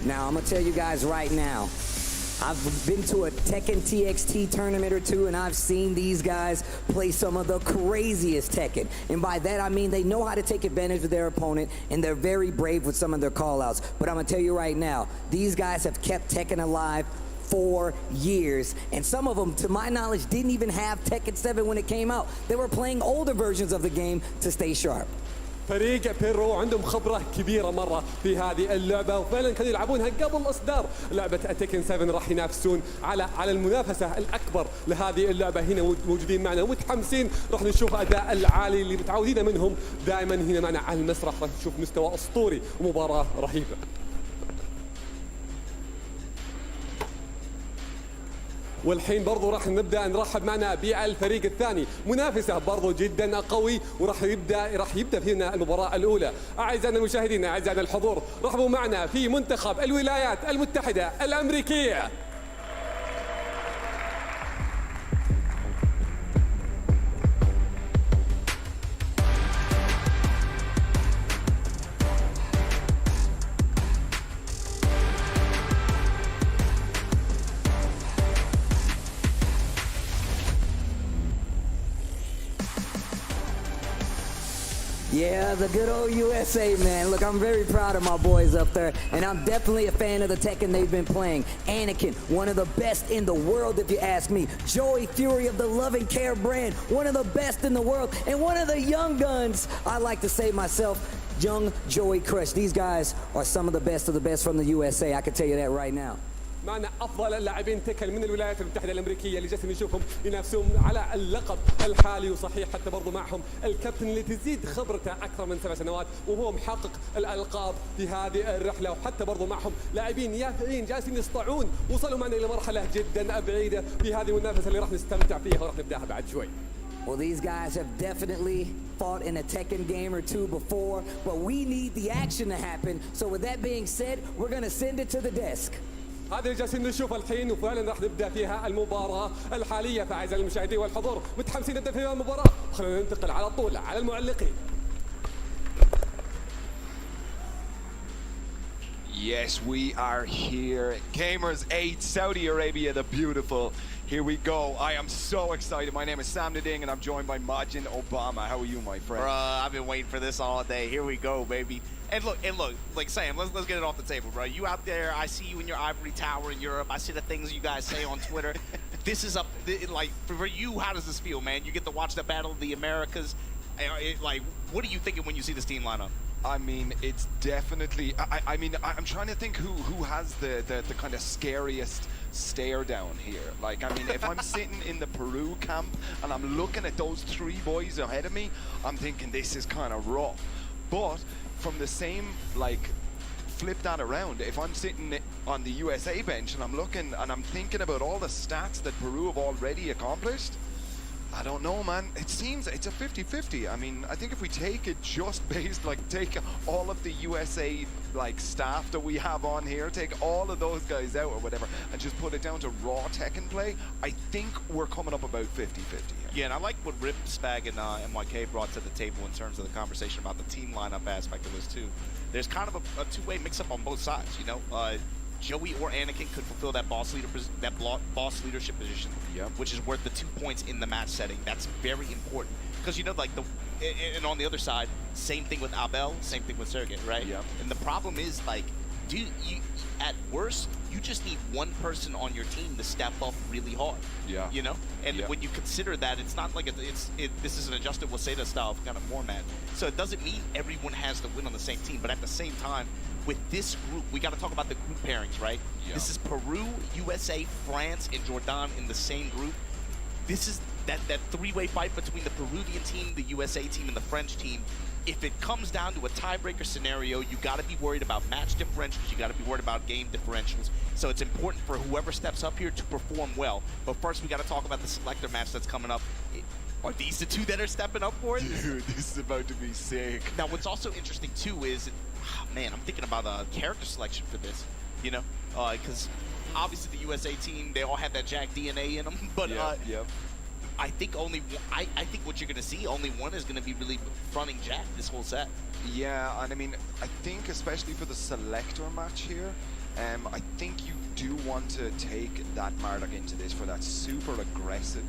Now, I'm going to tell you guys right now, I've been to a Tekken TXT tournament or two, and I've seen these guys play some of the craziest Tekken. And by that, I mean they know how to take advantage of their opponent, and they're very brave with some of their call-outs. But I'm going to tell you right now, these guys have kept Tekken alive for years, and some of them, to my knowledge, didn't even have Tekken 7 when it came out. They were playing older versions of the game to stay sharp. فريق بيرو عندهم خبرة كبيرة مرة في هذه اللعبة، وفعلا كانوا يلعبونها قبل إصدار لعبة تيكن 7. راح ينافسون على المنافسة الأكبر لهذه اللعبة. هنا موجودين معنا ومتحمسين، راح نشوف أداء العالي اللي متعودين منهم دائما هنا معنا على المسرح. راح نشوف مستوى أسطوري ومباراة رهيبة. والحين برضو راح نبدا نرحب معنا بالفريق الثاني، منافسه برضو جدا قوي، وراح يبدا فينا المباراه الاولى. اعزائنا المشاهدين، اعزائنا الحضور، رحبوا معنا في منتخب الولايات المتحده الامريكيه. Yeah, the good old USA, man. Look, I'm very proud of my boys up there, and I'm definitely a fan of the Tekken they've been playing. Anakin, one of the best in the world, if you ask me. Joey Fury of the Love and Care brand, one of the best in the world, and one of the young guns, I like to say myself, young Joey Crush. These guys are some of the best from the USA. I can tell you that right now. معنا افضل اللاعبين تكل من الولايات المتحده الامريكيه اللي جالسين نشوفهم ينافسون على اللقب الحالي، وصحيح حتى برضو معهم الكابتن اللي تزيد خبرته اكثر من 7 سنوات وهو محقق الالقاب في هذه الرحله، وحتى برضو معهم لاعبين يافعين جالسين يسطعون، وصلوا معنا الى مرحله جدا بعيده في هذه المنافسه اللي راح نستمتع فيها وراح نبداها بعد شوي. Well, these guys have definitely fought in a Tekken game or two before, but we need the action to happen. So with that being said, we're going to send it to the desk. هذا اللي جالسين نشوفه الحين، وفعلا راح نبدا فيها المباراه الحاليه. فاعزائي المشاهدين والحضور، متحمسين نبدا فيها المباراه، خلينا ننتقل على طول على المعلقين. Yes, we are here. Gamers 8, Saudi Arabia, the beautiful. Here we go. I am so excited. My name is Sam Nading, and I'm joined by Majin Obama. How are you, my friend? Bruh, I've been waiting for this all day. Here we go, baby. And look, like Sam, let's get it off the table, bro. You out there, I see you in your ivory tower in Europe. I see the things you guys say on Twitter. This is up, like, for you, how does this feel, man? You get to watch the Battle of the Americas. Like, what are you thinking when you see this team lineup? I mean, it's definitely. I mean, I'm trying to think who has the kind of scariest stare down here. Like, I mean, if I'm sitting in the Peru camp and I'm looking at those 3 boys ahead of me, I'm thinking this is kind of rough. But from the same, like, flip that around, if I'm sitting on the USA bench and I'm looking and I'm thinking about all the stats that Peru have already accomplished, I don't know, man. It seems it's a 50-50. I mean, I think if we take it just based, like, take all of the USA, like, staff that we have on here, take all of those guys out or whatever, and just put it down to raw Tekken play, I think we're coming up about 50-50 here. Yeah, and I like what Rip, Spag, and MYK brought to the table in terms of the conversation about the team lineup aspect of this, too. There's kind of a two-way mix-up on both sides, you know? Joey or Anakin could fulfill that boss leadership position, yep, which is worth the 2 points in the match setting. That's very important because, you know, like and on the other side, same thing with Abel, same thing with Sergey, right? Yep. And the problem is, like, dude, at worst, you just need one person on your team to step up really hard. Yeah. You know, and yeah, when you consider that, it's not like this is an adjusted Waseda style kind of format. So it doesn't mean everyone has to win on the same team, but at the same time, with this group, we got to talk about the group pairings, right? Yeah. This is Peru, USA, France, and Jordan in the same group. This is that 3-way fight between the Peruvian team, the USA team, and the French team. If it comes down to a tiebreaker scenario, you got to be worried about match differentials. You got to be worried about game differentials. So it's important for whoever steps up here to perform well. But first, we got to talk about the selector match that's coming up. Are these the 2 that are stepping up for it? Dude, this is about to be sick. Now, what's also interesting, too, is, man, I'm thinking about a character selection for this, you know? Because obviously the USA team, they all have that Jack DNA in them. But yep. I think I think what you're going to see, only one is going to be really fronting Jack this whole set. Yeah, and I mean, I think especially for the selector match here, I think you do want to take that Marduk into this for that super aggressive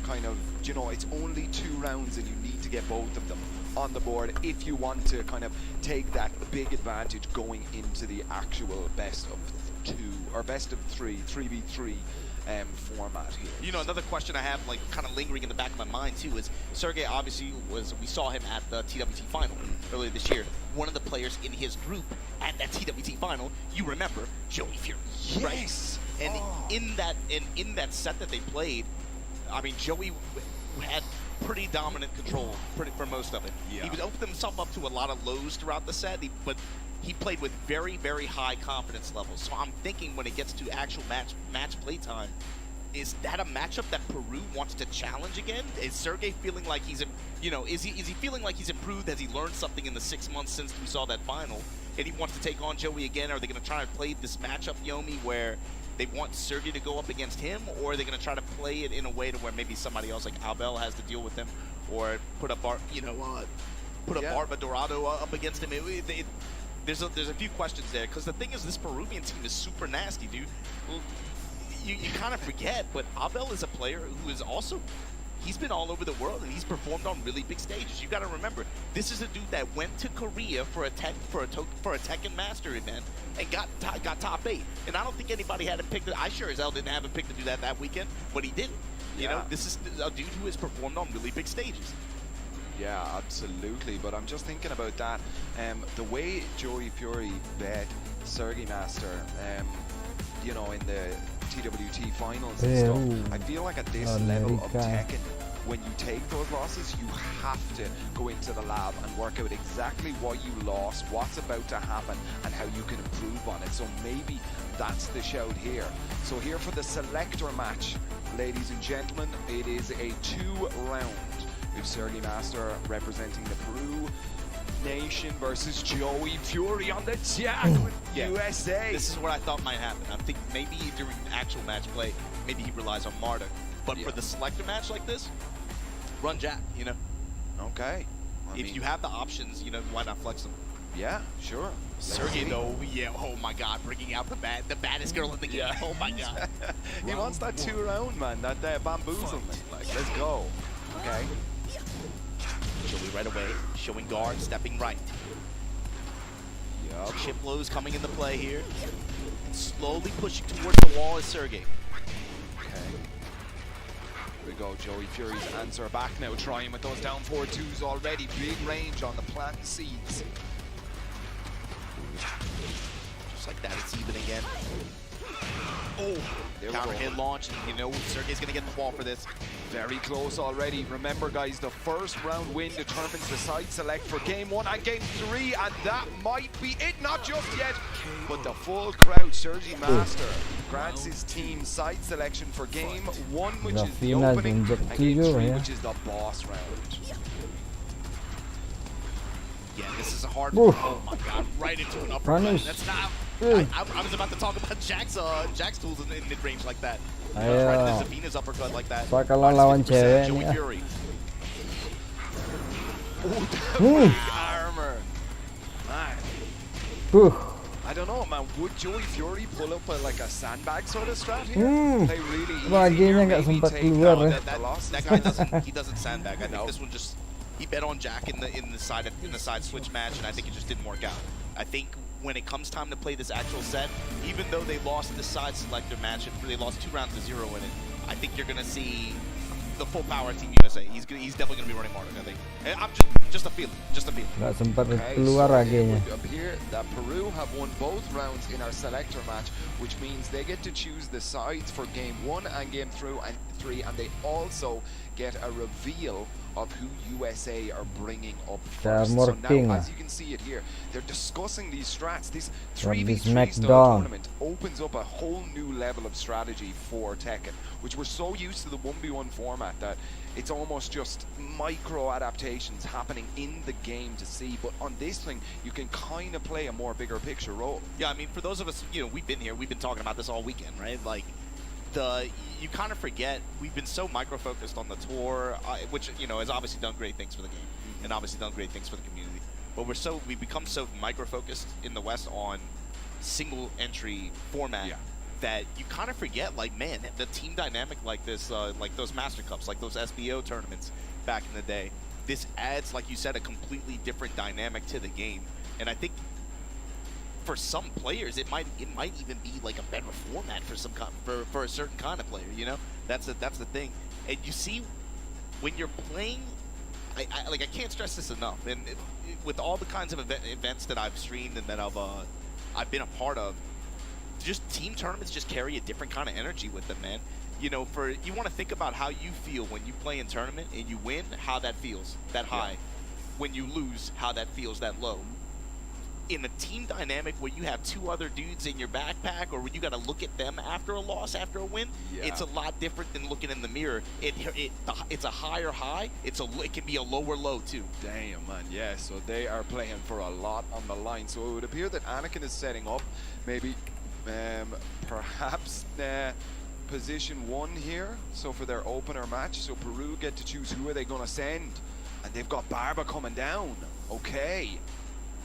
kind of, you know, it's only 2 rounds and you need to get both of them on the board if you want to kind of take that big advantage going into the actual best of 2 or best of 3, 3v3 format here. You know, another question I have, like, kind of lingering in the back of my mind, too, is Sergey obviously we saw him at the TWT final earlier this year. One of the players in his group at that TWT final, you remember, Joey Fury. Yes! Right? And in that set that they played, I mean, Joey had pretty dominant control for most of it. Yeah. He opened himself up to a lot of lows throughout the set, but he played with very, very high confidence levels. So I'm thinking when it gets to actual match play time, is that a matchup that Peru wants to challenge again? Is Sergey feeling like he's, you know, is he feeling like he's improved? Has he learned something in the 6 months since we saw that final? And he wants to take on Joey again? Are they going to try to play this matchup, Yomi, where they want Sergey to go up against him, or are they going to try to play it in a way to where maybe somebody else like Abel has to deal with him, or put a Barba Dorado up against him? There's a few questions there, because the thing is, this Peruvian team is super nasty, dude. You kind of forget, but Abel is a player who is also, he's been all over the world and he's performed on really big stages. You got to remember, this is a dude that went to Korea for a Tekken Master event and got top 8. And I don't think anybody had him picked. I sure as hell didn't have him picked to do that weekend, but he didn't. You know, this is a dude who has performed on really big stages. Yeah, absolutely. But I'm just thinking about that. The way Joey Fury bet Sergey Master, you know, in the TWT finals and stuff, I feel like at this level of Tekken, when you take those losses, you have to go into the lab and work out exactly what you lost, what's about to happen, and how you can improve on it. So maybe that's the shout here. So here for the selector match, ladies and gentlemen, it is a 2-round. We have Sergey Master representing the Peru nation versus Joey Fury on the jack with USA. This is what I thought might happen. I'm thinking maybe during actual match play, maybe he relies on Marduk. But for the selector match like this, run Jack, you know? Okay. If you have the options, you know, why not flex them? Yeah, sure. Sergey, though, oh my God, bringing out the baddest girl in the game. Oh my God. He wants that 2-round, man, that bamboozlement. Like, let's go. Okay. Joey right away, showing guard, stepping right. Yep. Chip lows coming into play here. And slowly pushing towards the wall is Sergey. Okay. Here we go, Joey Fury's answer back now, trying with those down 4-2s already. Big range on the plant seeds. Just like that, it's even again. Oh, there counter we go. hit launch. You know, Sergey's going to get the ball for this. Very close already. Remember, guys, the first round win determines the side select for game 1 and game 3, and that might be it. Not just yet, but the full crowd. Sergey Master grants his team side selection for game 1, which is the opening, and game 3, which is the boss round. Yeah, this is a hard one. Oh my God, right into an uppercut. That's not. I was about to talk about Jack's tools in mid-range like that. Right into Zavina's uppercut like that. Kalau lawan cewek Joey nih. Fury. Armor. I don't know, man. Would Joey Fury pull up like a sandbag sort of strat here? Play really easy Baginya nggak maybe sempat take keluar down ya. the losses. That guy doesn't sandbag. I think this one just, he bet on Jack in the side switch match, and I think it just didn't work out. I think when it comes time to play this actual set, even though they lost the side selector match, they lost 2 rounds to 0 in it, I think you're gonna see the full power Team USA. He's definitely gonna be running Marduk, I think. I'm just a feeling, Nggak sempat Okay, keluar so it aginya. would appear that Peru have won both rounds in our selector match, which means they get to choose the sides for game 1 and game 3, and they also get a reveal of who USA are bringing up first. So now, as you can see it here, they're discussing these strats. This 3v3 style tournament opens up a whole new level of strategy for Tekken, which we're so used to the 1v1 format that it's almost just micro adaptations happening in the game to see. But on this thing, you can kind of play a more bigger picture role. Yeah, I mean, for those of us, you know, we've been here, we've been talking about this all weekend, right? Like, you kind of forget we've been so micro-focused on the tour, which, you know, has obviously done great things for the game and obviously done great things for the community. But we've become so micro-focused in the West on single entry format Yeah. that you kind of forget, like, man, the team dynamic like this, like those Master Cups, like those SBO tournaments back in the day, this adds, like you said, a completely different dynamic to the game. And I think for some players, it might even be like a better format for some for a certain kind of player. You know, that's the thing. And you see, when you're playing, I can't stress this enough. And with all the kinds of events that I've streamed and that I've been a part of, just team tournaments just carry a different kind of energy with them, man. You know, you want to think about how you feel when you play in tournament and you win, how that feels, that high. Yeah. When you lose, how that feels, that low. In a team dynamic where you have two other dudes in your backpack, or when you got to look at them after a loss, after a win, it's a lot different than looking in the mirror. It's a higher high. It can be a lower low too. Damn, man, yeah, so they are playing for a lot on the line. So it would appear that Anakin is setting up maybe perhaps position 1 here, so for their opener match. So Peru get to choose who are they going to send, and they've got Barba coming down. Okay,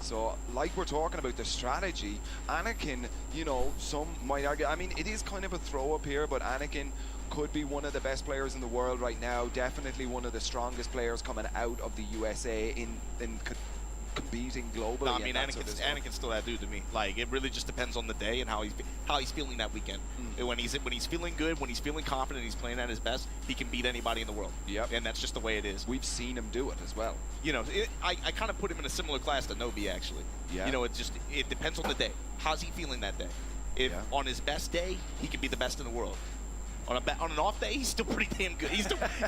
so like we're talking about the strategy, Anakin, you know, some might argue, I mean, it is kind of a throw up here, but Anakin could be one of the best players in the world right now, definitely one of the strongest players coming out of the USA in competing globally. No, I mean, Anakin's still that dude to me. Like, it really just depends on the day and how he's feeling that weekend. When he's feeling good, when he's feeling confident, he's playing at his best, he can beat anybody in the world. Yep. And that's just the way it is. We've seen him do it as well. You know, I kind of put him in a similar class to Nobi, actually. Yeah. You know, it depends on the day. How's he feeling that day? If on his best day, he can be the best in the world. On an off day, he's still pretty damn good. He's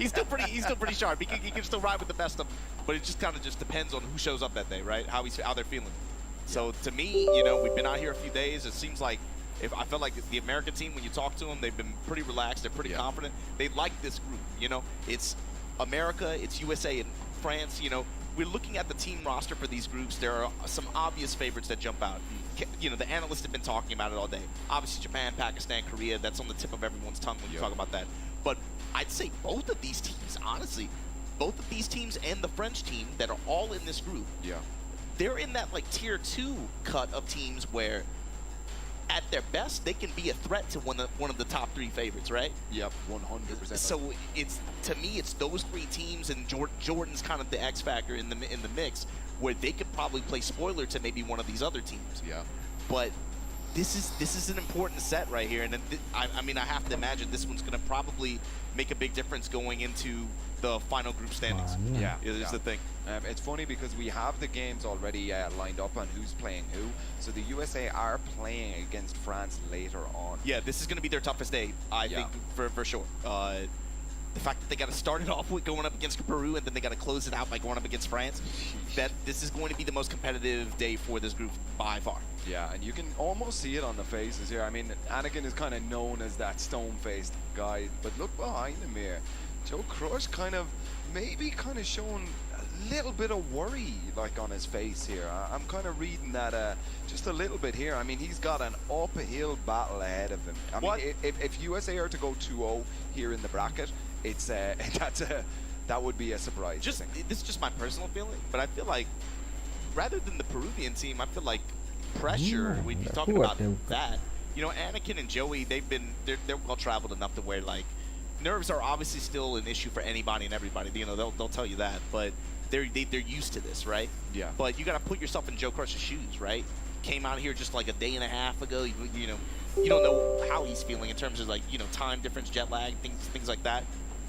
still pretty sharp. He can still ride with the best of them. But it just kind of depends on who shows up that day, right? How they're feeling. So to me, you know, we've been out here a few days. It seems like I felt like the American team, when you talk to them, they've been pretty relaxed. They're pretty confident. They like this group. You know, it's America, it's USA, and France. You know, we're looking at the team roster for these groups. There are some obvious favorites that jump out. You know, the analysts have been talking about it all day. Obviously, Japan, Pakistan, Korea, that's on the tip of everyone's tongue when you talk about that. But I'd say both of these teams, honestly, both of these teams and the French team that are all in this group, they're in that, like, tier 2 cut of teams where, at their best, they can be a threat to one of the top 3 favorites, right? Yep, 100%. So to me, it's those 3 teams, and Jordan's kind of the X factor in the mix, where they could probably play spoiler to maybe one of these other teams. Yeah. But this is an important set right here, and I mean, I have to imagine this one's going to probably make a big difference going into the final group standings. Yeah, is the thing. It's funny because we have the games already lined up on who's playing who. So the USA are playing against France later on. Yeah, this is going to be their toughest day, I think, for sure. The fact that they got to start it off with going up against Peru, and then they got to close it out by going up against France, that this is going to be the most competitive day for this group by far. Yeah, and you can almost see it on the faces here. I mean, Anakin is kind of known as that stone-faced guy, but look behind him here. Joe Crush maybe showing a little bit of worry, like, on his face here. I'm kind of reading that just a little bit here. I mean, he's got an uphill battle ahead of him. I mean, if USA are to go 2-0 here in the bracket, it's that would be a surprise. This is just my personal feeling, but I feel like rather than the Peruvian team, I feel like pressure. When you're talking about that, you know, Anakin and Joey, they're well traveled enough to where, like, nerves are obviously still an issue for anybody and everybody. You know, they'll tell you that, but they're used to this, right? Yeah. But you got to put yourself in Joe Crush's shoes, right? Came out here just like a day and a half ago. You know, you don't know how he's feeling in terms of, like, you know, time difference, jet lag, things like that.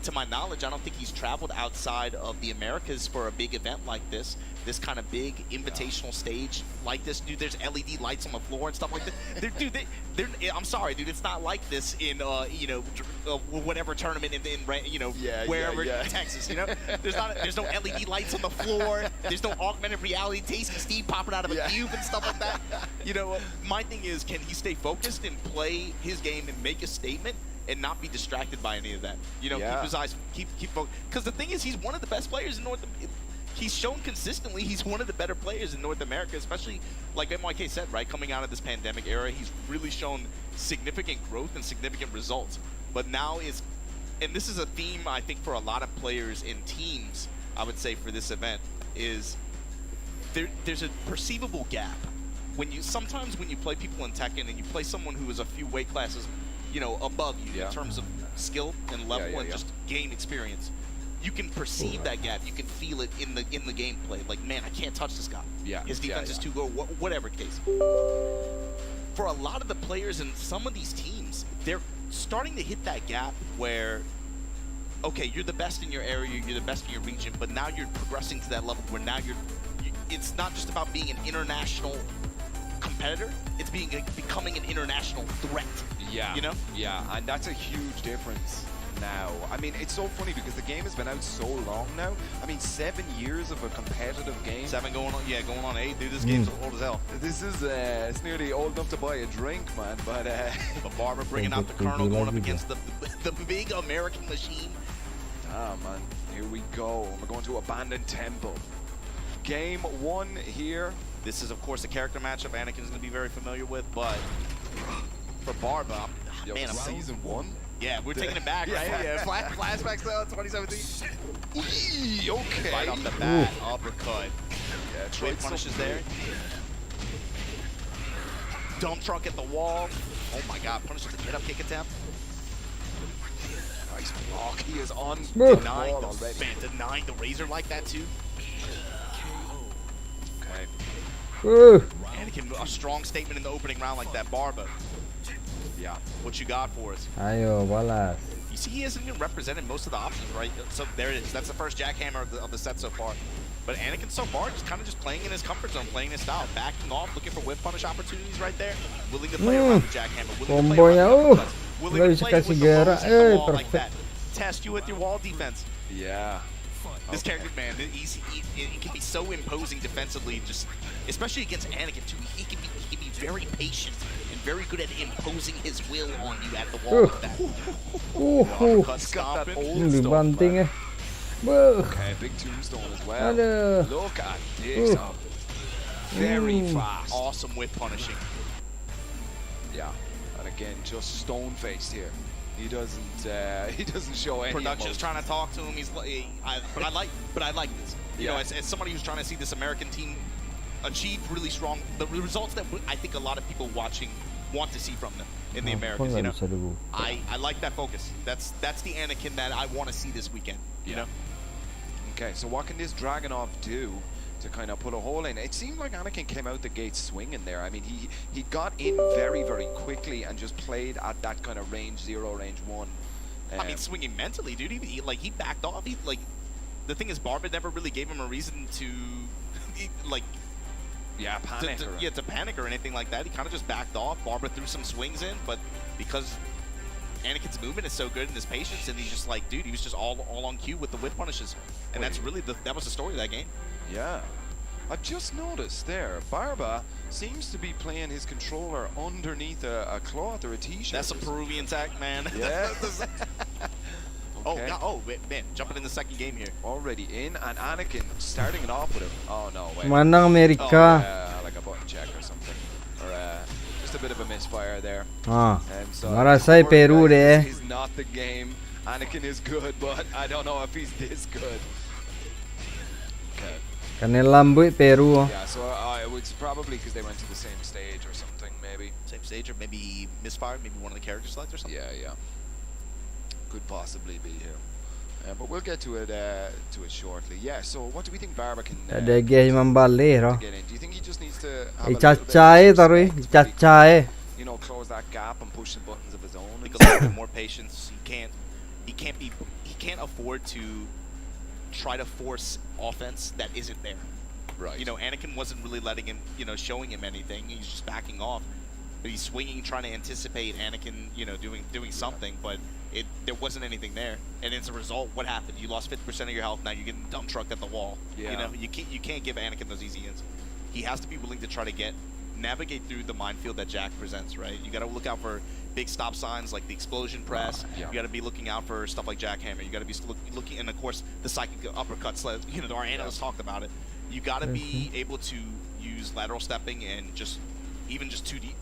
To my knowledge, I don't think he's traveled outside of the Americas for a big event like this kind of big invitational stage like this. Dude, there's LED lights on the floor and stuff like that. Dude, I'm sorry, dude, it's not like this in, you know, whatever tournament in you know, wherever in Texas, you know? There's no LED lights on the floor. There's no augmented reality, Tasty Steve popping out of a cube and stuff like that. You know, my thing is, can he stay focused and play his game and make a statement and not be distracted by any of that? You know, keep his eyes, keep focused. Because the thing is, he's one of the best players in North America. He's shown consistently he's one of the better players in North America, especially, like MYK said, right? Coming out of this pandemic era, he's really shown significant growth and significant results. But now and this is a theme, I think, for a lot of players in teams, I would say, for this event, is there's a perceivable gap sometimes when you play people in Tekken and you play someone who is a few weight classes, above you in terms of skill and level and just game experience, you can perceive that gap. You can feel it in the gameplay. Like, man, I can't touch this guy. Yeah. His defense is too good. Whatever case. For a lot of the players in some of these teams, they're starting to hit that gap where, okay, you're the best in your area, you're the best in your region, but now you're progressing to that level where now it's not just about being an international competitor, it's becoming an international threat. Yeah. Yeah, and that's a huge difference now. I mean, it's so funny because the game has been out so long now. I mean, 7 years of a competitive game. 7 going on 8, dude. This game's old as hell. This is, it's nearly old enough to buy a drink, man, but But Barber bringing out the Colonel, going up against the big American machine. Ah, man, here we go. We're going to Abandoned Temple. Game 1 here. This is, of course, a character matchup Anakin's going to be very familiar with, but for Barba, man, season 1? Yeah, we're taking it back, right? Yeah, flashbacks though, 2017. Okay. Right off the bat, uppercut. Yeah, Trade punishes there. Dump truck at the wall. Oh my God, punishes the get up kick attempt. Nice block. He is on Denying the razor like that too. Okay. Anakin, a strong statement in the opening round like that. Barba. Yeah. What you got for us? Ayo, balas. You see, he hasn't even represented most of the options, right? So there it is. That's the first jackhammer of the set so far. But Anakin so far just kind of just playing in his comfort zone, playing his style, backing off, looking for whip punish opportunities right there, willing to play around the jackhammer, willing to play around the uppercuts, willing to play with the lows at the wall like that. Test you with your wall defense. Yeah. This character, man, he can be so imposing defensively, just especially against Anakin too. He can be very patient and very good at imposing his will on you at the wall with that. Banting eh. Okay, big tombstone as well. Aduh. Look at this. Very fast. Awesome whip punishing. Yeah, and again, just stone-faced here. He doesn't show any Production's emotion. trying to talk to him. He's but I like this. You know, as somebody who's trying to see this American team achieve really strong the results that I think a lot of people watching want to see from them in the Americans. You know, I like that focus. That's the Anakin that I want to see this weekend. You know. Okay, so what can this Dragunov do to kind of put a hole in? It seemed like Anakin came out the gate swinging there. I mean, he got in very, very quickly and just played at that kind of range 0, range 1. I mean, swinging mentally, dude. He backed off. The thing is, Barba never really gave him a reason to, panic. To panic or anything like that. He kind of just backed off. Barba threw some swings in, but because Anakin's movement is so good and his patience, and he's just like, dude, he was just all on cue with the whip punishes, and that's really that was the story of that game. Yeah. I've just noticed there, Barba seems to be playing his controller underneath a cloth or a t-shirt. That's a Peruvian tech, man. Yeah. Okay. Man, jumping in the second game here. Already in, and Anakin starting it off with him. Oh no, wait. Manang Amerika. Like a button check or something. Or just a bit of a misfire there. So Marasay Peru this is not the game. Anakin is good, but I don't know if he's this good. Okay. Kanilambuy Peru. Yeah, so it was probably because they went to the same stage or something, maybe. Same stage, or maybe misfired, maybe one of the character selects or something. Yeah. Could possibly be here. But we'll get to it shortly. Yeah, so what do we think Barba can Ada game mamballi ro. get in? Do you think he just needs to have Ichachae tarui, ichachae. Close that gap and push the buttons of his own? I think a little bit more patience. He can't afford to try to force offense that isn't there. Right. You know, Anakin wasn't really letting him, showing him anything. He's just backing off. But he's swinging, trying to anticipate Anakin, doing something, but there wasn't anything there. And as a result, what happened? You lost 50% of your health. Now you're getting dump trucked at the wall. Yeah. You can't give Anakin those easy ins. He has to be willing to try to navigate through the minefield that Jack presents, right? You got to look out for big stop signs like the explosion press. You got to be looking out for stuff like jackhammer. You got to be looking, and of course the psychic uppercuts. Our analysts talked about it. You got to be able to use lateral stepping and even 2D,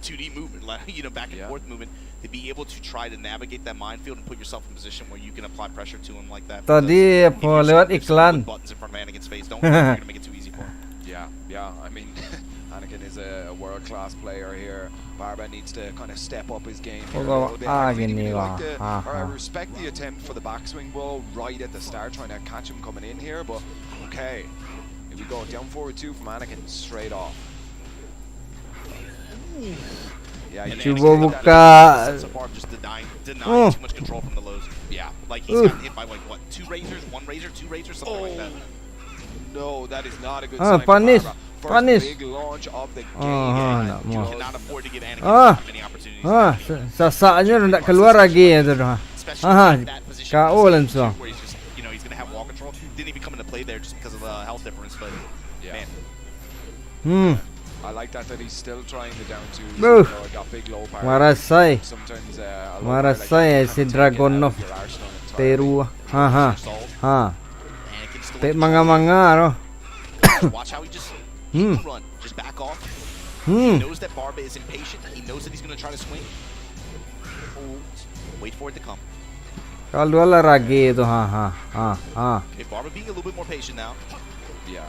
2D movement, back and forth movement, to be able to try to navigate that minefield and put yourself in a position where you can apply pressure to him like that. Tadi lewat iklan. Buttons in front of Anakin's face. You're gonna make it too easy for him. Yeah. I mean, Anakin is a world-class player here. Barba needs to kind of step up his game here a little bit. I really like I respect the attempt for the backswing ball right at the start, trying to catch him coming in here, but okay. Here we go, down forward 2 from Anakin, straight off. Yeah, Coba buka. Just denying too much control from the lows. Yeah, like he's gotten hit by like what, 2 razors, 1 razor, 2 razors, something like that. No, that is not a good sign. Punish. First big launch of the game. You cannot afford to give Anakin many opportunities. Sasaknya nak keluar lagi tu dah. Especially in that position. KO langsung. Where he's just, you know, he's gonna have wall control. Didn't even come into play there just because of the health difference, but man. I like that he's still trying the down 2. Boo. Got big low power. Marasai. Sometimes Marasai si Dragonov Peru. Pe manga no. Watch how he just run, just back off. He knows that Barba is impatient. He knows that he's going to try to swing. Wait for it to come. Kalau lah lagi tu Okay, Barba being a little bit more patient now. Yeah.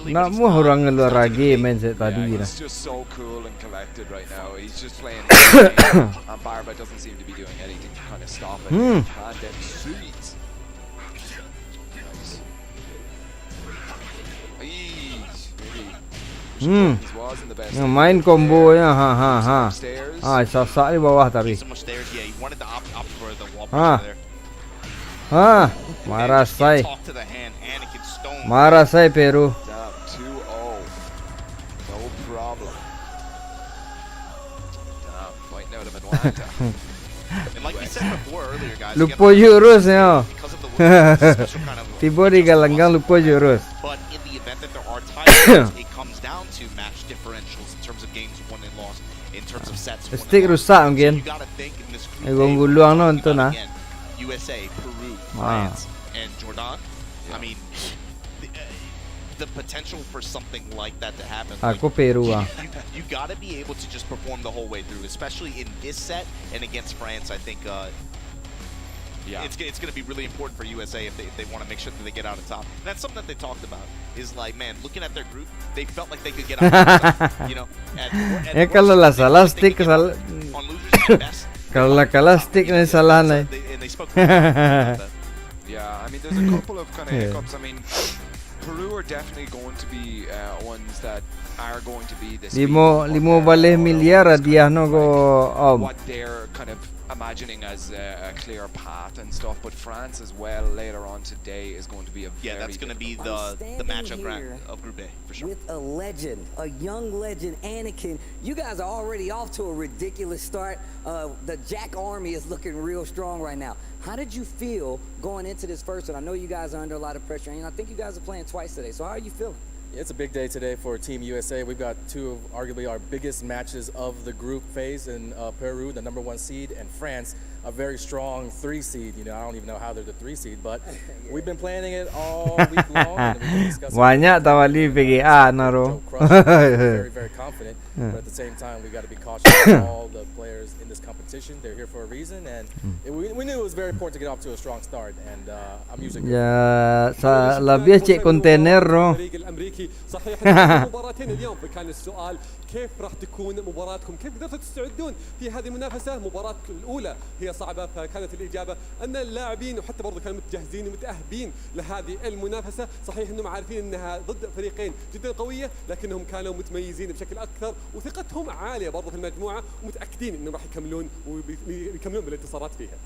Nak mu orang keluar lagi main set tadi dah. He's just so cool and collected right now. He's just playing his game, and Barba doesn't seem to be doing anything to kind of stop it. And then sweet. Nice. Main combo ya sasak di bawah tadi. Marasai. Marasai Peru. No problem. Fighting out of Atlanta. And like we said before earlier, guys, lupa jurus ya. Tiba di galanggang lupa jurus. But in the event that there are ties, it comes down to match differentials in terms of games won and lost, in terms of sets. Stick rusak mungkin. You gotta think in this group. Guluang nonton ah. USA, Peru, France, and Jordan. I mean, the potential for something like that to happen. Aku Peru ah. You gotta be able to just perform the whole way through, especially in this set and against France. I think it's going to be really important for USA if they want to make sure that they get out on top. And that's something that they talked about. Is like, man, looking at their group, they felt like they could get out on top. You know, kalau lah salah stick on losers at best. Kalau lah kalah stick ni salah ni. And they spoke about that. Yeah, I mean, there's a couple of kind of hiccups. I mean, Peru are definitely going to be ones that are going to be this. Limo baleh miliar dia no go what they're kind of imagining as a clear path and stuff, but France as well later on today is going to be a very that's going to be the matchup of Group A for sure. With a legend, a young legend, Anakin. You guys are already off to a ridiculous start. The Jack Army is looking real strong right now. How did you feel going into this first one? I know you guys are under a lot of pressure, and I think you guys are playing twice today. So how are you feeling? Yeah, it's a big day today for Team USA. We've got 2 of arguably our biggest matches of the group phase in Peru, the #1 seed, and France, a very strong 3 seed. You know, I don't even know how they're the 3 seed, but we've been planning it all week long. And we've been discussing banyak tawali PGA naro. Very, very confident, but at the same time, we got to be cautious of all the players in this competition. They're here for a reason, and we knew it was very important to get off to a strong start. And I'm using. Ya, lebih cek kontainer no. صحيح مباراتين اليوم، فكان السؤال كيف راح تكون مباراتكم؟ كيف قدرتوا تستعدون في هذه المنافسة؟ المباراة الأولى هي صعبة، فكانت الإجابة أن اللاعبين وحتى برضو كانوا متجهزين ومتأهبين لهذه المنافسة. صحيح أنهم عارفين أنها ضد فريقين جدا قوية، لكنهم كانوا متميزين بشكل أكثر وثقتهم عالية برضو في المجموعة، ومتأكدين أنهم راح يكملون ويكملون بالانتصارات فيها.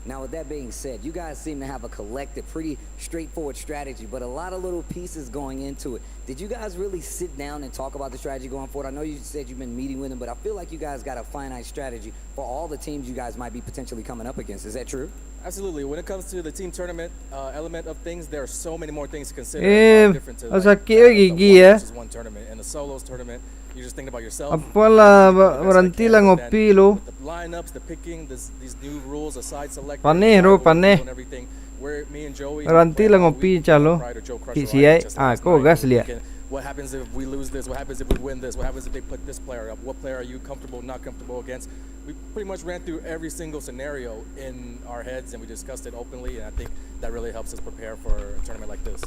Now, with that being said, you guys seem to have a collective, pretty straightforward strategy, but a lot of little pieces going into it. Did you guys really sit down and talk about the strategy going forward? I know you said you've been meeting with them, but I feel like you guys got a finite strategy for all the teams you guys might be potentially coming up against. Is that true? Absolutely. When it comes to the team tournament element of things, there are so many more things to consider. Different to just one tournament. And the solos tournament, you're just thinking about yourself. Apalah berhenti lah ngopi lo. The lineups, the picking, these new rules, the side selection, Paneh ro paneh. and everything. Where me and Joey Berhenti lah ngopi calo. Kisiai. Kau gas lihat. what happens if we lose this, what happens if we win this, what happens if they put this player up, what player are you comfortable, not comfortable against. We pretty much ran through every single scenario in our heads, and we discussed it openly, and I think that really helps us prepare for a tournament like this.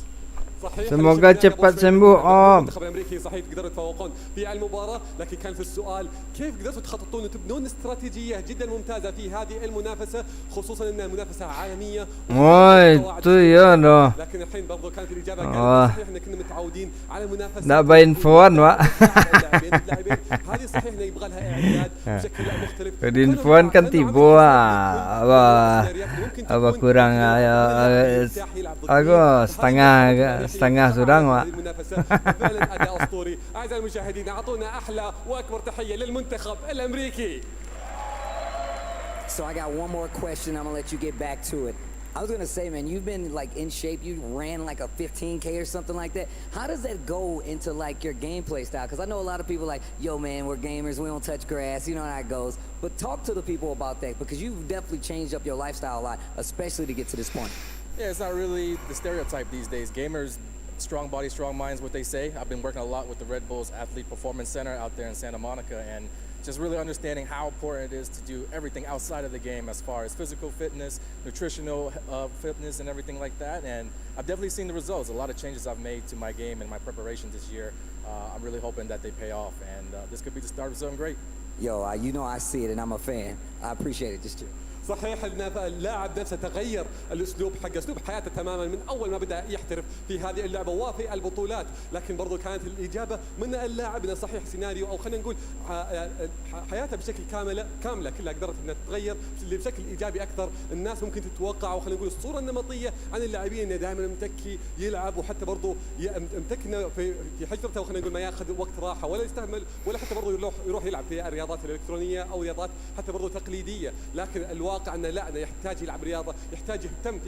Semoga cepat sembuh Om. المنتخب الامريكي صحيح تقدروا تتفوقون في المباراه، لكن كان في السؤال كيف قدرتوا تخططون وتبنون استراتيجيه جدا ممتازه في هذه المنافسه، خصوصا انها منافسه عالميه. لكن الحين برضو كانت الاجابه كانت صحيح ان كنا متعودين على منافسه. Nak main phone Wak. هذه صحيح انه يبغى لها اعداد بشكل مختلف. Din phone kan tiba Abah kurang aku setengah sudah Wak. فعلا اداء اسطوري. اعزائي المشاهدين اعطونا احلى واكبر تحيه للمنتخب الامريكي. So I got one more question. I'm gonna let you get back to it. I was gonna say, man, you've been like in shape. You ran like a 15K or something like that. How does that go into like your gameplay style? Because I know a lot of people like, yo, man, we're gamers. We don't touch grass. You know how it goes. But talk to the people about that, because you've definitely changed up your lifestyle a lot, especially to get to this point. Yeah, it's not really the stereotype these days. Gamers, strong body, strong minds, what they say. I've been working a lot with the Red Bulls Athlete Performance Center out there in Santa Monica, and just really understanding how important it is to do everything outside of the game as far as physical fitness, nutritional fitness, and everything like that. And I've definitely seen the results. A lot of changes I've made to my game and my preparation this year. I'm really hoping that they pay off, and this could be the start of something great. Yo, you know I see it, and I'm a fan. I appreciate it. Just صحيح ان اللاعب نفسه تغير الاسلوب حق اسلوب حياته تماما من اول ما بدا يحترف في هذه اللعبه وفي البطولات، لكن برضو كانت الاجابه من اللاعب انه صحيح سيناريو او خلينا نقول حياته بشكل كامله كلها قدرت انها تتغير بشكل ايجابي اكثر. الناس ممكن تتوقع وخلينا نقول الصوره النمطيه عن اللاعبين انه دائما متكي يلعب، وحتى برضو متكنا في حجرته وخلينا نقول ما ياخذ وقت راحه ولا يستهمل ولا حتى برضو يروح يلعب في الرياضات الالكترونيه او رياضات حتى برضو تقليديه. لكن الواقع انه لا، انه يحتاج يلعب رياضه، يحتاج يهتم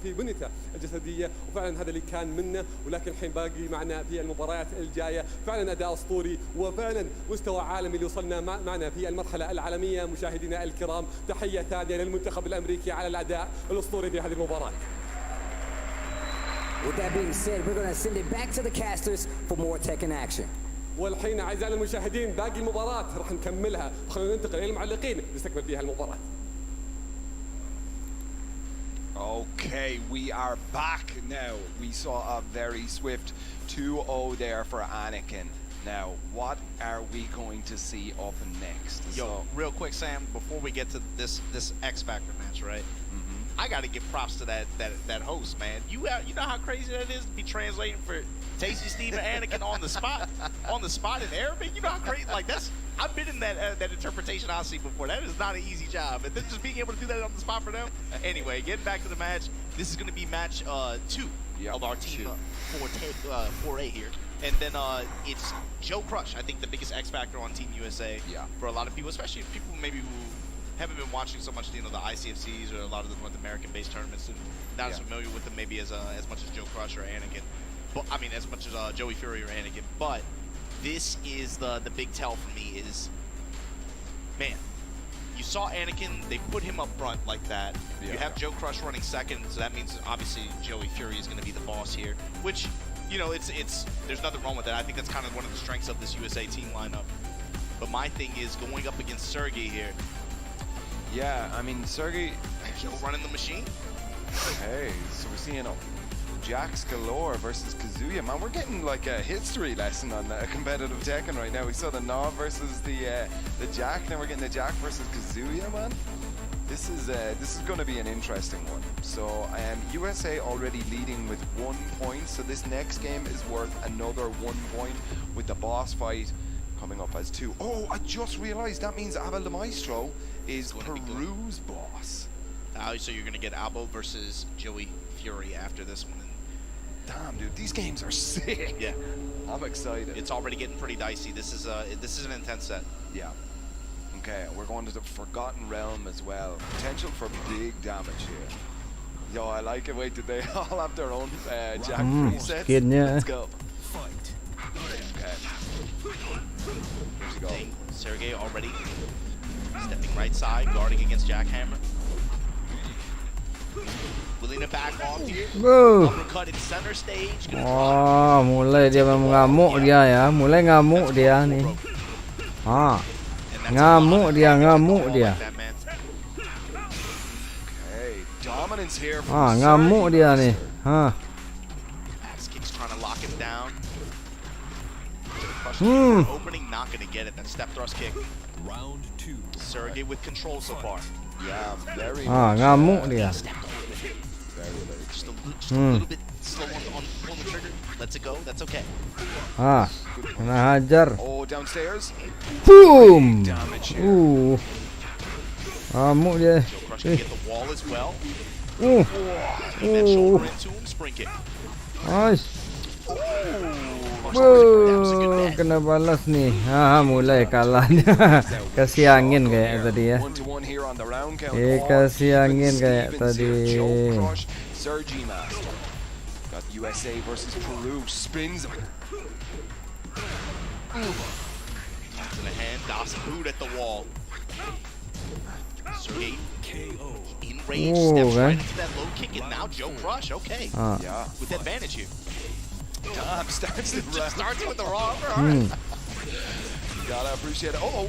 في بنيته الجسديه، وفعلا هذا اللي كان منه. ولكن الحين باقي معنا في المباريات الجايه فعلا اداء اسطوري وفعلا مستوى عالمي اللي وصلنا معنا في المرحله العالميه. مشاهدينا الكرام، تحيه ثانيه للمنتخب الامريكي على الاداء الاسطوري في هذه المباراه. With that being said, we're going to send it back to the casters for more Tekken action. والحين اعزائي المشاهدين باقي المباراه راح نكملها، وخلونا ننتقل الى المعلقين نستكمل فيها المباراه. Okay, we are back now. We saw a very swift 2-0 there for Anakin. Now, what are we going to see up next? Yo, real quick, Sam, before we get to this X Factor match, right? I got to give props to that host, man. You know how crazy that is to be translating for Tasty Steve and Anakin on the spot in Arabic. You know how crazy, like that's. I've been in that interpretation honestly before. That is not an easy job, and then just being able to do that on the spot for them. Anyway, getting back to the match, this is going to be match 2 of our team 4A here, and then it's Joe Crush. I think the biggest X factor on Team USA for a lot of people, especially people maybe who haven't been watching so much, the ICFCs or a lot of the North American-based tournaments, and not as familiar with them maybe as much as Joe Crush or Anakin. But I mean, as much as Joey Fury or Anakin, but. This is the big tell for me is, man, you saw Anakin, they put him up front like that. You have Joe Crush running second, so that means obviously Joey Fury is going to be the boss here, which, it's there's nothing wrong with that. I think that's kind of one of the strengths of this USA team lineup. But my thing is going up against Sergey here. Yeah, I mean, Sergey... Joe running the machine. Hey, so we're seeing Jacks galore versus Kazuya. Man, we're getting like a history lesson on competitive Tekken right now. We saw the Nav versus the Jack, now we're getting the Jack versus Kazuya, man. This is going to be an interesting one. So USA already leading with 1 point, so this next game is worth another 1 point with the boss fight coming up as 2. Oh, I just realized that means Abel the Maestro is Peru's boss. So you're going to get Albo versus Joey Fury after this one. Damn, dude, these games are sick. Yeah, I'm excited. It's already getting pretty dicey. This is an intense set. Yeah. Okay, we're going to the Forgotten Realm as well. Potential for big damage here. Yo, I like it. Wait, did they all have their own Jack presets? Let's go. Fight. Okay. Here we go. Sergey already stepping right side, guarding against Jackhammer. Willing to back off here. Uppercut in center stage. Oh, mulai dia mengamuk dia ya. Mulai ngamuk dia nih. Ah. Ngamuk dia. Hey, dominance here from Ah, ngamuk dia nih. Ha. Axe kick's trying to lock him down. Opening, not going to get it. That step thrust kick. Round 2. Sergey with control so far. Yeah, very Ah, ngamuk dia. Just a little bit slow on pulling the trigger. Lets it go. That's okay. Ah. Kena hajar. Oh, downstairs. Boom. Damage here. Ngamuk dia. Joe Crush can get the wall as well. Uh. And then shoulder into him, spring kick. Nice. Kena balas nih. Mulai kalah. Kasih angin kayak tadi ya. 1-1 here on the round count. Kasih angin kayak tadi. Joe Crush, Sergi Master. Got USA versus Peru. Spins him. In the hand, Dawson boot at the wall. Sergey KO. in range, steps right into that low kick, and now Joe Crush, okay. Yeah. With advantage here. Damn, starts the round. Starts with the raw upper. Gotta appreciate it. Oh,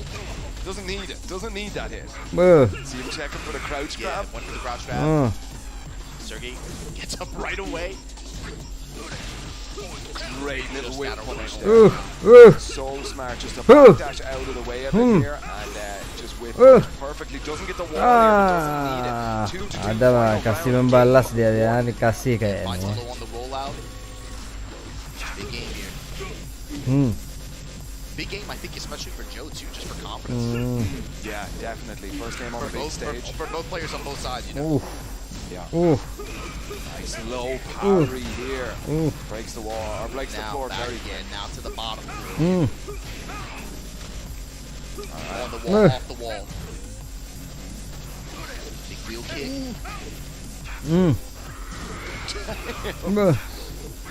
doesn't need it. Doesn't need that hit. See him checking for the crouch Yeah, grab. went for the crouch grab. Sergey gets up right away. Great little whip punish Uh. there. So smart, just a backdash out of the way of it here, and just whip perfectly. Doesn't get the wall there, but doesn't need it. 2-2 Ada lah, final kasih round. membalas dia ya, dikasih Finds kayaknya. low on the rollout. Big game here. Big game, I think, especially for Joe too, just for confidence. Yeah, definitely. First game on the big stage. For both players on both sides, you know. Yeah. Nice low parry here. Breaks the wall, or breaks the Now floor back very again, now to the bottom. Hmm. On the wall, off the wall. Big wheel kick.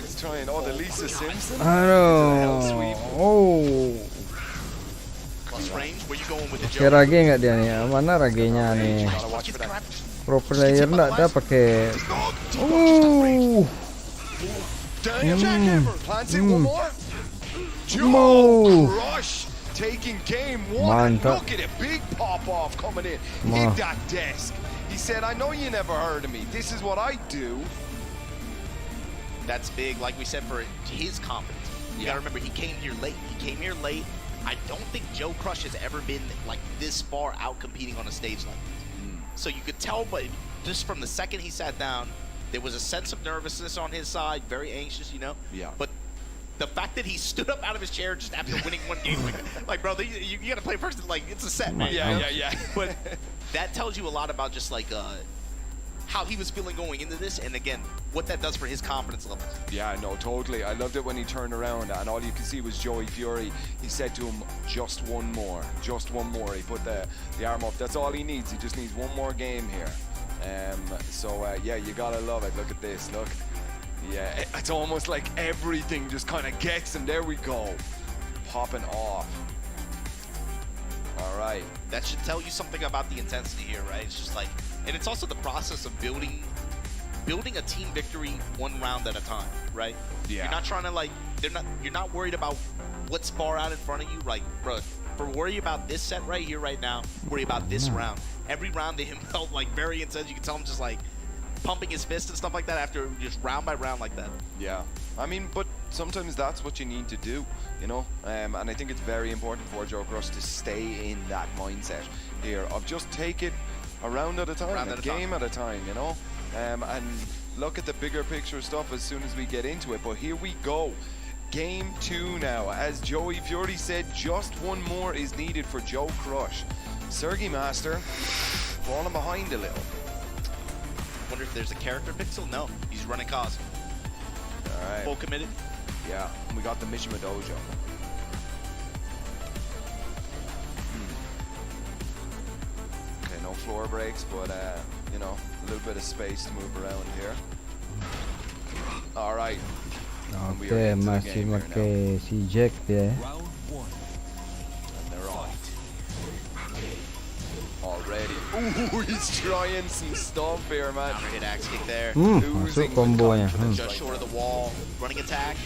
He's trying, the Lisa Simpson. Aduh. Oh. Plus range, where you going with the Pakai Joe? rage nggak dia nih? Mana ragenya nih? Gotta watch for that. Pro player nggak ada pakai. Daniel Jackhammer plants in one more. Joe Crush taking game one. Mantap. Look at it, big pop off coming in. Hit that desk. He said, "I know you never heard of me. This is what I do." That's big, like we said, for his confidence. You gotta remember, he came here late. I don't think Joe Crush has ever been like this far out competing on a stage like this. So you could tell, but just from the second he sat down, there was a sense of nervousness on his side, very anxious, you know? Yeah. But the fact that he stood up out of his chair just after winning one game, like bro, you gotta play first, like, it's a set, man. Yeah. But that tells you a lot about just like how he was feeling going into this, and again, what that does for his confidence level. Yeah, no, totally. I loved it when he turned around and all you can see was Joey Fury. He said to him, just one more. He put the arm up. That's all he needs. He just needs one more game here. Yeah, you gotta love it. Look at this, look. Yeah, it's almost like everything just kind of gets him. There we go. Popping off. All right. That should tell you something about the intensity here, right? It's just like, and it's also the process of building a team victory one round at a time, right? Yeah. You're not trying to like, you're not worried about what's far out in front of you, like, bro, worry about this set right here, right now, worry about this round. Every round to him felt like very intense. You can tell him just like pumping his fist and stuff like that after just round by round like that. Yeah, I mean, but sometimes that's what you need to do, you know? And I think it's very important for Joe Crush to stay in that mindset here of just take it a round at a time, a game at a time, you know? And look at the bigger picture stuff as soon as we get into it. But here we go. Game 2 now. As Joey Fury said, just one more is needed for Joe Crush. Sergi Master falling behind a little. Wonder if there's a character pixel? No, he's running cause. All right. Full committed. Yeah, and we got the Mishima Dojo. Okay, no floor breaks, but you know, a little bit of space to move around here. All right. Oke, masih pakai si Jack dia. Round 1. And they're off. Already. Ooh, he's trying some stuff here, man. Counter hit axe kick there. Masuk combonya. Just short of the wall. Running attack.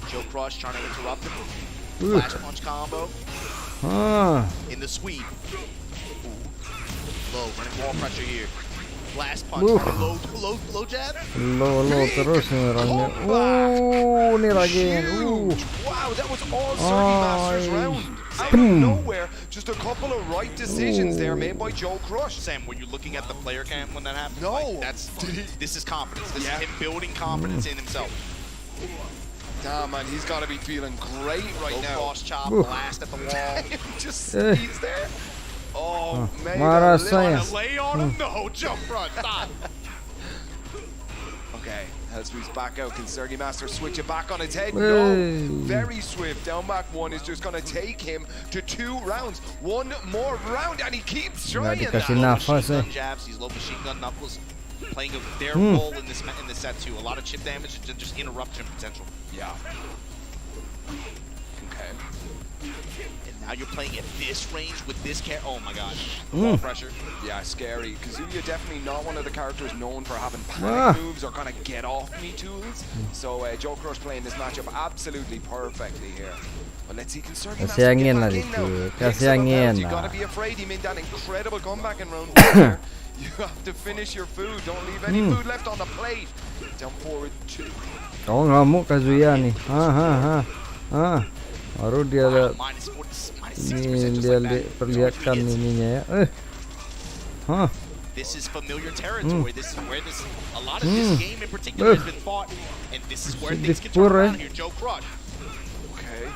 Joe Crush trying to interrupt him. Flash punch combo. In the sweep. Low, running wall pressure here. Blast punch. Low jab. Low terus nih orangnya. Nih lagi. Wow, that was all Sergi Master's round. Out of nowhere, just a couple of right decisions there made by Joe Crush. Sam, were you looking at the player cam when that happened? No. Like, this is confidence. This is him building confidence in himself. Damn, man, he's got to be feeling great right now. Cross chop, blast at the wall. Just he's there. Oh, man. Marah saya. Lay on him? No, jump front, stop. Okay, Hellsweep's back out. Can Sergi Master switch it back on its head? No. Very swift. Down back one is just going to take him to 2 rounds. One more round, and he keeps trying that. Dikasih nafas Gun jabs, these low machine gun knuckles playing their role in this set too. A lot of chip damage and just interruption potential. Yeah. Okay. And now you're playing at this range with this oh my god. Wall pressure. Yeah, scary. Kazuya definitely not one of the characters known for having panic moves or kind of get off me tools. So Joe Crush playing this matchup absolutely perfectly here. But let's see, can Sergi Master get back in now? Kasih angin You lah. gotta be afraid. He made that incredible comeback in round 1 there. You have to finish your food. Don't leave any food left on the plate. Down forward 2. Kau ngamuk Kazuya nih. Baru dia lihat. Ini dia perlihatkan ininya ya. This is familiar territory. This is where a lot of this game in particular has been fought, and this is where things get turned around here. Joe Crush. Okay.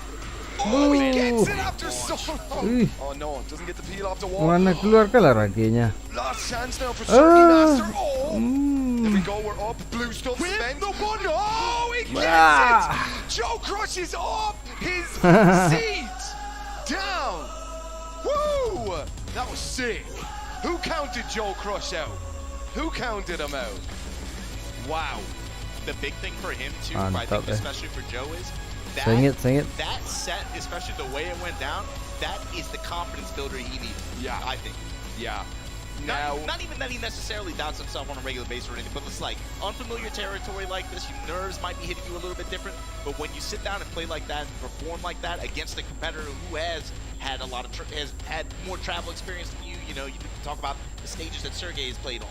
Oh, he gets it after so long. Oh no, doesn't get the peel off the wall. Mana keluar kalah raginya. Last chance now for Sergi Master. Oh, there we go. We're up. Blue stuff spent. The one. Oh, he gets it. Joe Crush is off his seat. Down. Woo! That was sick. Who counted Joe Crush out? Who counted him out? Wow. The big thing for him too, I think, especially for Joe, is that that set, especially the way it went down, that is the confidence builder he needs. Yeah. I think. Yeah. Not even that he necessarily doubts himself on a regular basis or anything, but it's like unfamiliar territory like this, your nerves might be hitting you a little bit different, but when you sit down and play like that and perform like that against a competitor who has had a lot of has had more travel experience than you, you know, you can talk about the stages that Sergey has played on,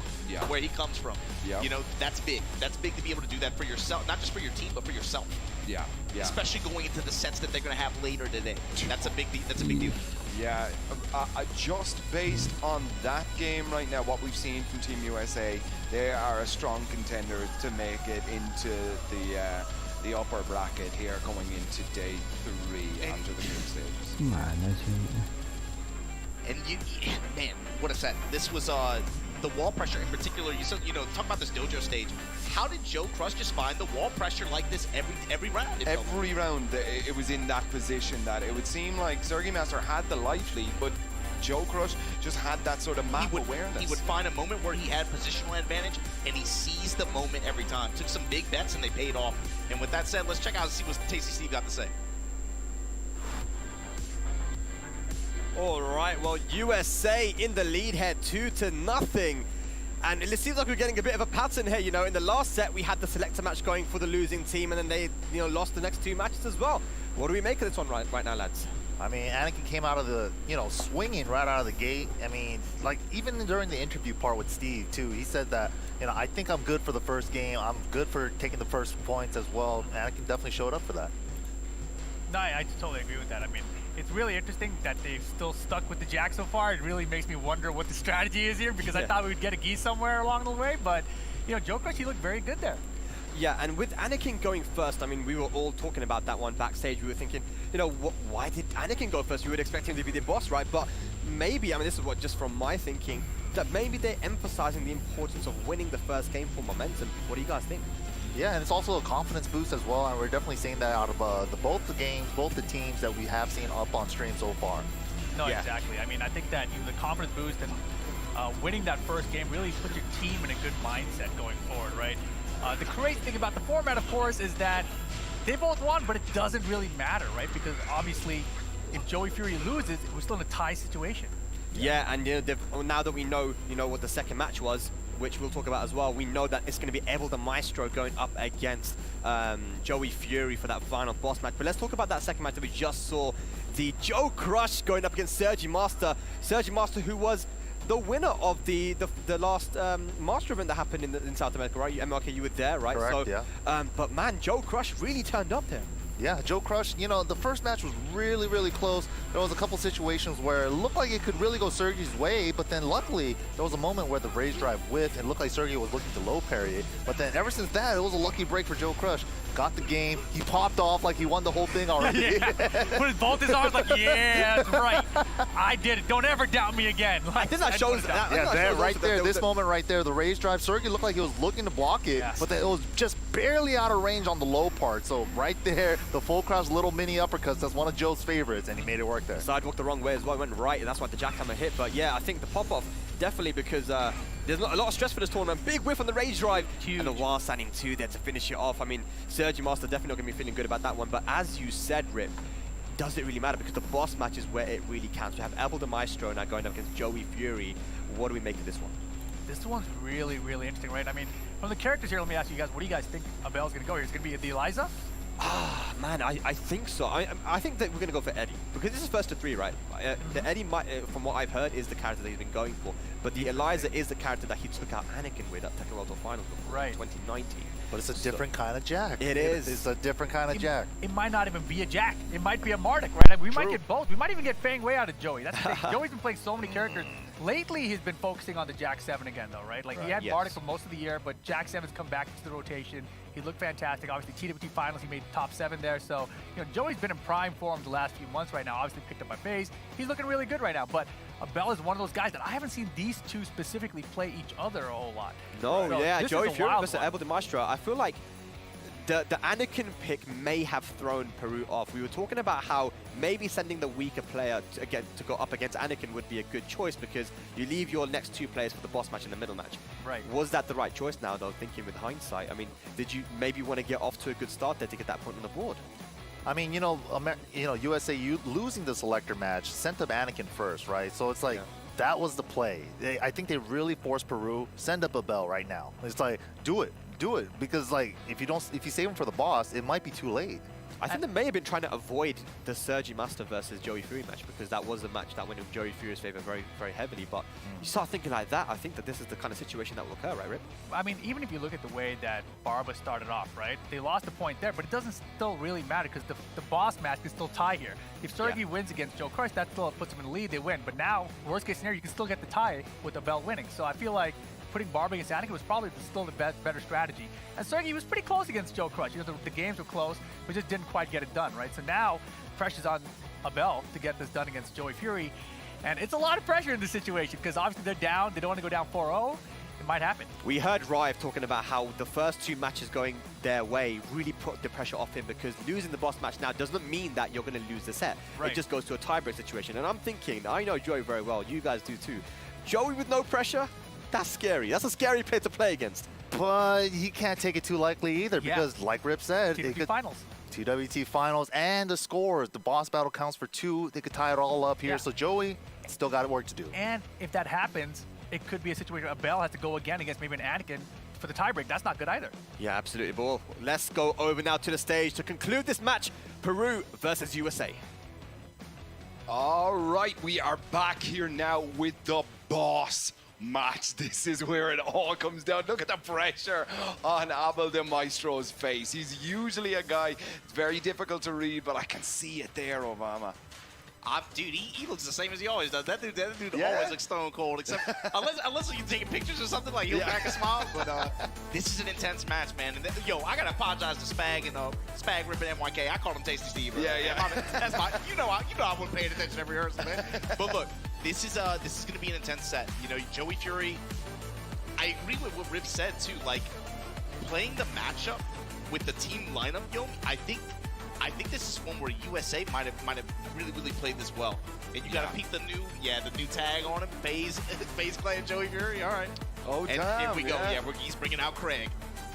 where he comes from. You know, that's big. That's big to be able to do that for yourself, not just for your team, but for yourself. Yeah. Especially going into the sets that they're going to have later today. That's a big deal. Yeah, just based on that game right now, what we've seen from Team USA, they are a strong contender to make it into the upper bracket here going into day 3 after the group stages. Mana sih? And man, what a set! This was the wall pressure in particular. You know, talk about this dojo stage. How did Joe Crush just find the wall pressure like this every round? Every round, it was in that position that it would seem like Sergi Master had the life lead, but Joe Crush just had that sort of map awareness. He would find a moment where he had positional advantage, and he seized the moment every time. Took some big bets, and they paid off. And with that said, let's check out and see what Tasty Steve got to say. All right, well, USA in the lead here, 2-0. And it seems like we're getting a bit of a pattern here. You know, in the last set, we had the selector match going for the losing team, and then they, you know, lost the next 2 matches as well. What do we make of this one right now, lads? I mean, Anakin came out of the, you know, swinging right out of the gate. I mean, like, even during the interview part with Steve, too, he said that, you know, I think I'm good for the first game. I'm good for taking the first points as well. Anakin definitely showed up for that. No, I totally agree with that. I mean, it's really interesting that they've still stuck with the Jack so far. It really makes me wonder what the strategy is here, because I thought we would get a Gi somewhere along the way, but, you know, Joe Crush, he looked very good there. Yeah, and with Anakin going first, I mean, we were all talking about that one backstage. We were thinking, you know, why did Anakin go first? You would expect him to be the boss, right? But maybe, I mean, this is what just from my thinking, that maybe they're emphasizing the importance of winning the first game for momentum. What do you guys think? Yeah, and it's also a confidence boost as well, and we're definitely seeing that out of both the games, both the teams that we have seen up on stream so far. No, exactly. I mean, I think that, you know, the confidence boost and winning that first game really puts your team in a good mindset going forward, right? The crazy thing about the format, of course, is that they both won, but it doesn't really matter, right? Because obviously, if Joey Fury loses, we're still in a tie situation. Yeah, and now that we know, what the second match was, which we'll talk about as well, we know that it's going to be Abel the Maestro going up against Joey Fury for that final boss match. But let's talk about that second match that we just saw. The Joe Crush going up against Sergi Master. Sergi Master, who was the winner of the last Master event that happened in South America, right? MLK, you were there, right? Correct, so, yeah. But man, Joe Crush really turned up there. Yeah, Joe Crush, the first match was really, really close. There was a couple situations where it looked like it could really go Sergi's way, but then luckily, there was a moment where the Rage Drive whiffed and looked like Sergi was looking to low parry it. But then ever since that, it was a lucky break for Joe Crush. Got the game, he popped off like he won the whole thing already. Put both his arms like, yeah, that's right. I did it. Don't ever doubt me again. I think that shows that. Right there, this moment right there, the Rage Drive, Sergi looked like he was looking to block it, but then it was just barely out of range on the low part. So right there, the full crouch little mini uppercuts, that's one of Joe's favorites, and he made it work there. Sidewalked the wrong way as well, went right, and that's why the jackhammer hit. But yeah, I think the pop-off, definitely, because there's a lot of stress for this tournament. Big whiff on the Rage Drive. Huge. And a while standing 2 there to finish it off. I mean, Sergi Master definitely not going to be feeling good about that one. But as you said, Rip, does it really matter? Because the boss match is where it really counts. We have Abel the Maestro now going up against Joey Fury. What do we make of this one? This one's really, really interesting, right? I mean, from the characters here, let me ask you guys, what do you guys think Abel's going to go here? Is it going to be the Eliza? Ah, man, I think so. I think that we're going to go for Eddie. Because this is first to 3, right? The Eddie, from what I've heard, is the character that he's been going for. But the Eliza is the character that he took out Anakin with at TEKKEN World Tour Finals before in 2019. But it's a different kind of Jack. It is. It's a different kind of Jack. It might not even be a Jack. It might be a Marduk, right? I mean, we might get both. We might even get Fang Wei out of Joey. That's the thing. Joey's been playing so many characters. Lately, he's been focusing on the Jack 7 again, though, right? Like, he had Marduk for most of the year, but Jack 7's come back into the rotation. He looked fantastic. Obviously, TWT Finals, he made top 7 there. So, Joey's been in prime form the last few months right now. Obviously, picked up by FaZe. He's looking really good right now. But Abel is one of those guys that I haven't seen these two specifically play each other a whole lot. No, so yeah, Joey Fury versus one. Abel the Maestro. I feel like the Anakin pick may have thrown Peru off. We were talking about how maybe sending the weaker player to go up against Anakin would be a good choice because you leave your next 2 players for the boss match and the middle match. Right. Was that the right choice now, though, thinking with hindsight? I mean, did you maybe want to get off to a good start there to get that point on the board? I mean, USA losing the selector match sent up Anakin first, right? So it's like, that was the play. I think they really forced Peru, send up Abel right now. It's like, do it, because like if you save him for the boss, it might be too late. I think they may have been trying to avoid the Sergi Master versus Joey Fury match because that was a match that went in Joey Fury's favor very, very heavily. But you start thinking like that, I think that this is the kind of situation that will occur, right, Rip? I mean, even if you look at the way that Barba started off, right? They lost a point there, but it doesn't still really matter because the boss match can still tie here. If Sergi wins against Joe Crush, that still puts him in the lead, they win. But now, worst case scenario, you can still get the tie with Abel winning. So I feel like putting Barba against Anakin was probably still the better strategy. And Sergi was pretty close against Joe Crush. The games were close, but just didn't quite get it done, right? So now, pressure's on Abel to get this done against Joey Fury. And it's a lot of pressure in this situation because obviously they're down. They don't want to go down 4-0. It might happen. We heard Rive talking about how the first 2 matches going their way really put the pressure off him because losing the boss match now doesn't mean that you're going to lose the set. Right. It just goes to a tiebreak situation. And I'm thinking, I know Joey very well. You guys do too. Joey with no pressure? That's scary. That's a scary player to play against. But he can't take it too likely either because, like Rip said, TWT Finals. TWT Finals and the scores. The boss battle counts for 2. They could tie it all up here. Yeah. So Joey still got work to do. And if that happens, it could be a situation where Abel has to go again against maybe an Anakin for the tiebreak. That's not good either. Yeah, absolutely. Well, let's go over now to the stage to conclude this match. Peru versus USA. All right, we are back here now with the boss match. This is where it all comes down. Look at the pressure on Abel the Maestro's face. He's usually a guy, it's very difficult to read, but I can see it there, Obama. Dude, he looks the same as he always does. That dude always looks stone cold, except unless you're taking pictures or something, like he'll crack a smile. But this is an intense match, man. And I gotta apologize to Spag and Spag Rip and NYK. I called him Tasty Steve. That's my. You know I wasn't paying attention every rehearsal, man. But look, this is gonna be an intense set. Joey Fury. I agree with what Rip said too. Like playing the matchup with the team lineup, I think this is one where USA might have really played this well. And you got to peek the new tag on him, FaZe playing Joey Fury. All right. Oh, and damn. here we go. Yeah, he's bringing out Craig.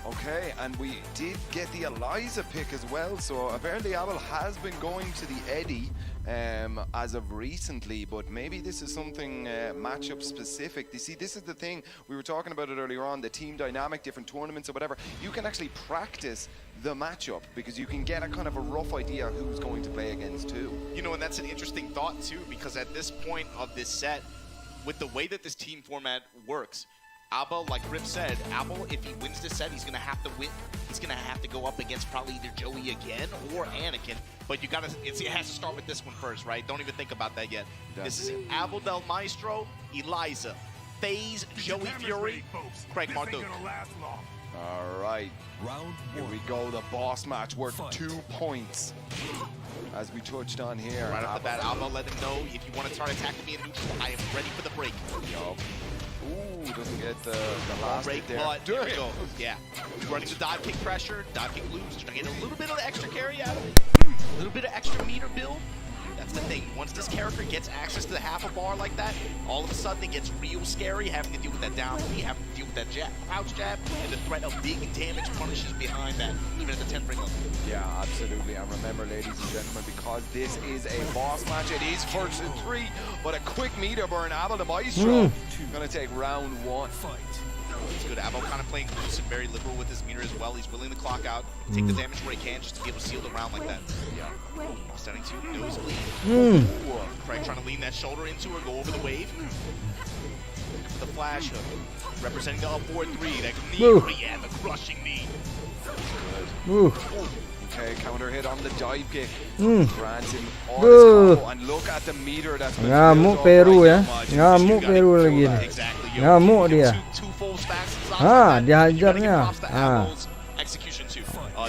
Okay, and we did get the Eliza pick as well. So apparently Abel has been going to the Eddie as of recently, but maybe this is something matchup specific. You see, this is the thing, we were talking about it earlier on, the team dynamic, different tournaments or whatever. You can actually practice the matchup because you can get a kind of a rough idea who's going to play against too. You know, and that's an interesting thought too, because at this point of this set, with the way that this team format works, Abel, like Rip said, Abel, if he wins this set, he's going to have to win. He's going to have to go up against probably either Joey again or Anakin. But you got to, it has to start with this one first, right? Don't even think about that yet. This is Abel Del Maestro, Eliza, FaZe, Joey Fury, Craig Marduk. All right, here we go. The boss match worth 2 points, as we touched on here. Right off the bat, Abel let him know, if you want to start attacking me in neutral, I am ready for the break. Yup. Ooh, doesn't get the last break, there. But there we go. Yeah, running the dive kick pressure, dive kick loops, trying to get a little bit of the extra carry out of it, a little bit of extra meter build. That's the thing. Once this character gets access to the half a bar like that, all of a sudden it gets real scary, having to deal with that down B, having to deal with that jab, crouch jab, and the threat of big damage punishes behind that, even at the 10th ring level. Yeah, absolutely. And remember, ladies and gentlemen, because this is a boss match, it is first and 3, but a quick meter burn. Abel the Maestro gonna take round 1. It's good. Abel kind of playing loose and very liberal with his meter as well. He's willing to clock out, take the damage where he can, just to be able to seal the round like that. Yeah. Setting to nose bleed. Craig trying to lean that shoulder into her, go over the wave. Looking for the flash hook. Representing the up forward 3. That knee, yeah, the crushing knee. Okay, counter hit on the dive kick. Grants him all his combo, and look at the meter that's been ngamuk Peru ya. Ngamuk Peru lagi ni. Ngamuk dia. Dihajarnya.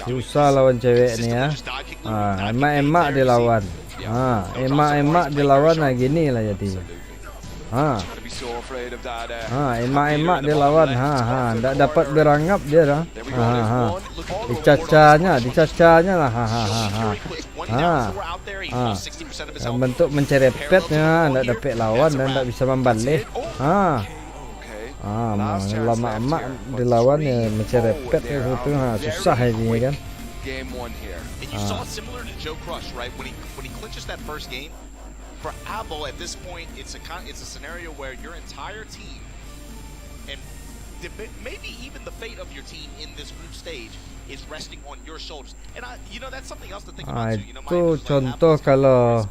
Susah lawan cewek ni ya. Emak-emak dia lawan. Emak-emak dia lawan lagi ni lah jadi. Emak-emak dia lawan. Tak dapat berangap dia dah. Dicacanya lah. Bentuk mencerepetnya, tak dapat lawan dan tak bisa membalik. Lama emak dilawan ya mencerepet itu susah ini kan. And you saw similar to Joe Crush, right? When he clinches that first game, for Abel at this point, it's a scenario where your entire team and maybe even the fate of your team in this group stage is resting on your shoulders. And that's something else to think about too. Itu contoh kalau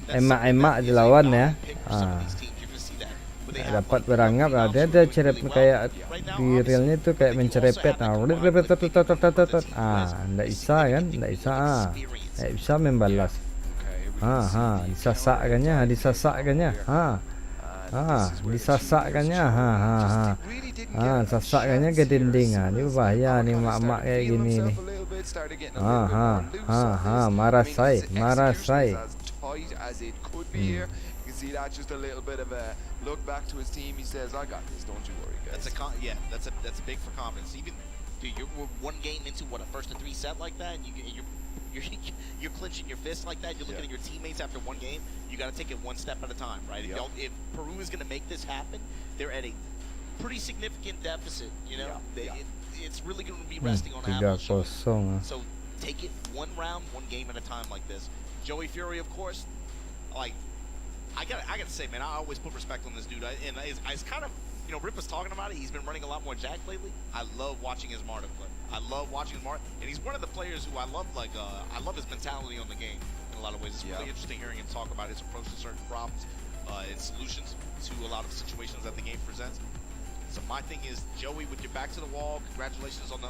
emak-emak dilawan ya. Dapat berangap dia cerep kayak di realnya itu kayak mencerepet. Enggak bisa kan? Enggak bisa membalas. Disasakkannya. Sasakkannya ke dinding. Ini bahaya nih mak-mak kayak gini nih. Marah saya. See that, just a little bit of a look back to his team. He says, "I got this. Don't you worry, guys." That's big for confidence. Even dude, you're one game into a 1-3 set like that, and you're clenching your fist like that. You're looking at your teammates after one game. You got to take it one step at a time, right? If Peru is going to make this happen, they're at a pretty significant deficit. You know, it's really going to be resting on Abel's shoulders. So take it one round, one game at a time like this. Joey Fury, of course, like. I gotta say, man, I always put respect on this dude. And it's kind of, Rip was talking about it. He's been running a lot more Jack lately. I love watching his Marta play. And he's one of the players who I love. I love his mentality on the game in a lot of ways. It's really interesting hearing him talk about his approach to certain problems and solutions to a lot of situations that the game presents. So my thing is, Joey, with your back to the wall, congratulations on the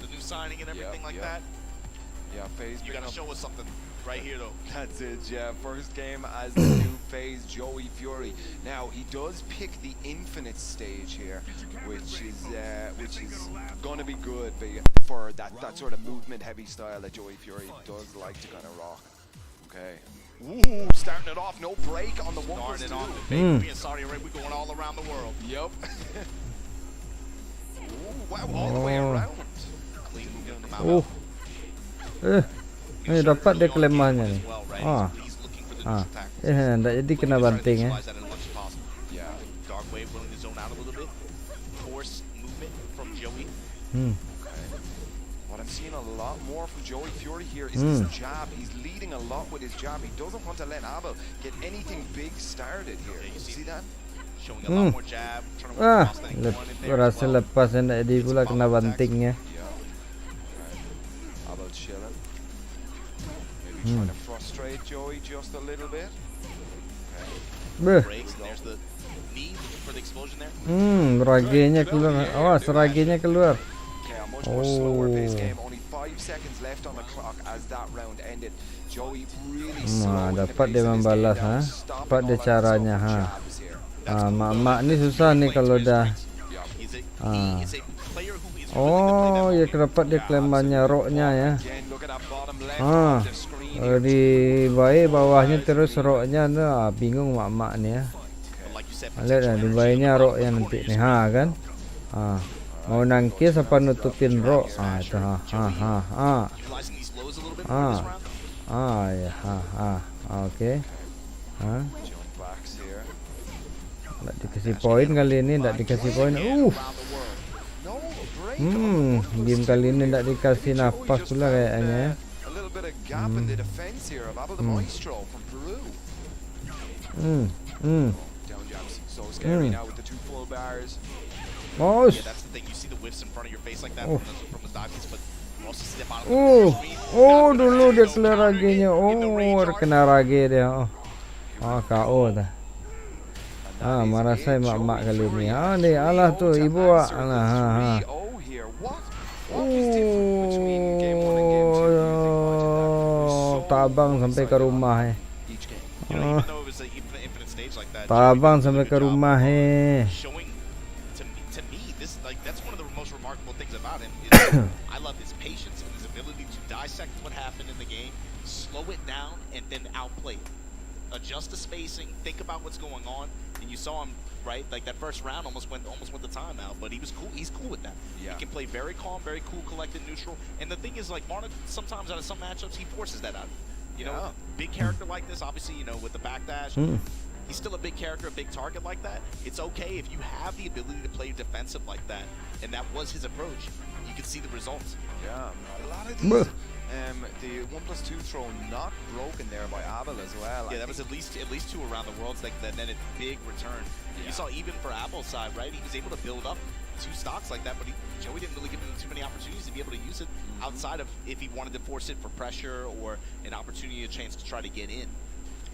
new signing and everything that. Yeah, FaZe. You gotta show us something right here, though. That's it, yeah. First game as the new FaZe, Joey Fury. Now, he does pick the Infinite stage here, which is gonna be good for that sort of movement-heavy style that Joey Fury does like to kind of rock. Okay. Ooh, starting it off, no break on the 1 versus 2. Baby, Saudi Arabia, we're going all around the world. Yep. Ooh, wow, all the way around. Clean moving on the mouth. Ini dapat dia kelemahannya nih. Enggak jadi kena banting ya. What I'm seeing a lot more from Joey Fury here is his jab. He's leading a lot with his jab. He doesn't want to let Abel get anything big started here. You see that? Showing a lot more jab, trying to work across that one in there as Berhasil well. lepas dan tak jadi pula kena bantingnya. Yeah. Abel chilling. Maybe trying to frustrate Joey just a little bit. Beuh. Breaks, and there's the knee for the explosion there. Ragenya keluar. Awas, ragenya keluar. Okay, a much more slower pace game. Only 5 seconds left on the clock as that round ended. Joey really slowing the dapat pace dia of his membalas, game down, ha? stopping Dapat dia all that caranya, slow ha? jabs here. Mak ni susah ni kalau dah. He is a player who is Oh, ya dapat dia klembannya roknya ya. Again, look at that bottom left of the screen. Di bawahnya terus roknya tu, bingung mak ni ya. like you said, Lihat dah, di bawahnya roknya nanti ni, kan? Mau nangkis apa nutupin rok? Itu utilizing these lows a little bit more this round. Ya, oke. Jump backs here. Tak dikasih poin kali ini, tak dikasih poin. No break. Game kali ini tak dikasih nafas pula kayaknya ya. A little bit of gap in the defense here of Abel the Maestro from Peru. Down jabs so scary now with the 2 full bars. Bos. Yeah, that's the thing. You see the whiffs in front of your face like that from the dive kicks, but you also step out of the screen. Dulu dia keluar ragenya. Kena rage dia. KO dah. Marah saya mak kali ni. Ni alah tu ibu alah. Tabang sampai ke rumah You know, even though it was an infinite stage like that, Tabang sampai ke rumah showing to me this that's one of the most remarkable things about him is I love his patience and his ability to dissect what happened in the game, slow it down, and then outplay it. Adjust the spacing, think about what's going on, and you saw him right. Like that first round almost went the timeout, but he was cool. He's cool with that. Yeah. He can play very calm, very cool, collected, neutral. And the thing is, like Marna, sometimes out of some matchups, he forces that out. You know, big character like this, obviously, you know, with the backdash, he's still a big character, a big target like that. It's okay if you have the ability to play defensive like that, and that was his approach. You can see the results. Yeah, a lot of these. The 1+2 throw not broken there by Abel as well. Yeah, that was at least 2 around the worlds. Like then a big return. Yeah. You saw even for Abel's side, right? He was able to build up 2 stocks like that, but Joey didn't really give him too many opportunities to be able to use it outside of if he wanted to force it for pressure or an opportunity, a chance to try to get in.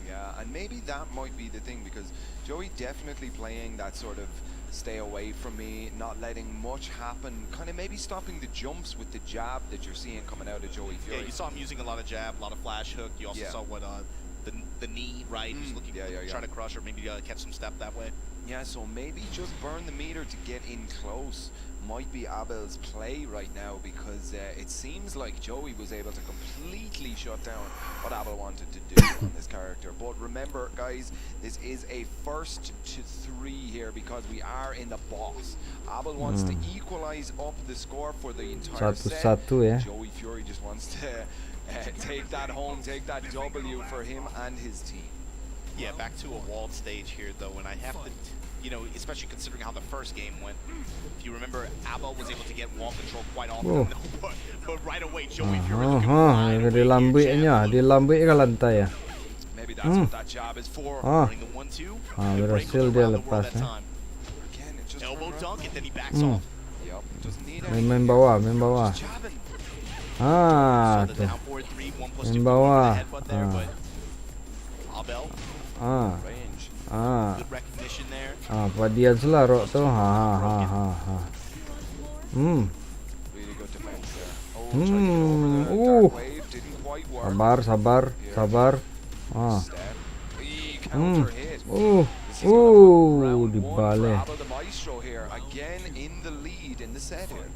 Yeah, and maybe that might be the thing because Joey definitely playing that sort of stay away from me, not letting much happen, kind of maybe stopping the jumps with the jab that you're seeing coming out of Joey Fury. Yeah, you saw him using a lot of jab, a lot of flash hook. You also saw what the knee, right? Just looking to try to crush or maybe catch some step that way. Yeah, so maybe just burn the meter to get in close might be Abel's play right now because it seems like Joey was able to completely shut down what Abel wanted to do on this character. But remember, guys, this is a 1st to 3 here because we are in the boss. Abel wants to equalize up the score for the entire set. Joey Fury just wants to take that home, take that W for him and his team. Yeah, back to a walled stage here, though, and I have to, you know, especially considering how the first game went. If you remember, Abel was able to get wall control quite often, but right away, Joey Fury looking dilambik ke lantai ya. Maybe that's what that job is for. Bring the 1-2. Berhasil dia lepas ya. Elbow dunk, and then he backs off. Yep, just need Main bawah. So the Tuh. down forward 3, 1+2 Main bawah. headbutt there, but Abel, range. good recognition there. Padian selarok tu. Really good defense there. Oh, trying to get over the dark wave, didn't quite work. Sabar. Step. Counter hit. This is round 1 for dibalik. Abel the Maestro here, again in the lead in the set here.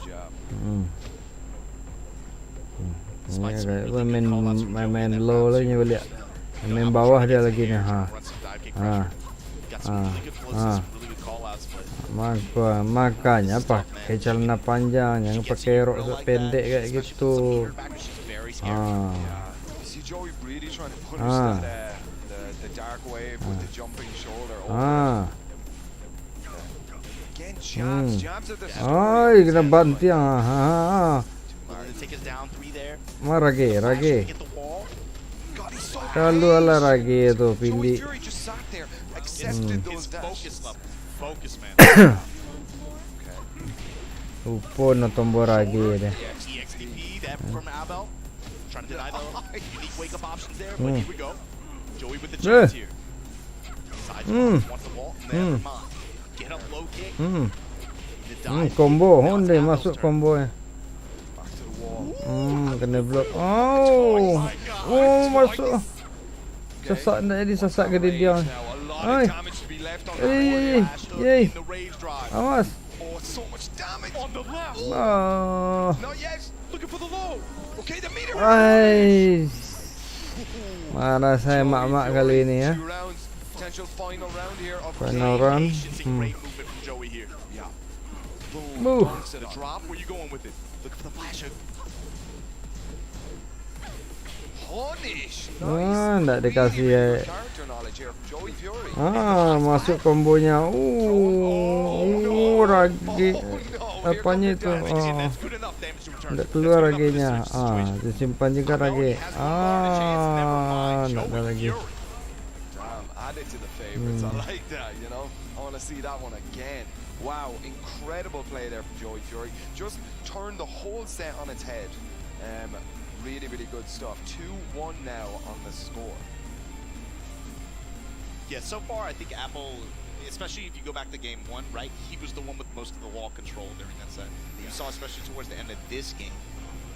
Jab. Ini kayak main low lagi balik. Main bawah dia lagi ni. Makanya pakai celana panjang, yang pakai rok pendek kayak gitu. See Joey really trying to punish the dark wave with the jumping shoulder. Again, Jabs at the Ay, kena banting. Ha. Willing to take us down 3 there. Rage. Get the wall. God, he's so Kalau ala rage tu Joey pilih. Fury just sat there, accepted those His focus dashes. level. Focus, man. Upon no tombol rage dia. EXTP, that from Abel. Trying to deny the unique wake-up options there, but here we go. Joey with the chance here. Side wants the wall. Never mind. Get up low kick. The dive Combo. kick. Now it's Honda Abel's masuk turn. combo ya. Back to the wall. Kena block. Oh. Oh, masuk. Sesak tadi sesak ke dia. Now, a lot Ay. of damage to be left on the Ei, board. Flash hook Yay. in the rage drive. Awas. Oh, so much damage. On the left. Oh. Not yet. Looking for the low. Okay, the meter. Ay. Marah saya mak-mak kali ini ya. 2 rounds. Potential final round here of Final round. Patience and great movement from Joey here. Yeah. Move. Instead of drop, where you going with it? Looking for the flash hook. Punish. Tak dikasih ya. Character knowledge here from Joey Fury. Masuk kombonya. Ragi. Apanya itu? That's good enough damage to return. Tak keluar raginya. Disimpan juga ragi. Tak ada lagi. Damn, add it to the favorites. I like that, you know. I want to see that one again. Wow, incredible play there from Joey Fury. Just turned the whole set on its head. Really, really good stuff. 2-1 now on the score. Yeah, so far I think Apple, especially if you go back to game 1, right? He was the one with most of the wall control during that set. You saw especially towards the end of this game.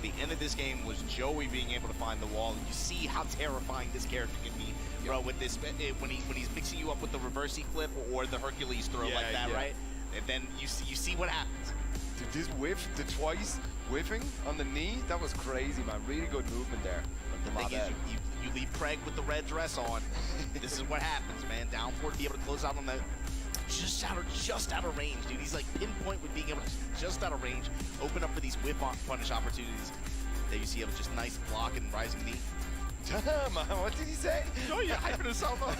The end of this game was Joey being able to find the wall, and you see how terrifying this character can be, bro. With this, when he's mixing you up with the reversey flip or the Hercules throw like that, right? And then you see what happens. Did this whiff, the twice whiffing on the knee? That was crazy, man. Really good movement there. The thing is, you leave Craig with the red dress on. This is what happens, man. Down four to be able to close out on the just out of range, dude. He's like pinpoint with being able to just out of range, open up for these whip on punish opportunities. There you see him just nice block and rising knee. Damn, man, what did he say? Oh, you're hyping yourself up.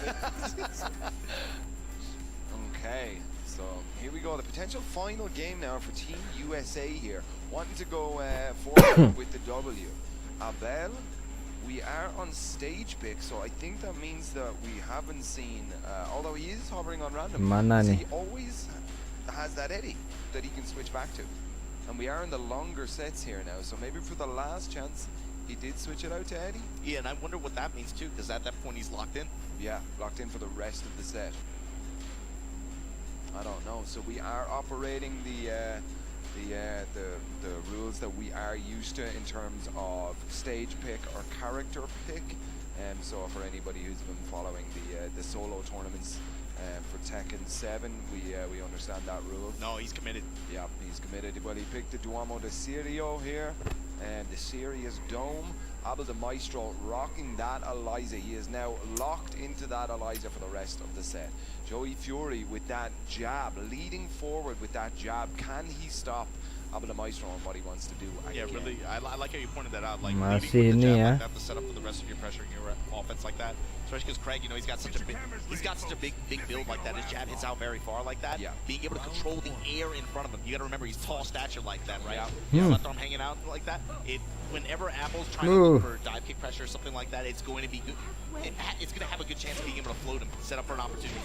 Okay, so here we go. The potential final game now for Team USA here. Wanting to go forward with the W. Abel, we are on stage pick, so I think that means that we haven't seen, although he is hovering on random, Mana so ni? he always has that Eddie that he can switch back to. And we are in the longer sets here now, so maybe for the last chance, he did switch it out to Eddie. Yeah, and I wonder what that means too, because at that point he's locked in. Yeah, locked in for the rest of the set. I don't know. So we are operating the rules that we are used to in terms of stage pick or character pick. So for anybody who's been following the solo tournaments for Tekken 7, we understand that rule. No, he's committed. Yeah, he's committed. Well, he picked the Duomo de Sirio here, and the Sirius Dome. Abel the Maestro rocking that Eliza. He is now locked into that Eliza for the rest of the set. Joey Fury with that jab, leading forward with that jab. Can he stop Abel the Maestro on what he wants to do? Yeah, again? really. I like how you pointed that out. Like Masih leading with the ini jab ya. like that to set up for the rest of your pressure in your offense like that. Especially because Craig, you know, he's got such a big build like that. His jab hits out very far like that. Yeah. Being able to control the air in front of him. You got to remember he's tall stature like that, right? Yeah. His left arm hanging out like that. Whenever Apple's trying to look for dive kick pressure or something like that, it's going to be good. It's going to have a good chance of being able to float him, set up for an opportunity.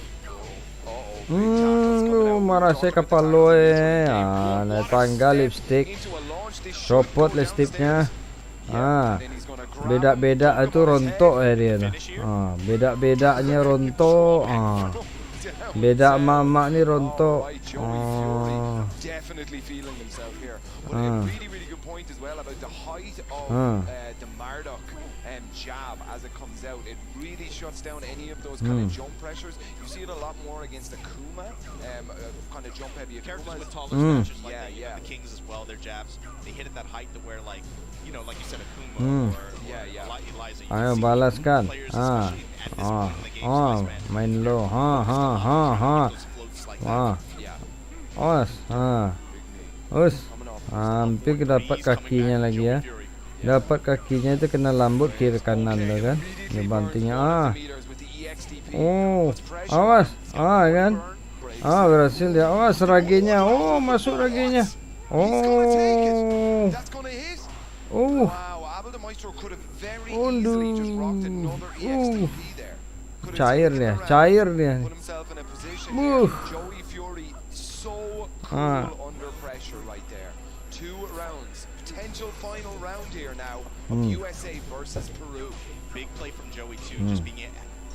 Marah saya kapal lo tanggal lipstick. Copot lipsticknya. Beda-beda itu rontok dia tu. Beda-bedanya rontok. Beda mamak ni rontok. Definitely feeling himself here. But a really good point as well about the height of the Marduk jab as it comes out. It really shuts down any of those kind of jump pressures. You see it a lot more against Akuma, kind of jump heavy Characters Akumas. with taller statures like Yeah. the Kings as well, their jabs, they hit at that height to where, like, you know, like you said, Akuma or Eliza. You Ayo can see balaskan. players, especially at this point in the game's lifespan, Main low. those floats like that. Us. Hampir dapat kakinya lagi ya. Dapat kakinya itu kena lambut kiri kanan tu kan. Dia bantingnya. Awas. Kan. berhasil dia. Oh, seraginya. Oh, masuk raginya. Oh. That's gonna hit. Oh. Wow, Abel the Maestro could have very easily just rocked another EXTP there. Could have Cair taken dia, it around, cair dia. put himself in a position Woo. here. Joey Fury so cool under pressure right there. 2 rounds, potential final round here now of USA versus Peru. Big play from Joey too, just being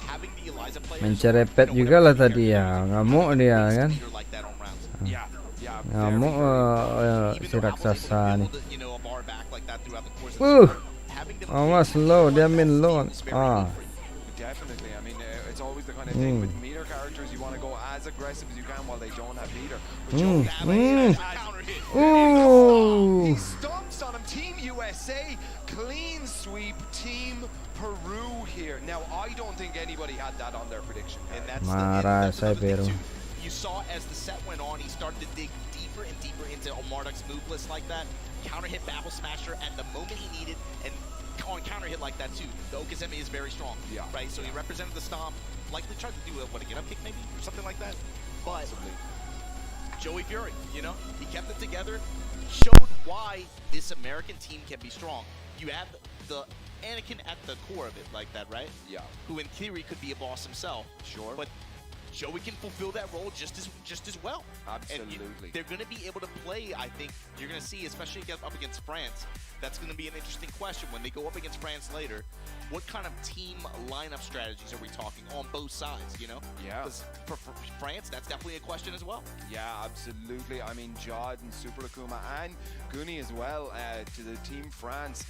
having the Eliza players. Mencerepet juga lah tadi ya. Ngamuk dia kan. Like that on rounds. Yeah, yeah. Ngamuk si raksasa ni. You know, a bar back like that throughout the course of having them Awas low, dia main low. Definitely. I mean, it's always the kind of thing with meter characters. You want to go as aggressive as you can while they don't have meter. But Joey he stomps on him. Team USA, clean sweep. Team Peru here. Now, I don't think anybody had that on their prediction. And that's Marah saya Peru. You saw as the set went on, he started to dig deeper and deeper into Marduk's move list like that. Counter hit Babel Smasher at the moment he needed, and on counter hit like that too. The Okazemi is very strong, right? So he represented the stomp, likely tried to do a get up kick maybe, or something like that. But Joey Fury, you know, he kept it together, showed why this American team can be strong. You have the Anakin at the core of it like that, right? Yeah. Who in theory could be a boss himself. Sure. But Joey can fulfill that role just as well. Absolutely. And they're going to be able to play, I think, you're going to see, especially up against France, that's going to be an interesting question when they go up against France later. What kind of team lineup strategies are we talking on both sides, you know? Yeah. Because for France, that's definitely a question as well. Yeah, absolutely. I mean, Jod and Super Akuma and Guni as well to the Team France.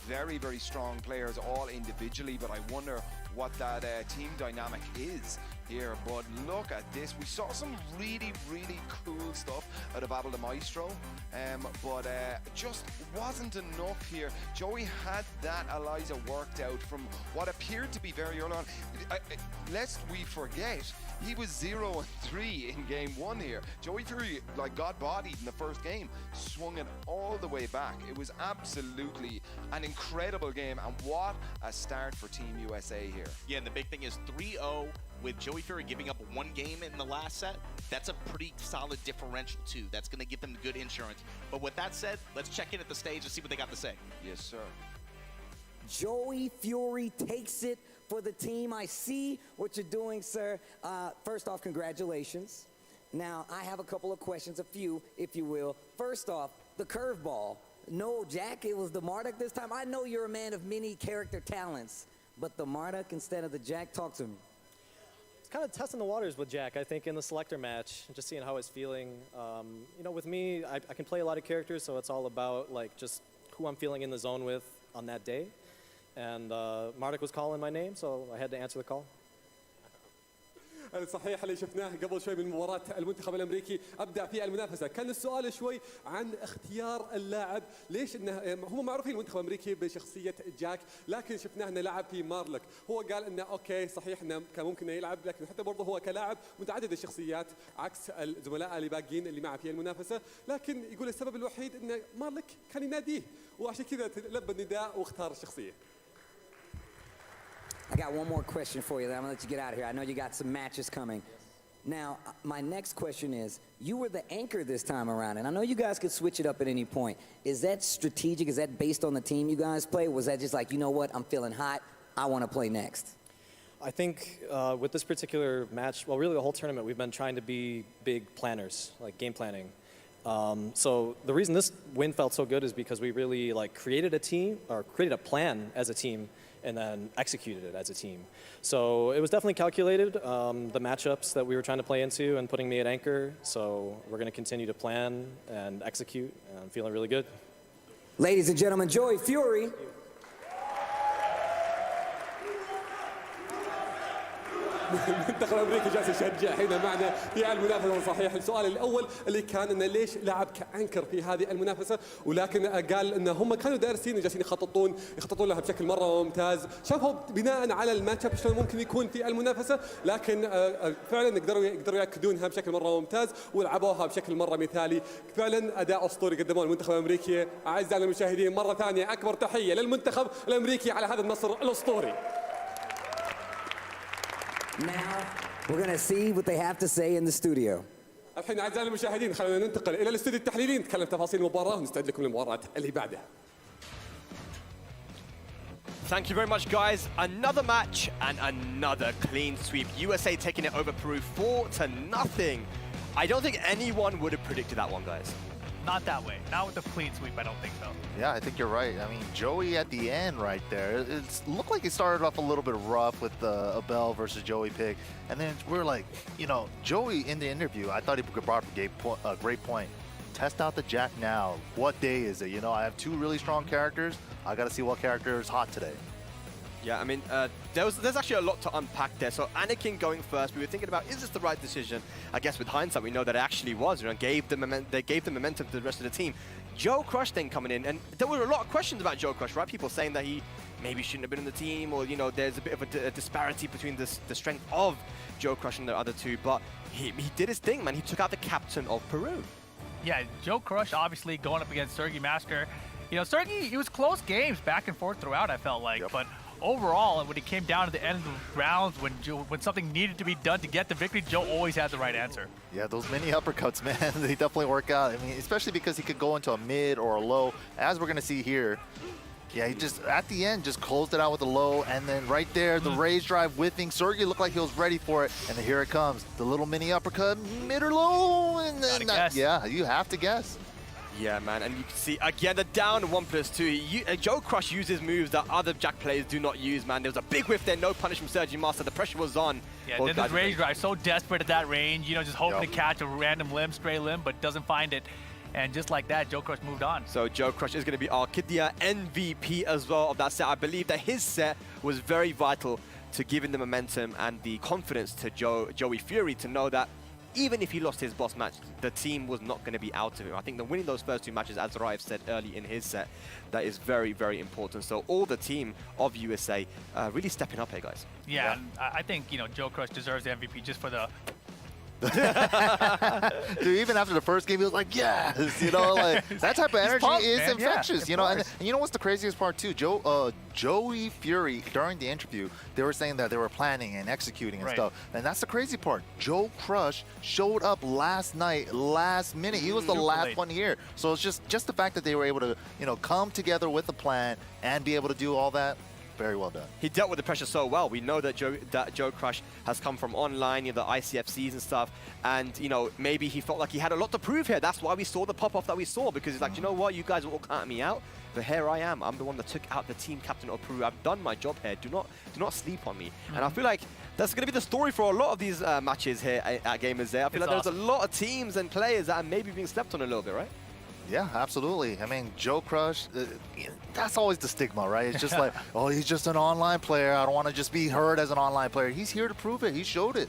Very, very strong players all individually, but I wonder what that team dynamic is here. But look at this. We saw some really, really cool stuff out of Abel the Maestro, but just wasn't enough here. Joey had that Eliza worked out from what appeared to be very early on. Lest we forget, he was 0-3 in game 1 here. Joey Fury got bodied in the first game, swung it all the way back. It was absolutely an incredible game, and what a start for Team USA here. Yeah, and the big thing is 3-0 with Joey Fury giving up 1 game in the last set. That's a pretty solid differential too. That's going to give them good insurance. But with that said, let's check in at the stage and see what they got to say. Yes, sir. Joey Fury takes it for the team. I see what you're doing, sir. First off, congratulations. Now, I have a couple of questions, a few, if you will. First off, the curveball. No, Jack, it was the Marduk this time. I know you're a man of many character talents, but the Marduk instead of the Jack, talk to me. It's kind of testing the waters with Jack, I think, in the selector match, just seeing how he's feeling. You know, with me, I can play a lot of characters, so it's all about, just who I'm feeling in the zone with on that day. And Marduk was calling my name, so I had to answer the call. صحيح اللي شفناه قبل شوي من مباراة المنتخب الامريكي ابدع في المنافسة. كان السؤال شوي عن اختيار اللاعب، ليش انه هم معروفين المنتخب الامريكي بشخصية جاك، لكن شفناه انه لعب في مارلك. هو قال انه اوكي صحيح انه كان ممكن يلعب، لكن حتى برضه هو كلاعب متعدد الشخصيات عكس الزملاء اللي باقيين اللي معه في المنافسة، لكن يقول السبب الوحيد انه مارلك كان يناديه وعشان كذا لبى النداء واختار الشخصية. I got one more question for you, then I'm gonna let you get out of here. I know you got some matches coming. Now, my next question is, you were the anchor this time around, and I know you guys could switch it up at any point. Is that strategic? Is that based on the team you guys play? Was that just like, you know what, I'm feeling hot, I want to play next? I think with this particular match, well, really the whole tournament, we've been trying to be big planners, like game planning. So the reason this win felt so good is because we really created a team, or created a plan as a team, and then executed it as a team. So it was definitely calculated, the matchups that we were trying to play into and putting me at anchor. So we're going to continue to plan and execute, and I'm feeling really good. Ladies and gentlemen, Joey Fury. المنتخب الامريكي جالس يشجع هنا معنا في المنافسه. صحيح السؤال الاول اللي كان انه ليش لعب كانكر في هذه المنافسه، ولكن قال ان هم كانوا دارسين وجالسين يخططون لها بشكل مره ممتاز، شافوا بناء على الماتش اب شلون ممكن يكون في المنافسه، لكن فعلا قدروا ياكدونها بشكل مره ممتاز ولعبوها بشكل مره مثالي. فعلا اداء اسطوري قدموه المنتخب الامريكي. اعزائنا المشاهدين مره ثانيه اكبر تحيه للمنتخب الامريكي على هذا النصر الاسطوري. Now, We're going to see what they have to say in the studio. الحين أعزائي المشاهدين خلينا ننتقل إلى الاستوديو التحليلي نتكلم تفاصيل المباراة ونستعد لكم للمباراة اللي بعدها. Thank you very much, guys. Another match and another clean sweep. USA taking it over Peru 4-0. I don't think anyone would have predicted that one, guys. Not that way. Not with the clean sweep, I don't think so. Yeah, I think you're right. I mean, Joey at the end right there, it looked like it started off a little bit rough with Abel versus Joey pick. And then we're like, you know, Joey in the interview, I thought he brought up a great point. Test out the Jack now. What day is it? You know, I have two really strong characters. I got to see what character is hot today. Yeah, I mean, there's actually a lot to unpack there. So Anakin going first, we were thinking about, is this the right decision? I guess with hindsight, we know that it actually was. You know, they gave the momentum to the rest of the team. Joe Crush then coming in, and there were a lot of questions about Joe Crush, right? People saying that he maybe shouldn't have been in the team, or, you know, there's a bit of a disparity between the strength of Joe Crush and the other two. But he did his thing, man. He took out the captain of Peru. Yeah, Joe Crush obviously going up against Sergey Master. You know, Sergey, it was close games back and forth throughout, I felt like. Yep. But overall, when it came down to the end of the rounds, when something needed to be done to get the victory, Joe always had the right answer. Yeah, those mini uppercuts, man, they definitely work out. I mean, especially because he could go into a mid or a low, as we're going to see here. Yeah, he just, at the end, just closed it out with a low, and then right there, the raise drive whiffing. Sergey looked like he was ready for it, and then here it comes. The little mini uppercut, mid or low, and then, yeah, you have to guess. Yeah, man, and you can see, again, the down 1+2. Joe Crush uses moves that other Jack players do not use, man. There was a big whiff there, no punish from Sergey Master. The pressure was on. Yeah, then this rage drive, so desperate at that range, you know, just hoping to catch a random limb, stray limb, but doesn't find it. And just like that, Joe Crush moved on. So Joe Crush is going to be our Kidia MVP as well of that set. I believe that his set was very vital to giving the momentum and the confidence to Joey Fury to know that even if he lost his boss match, the team was not going to be out of him. I think that winning those first two matches, as Raif said early in his set, that is very, very important. So all the team of USA really stepping up here, guys. Yeah, and I think, you know, Joe Crush deserves the MVP just for the... Dude, even after the first game, he was like, yes, you know, like that type of energy pumped, is man. infectious, Yeah, you know. And you know what's the craziest part too? Joey Fury, during the interview, they were saying that they were planning and executing and stuff. And that's the crazy part. Joe Crush showed up last night, last minute. He was the last one here. So it's just the fact that they were able to, you know, come together with a plan and be able to do all that. Very well done. He dealt with the pressure so well. We know that Joe Crush has come from online, you know, the ICFCs and stuff, and, you know, maybe he felt like he had a lot to prove here. That's why we saw the pop-off that we saw, because he's like, you know what, you guys are all counting me out, but here I am. I'm the one that took out the team captain of Peru. I've done my job here. Do not sleep on me. And I feel like that's going to be the story for a lot of these matches here at Gamers Day. I feel like there's a lot of teams and players that are maybe being slept on a little bit, right? Yeah, absolutely. I mean, Joe Crush, that's always the stigma, right? It's just like, oh, he's just an online player. I don't want to just be heard as an online player. He's here to prove it. He showed it.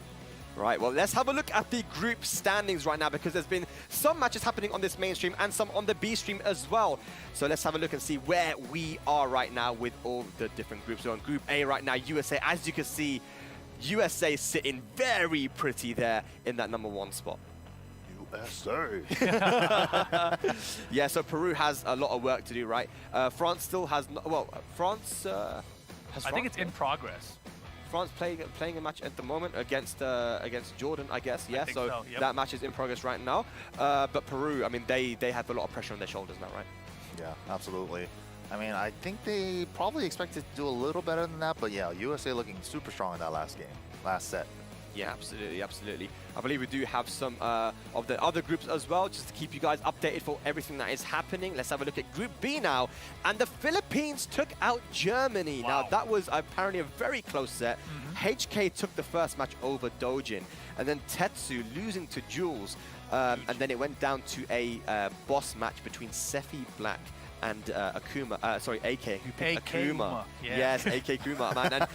Right, well, let's have a look at the group standings right now, because there's been some matches happening on this main stream and some on the B stream as well. So let's have a look and see where we are right now with all the different groups. So on Group A right now, USA, as you can see, USA sitting very pretty there in that #1 spot. USA. Yeah, so Peru has a lot of work to do, right? France still has, France has I think it's in progress. France playing a match at the moment against Jordan, I guess. Yeah, so yep. That match is in progress right now. But Peru, I mean, they have a lot of pressure on their shoulders now, right? Yeah, absolutely. I mean, I think they probably expected to do a little better than that, but yeah, USA looking super strong in that last set. Yeah, absolutely, absolutely. I believe we do have some of the other groups as well, just to keep you guys updated for everything that is happening. Let's have a look at Group B now. And the Philippines took out Germany. Wow. Now, that was apparently a very close set. HK took the first match over Dojin. And then Tetsu losing to Jules. And then it went down to a boss match between Sefi Black and Akuma, sorry, AK, who picked Akuma. Yeah. Yes, AK Akuma, man.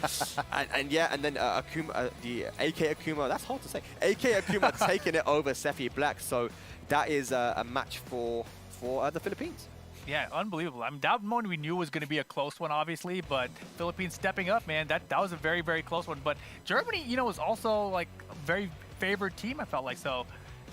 And then Akuma, the AK Akuma, that's hard to say. AK Akuma taking it over Sefi Black. So that is a match for the Philippines. Yeah, unbelievable. I mean, that one we knew was going to be a close one, obviously, but Philippines stepping up, man, that was a very, very close one. But Germany, you know, was also like a very favored team, I felt like. So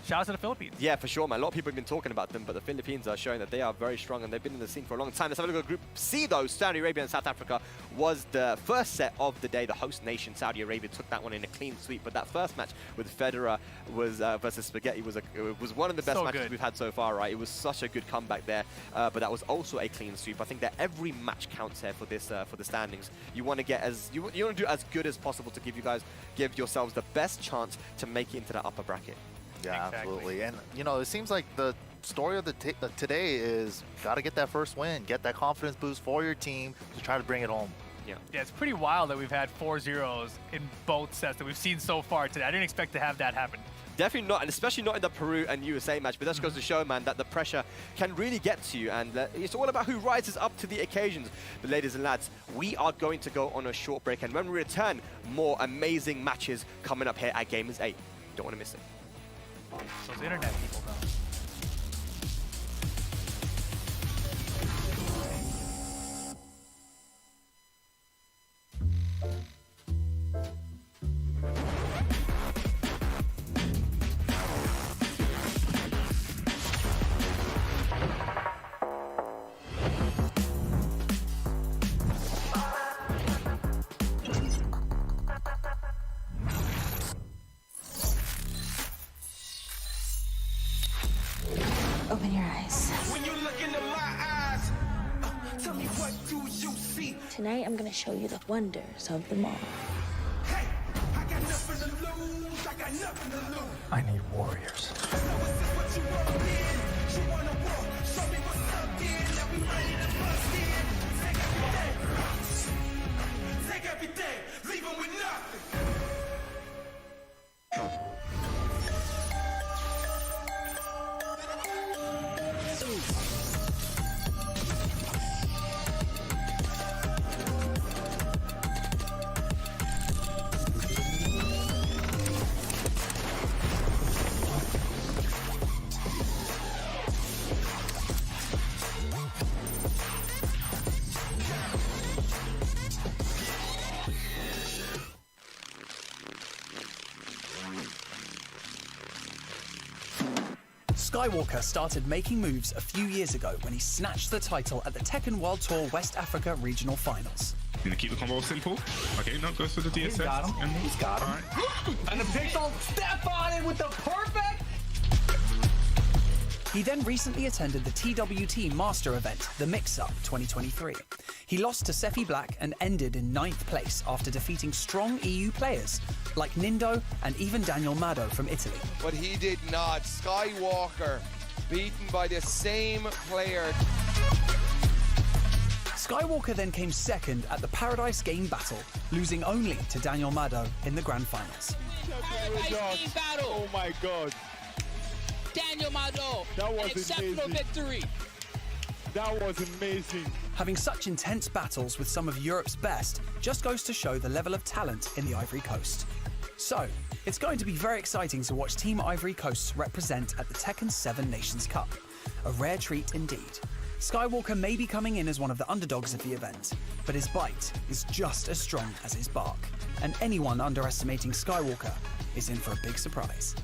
Shout out to the Philippines. Yeah, for sure, man. A lot of people have been talking about them, but the Philippines are showing that they are very strong and they've been in the scene for a long time. Let's have a look at Group C, though. Saudi Arabia and South Africa was the first set of the day. The host nation, Saudi Arabia, took that one in a clean sweep. But that first match with Federer was versus Spaghetti was one of the best matches we've had so far, right? It was such a good comeback there, but that was also a clean sweep. I think that every match counts here for this for the standings. You want to get you want to do as good as possible to give yourselves the best chance to make it into that upper bracket. Yeah, absolutely. And, you know, it seems like the story of the today is got to get that first win, get that confidence boost for your team to try to bring it home. Yeah, it's pretty wild that we've had 4-0s in both sets that we've seen so far today. I didn't expect to have that happen. Definitely not, and especially not in the Peru and USA match, but that just goes to show, man, that the pressure can really get to you, and it's all about who rises up to the occasions. But ladies and lads, we are going to go on a short break, and when we return, more amazing matches coming up here at Gamers 8. Don't want to miss it. Those internet people, though. Open your eyes. When you look into my eyes, tell me what do you see? Tonight, I'm gonna show you the wonders of the mall. Hey, I got nothing to lose. I got nothing to lose. I need warriors. So is this what you want in? You wanna walk? Show me what's up in. Now we ready to bust in. Take everything, leave them with nothing. Skywalker started making moves a few years ago when he snatched the title at the TEKKEN World Tour West Africa Regional Finals. Gonna keep the combo simple. Okay, no, goes for the DSS. He's got him. He's got him. Right. And the pixel step on it with the perfect. He then recently attended the TWT Master event, the Mix-Up 2023. He lost to Sefi Black and ended in 9th place after defeating strong EU players like Nindo and even Daniel Mado from Italy. But he did not. Skywalker beaten by the same player. Skywalker then came second at the Paradise Game Battle, losing only to Daniel Mado in the Grand Finals. Paradise Game Battle. Oh my God. Daniel Mado. That was exceptional amazing. victory. That was amazing. Having such intense battles with some of Europe's best just goes to show the level of talent in the Ivory Coast. So, it's going to be very exciting to watch Team Ivory Coast represent at the TEKKEN 7 Nations Cup. A rare treat indeed. Skywalker may be coming in as one of the underdogs of the event, but his bite is just as strong as his bark. And anyone underestimating Skywalker is in for a big surprise.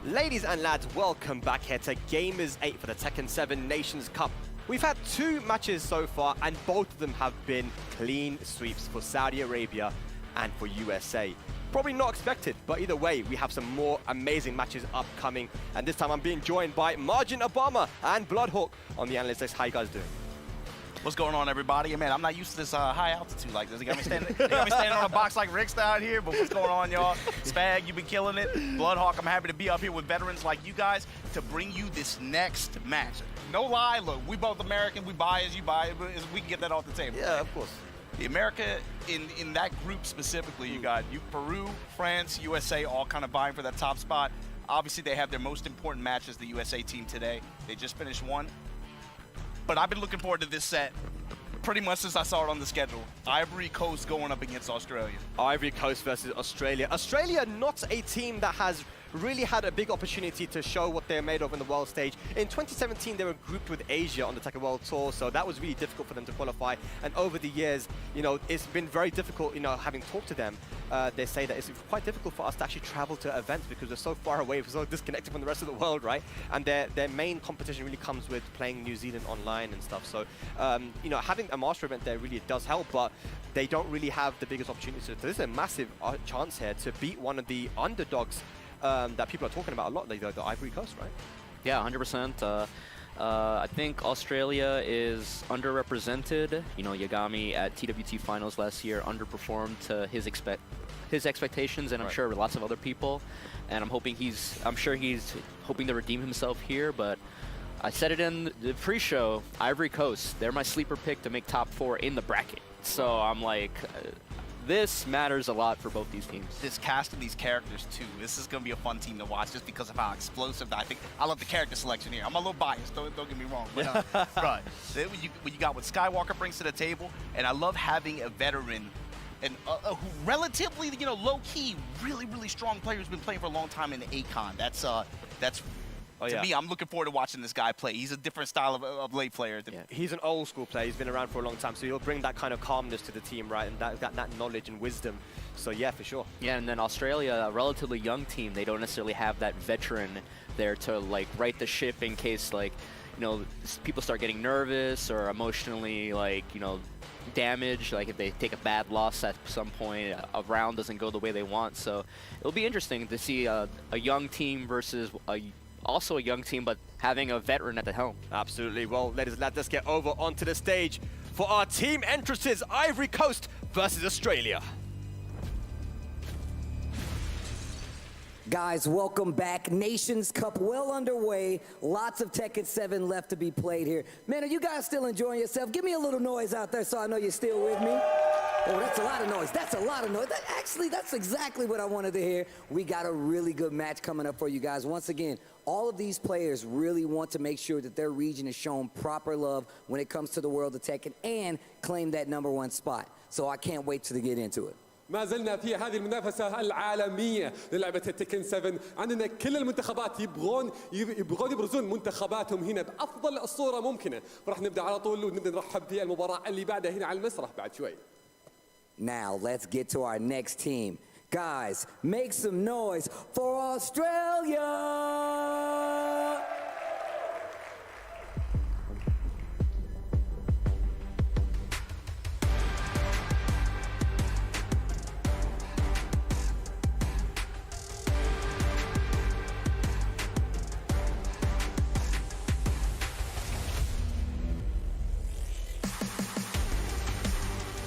Ladies and lads, welcome back here to Gamers 8 for the Tekken 7 Nations Cup. We've had 2 matches so far, and both of them have been clean sweeps for Saudi Arabia and for USA. Probably not expected, but either way, we have some more amazing matches upcoming. And this time I'm being joined by Margin Obama and Bloodhawk on the analytics. How you guys doing? What's going on, everybody? Man, I'm not used to this high altitude like this. They got me standing on a box like Rick's down here, but what's going on, y'all? Spag, you've been killing it. Bloodhawk, I'm happy to be up here with veterans like you guys to bring you this next match. No lie, look, we both American, we bias, you bias, but we can get that off the table. Yeah, of course. The America, in that group specifically, you got Peru, France, USA, all kind of vying for that top spot. Obviously, they have their most important matches, the USA team today. They just finished one. But I've been looking forward to this set pretty much since I saw it on the schedule. Ivory Coast going up against Australia. Ivory Coast versus Australia. Australia, not a team that has really had a big opportunity to show what they're made of in the world stage. In 2017, they were grouped with Asia on the Tekken World Tour, so that was really difficult for them to qualify. And over the years, you know, it's been very difficult, you know, having talked to them. They say that it's quite difficult for us to actually travel to events because we're so far away, we're so disconnected from the rest of the world, right? And their main competition really comes with playing New Zealand online and stuff. So, you know, having a master event there really does help, but they don't really have the biggest opportunity. So this is a massive chance here to beat one of the underdogs that people are talking about a lot, like the Ivory Coast, right? Yeah, 100%. I think Australia is underrepresented. You know, Yagami at TWT finals last year underperformed to his expectations, and I'm sure lots of other people. And I'm sure he's hoping to redeem himself here. But I said it in the pre-show, Ivory Coast, they're my sleeper pick to make top 4 in the bracket. So I'm like, this matters a lot for both these teams. This cast of these characters too. This is going to be a fun team to watch just because of how explosive. I think I love the character selection here. I'm a little biased, don't get me wrong, but right. When you got what Skywalker brings to the table, and I love having a veteran and who relatively, you know, low key, really strong player who's been playing for a long time in the ACON. That's to me, I'm looking forward to watching this guy play. He's a different style of late player. Yeah. He's an old school player. He's been around for a long time, so he'll bring that kind of calmness to the team, right? And that knowledge and wisdom. So yeah, for sure. Yeah, and then Australia, a relatively young team, they don't necessarily have that veteran there to like right the ship in case like, you know, people start getting nervous or emotionally like, you know, damaged, like if they take a bad loss at some point, a round doesn't go the way they want. So it'll be interesting to see a young team versus also a young team, but having a veteran at the helm. Absolutely. Well, ladies and lads, let's get over onto the stage for our team entrances. Ivory Coast versus Australia. Guys, welcome back. Nations Cup well underway. Lots of Tekken 7 left to be played here. Man, are you guys still enjoying yourself? Give me a little noise out there so I know you're still with me. Oh, that's a lot of noise. That's a lot of noise. Actually, that's exactly what I wanted to hear. We got a really good match coming up for you guys. Once again, all of these players really want to make sure that their region is shown proper love when it comes to the world of Tekken and claim that #1 spot. So I can't wait to get into it. ما زلنا في هذه المنافسة العالمية للعبة التكن 7. عندنا كل المنتخبات يبغون يبرزون منتخباتهم هنا بأفضل صورة ممكنة. فرح نبدأ على طول ونبدأ نرحب في المباراة اللي بعدها هنا على المسرح بعد شوي. Now let's get to our next team. Guys, make some noise for Australia!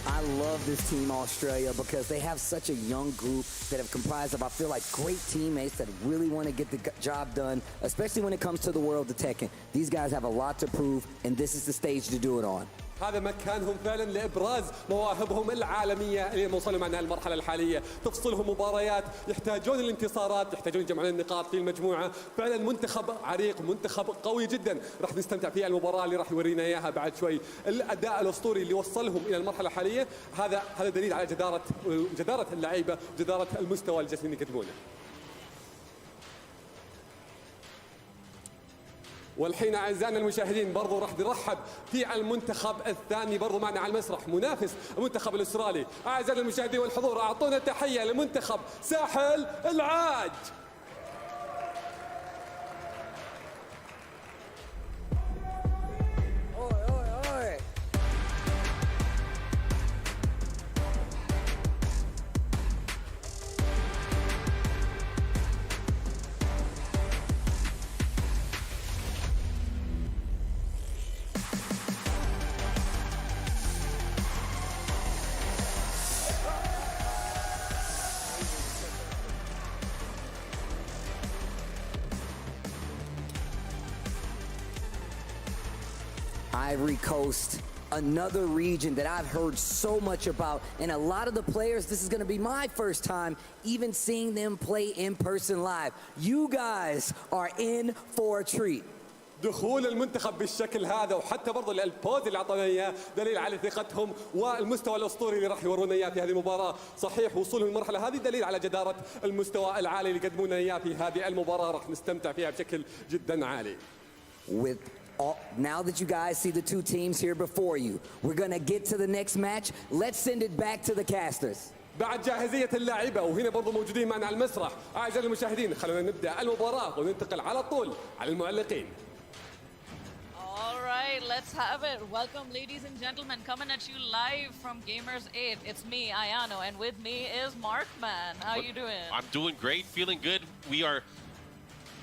I love this team, Australia, because they have such a young group that have comprised of, I feel like, great teammates that really want to get the job done, especially when it comes to the world of Tekken. These guys have a lot to prove, and this is the stage to do it on. هذا مكانهم فعلا لابراز مواهبهم العالميه اللي وصلوا معنا المرحله الحاليه، تفصلهم مباريات، يحتاجون الانتصارات، يحتاجون يجمعون النقاط في المجموعه، فعلا منتخب عريق، منتخب قوي جدا، راح نستمتع في المباراه اللي راح يورينا اياها بعد شوي، الاداء الاسطوري اللي وصلهم الى المرحله الحاليه، هذا دليل على جداره اللعيبه وجداره المستوى اللي جالسين يقدمونه. والحين اعزائنا المشاهدين برضو راح نرحب في المنتخب الثاني برضو معنا على المسرح منافس المنتخب الاسترالي. اعزائنا المشاهدين والحضور اعطونا تحيه لمنتخب ساحل العاج. Ivory Coast, another region that I've heard so much about, and a lot of the players, this is going to be my first time even seeing them play in person live. You guys are in for a treat. دخول المنتخب بالشكل هذا وحتى برضه البوز اللي اعطونا اياه دليل على ثقتهم والمستوى الاسطوري اللي راح يورونا اياه في هذه المباراه، صحيح وصولهم للمرحله هذه دليل على جداره المستوى العالي اللي يقدمونه اياه في هذه المباراه، راح نستمتع فيها بشكل جدا عالي. Now that you guys see the two teams here before you, we're going to get to the next match. Let's send it back to the casters. بعد جاهزية اللاعبة وهنا برضو موجودين معنا على المسرح أعزائي المشاهدين، خلونا نبدأ المباراة وننتقل على طول على المعلقين. All right, let's have it. Welcome, ladies and gentlemen, coming at you live from Gamers 8. It's me, Ayano, and with me is Markman. How you doing? I'm doing great, feeling good. We are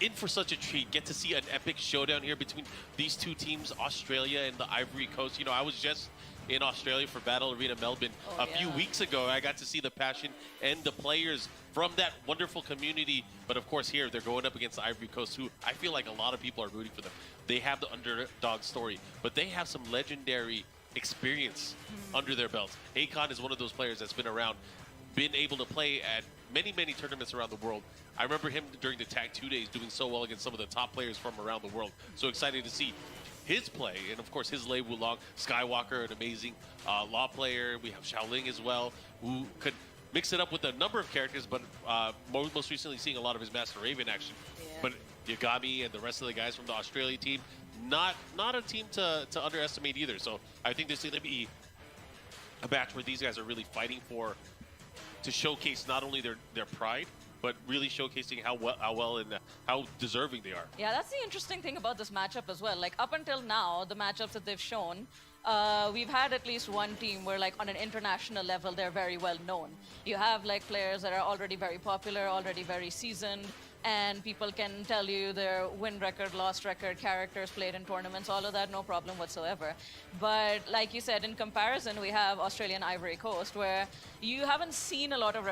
in for such a treat. Get to see an epic showdown here between these two teams, Australia and the Ivory Coast. You know, I was just in Australia for Battle Arena Melbourne a few weeks ago. I got to see the passion and the players from that wonderful community. But of course here, they're going up against the Ivory Coast, who I feel like a lot of people are rooting for them. They have the underdog story, but they have some legendary experience under their belts. TEKKEN is one of those players that's been around, been able to play at many, many tournaments around the world. I remember him during the Tag 2 days doing so well against some of the top players from around the world. So excited to see his play, and of course his Lei Wulong, Skywalker, an amazing law player. We have Xiaoling as well, who could mix it up with a number of characters, but most recently seeing a lot of his Master Raven action. But Yagami and the rest of the guys from the Australia team, not a team to underestimate either. So I think this is going to be a match where these guys are really fighting to showcase not only their pride, but really showcasing how well and how deserving they are. Yeah, that's the interesting thing about this matchup as well. Like, up until now, the matchups that they've shown, we've had at least one team where, like, on an international level, they're very well known. You have, like, players that are already very popular, already very seasoned, and people can tell you their win record, loss record, characters played in tournaments, all of that, no problem whatsoever. But like you said, in comparison, we have Australian Ivory Coast, where you haven't seen a lot of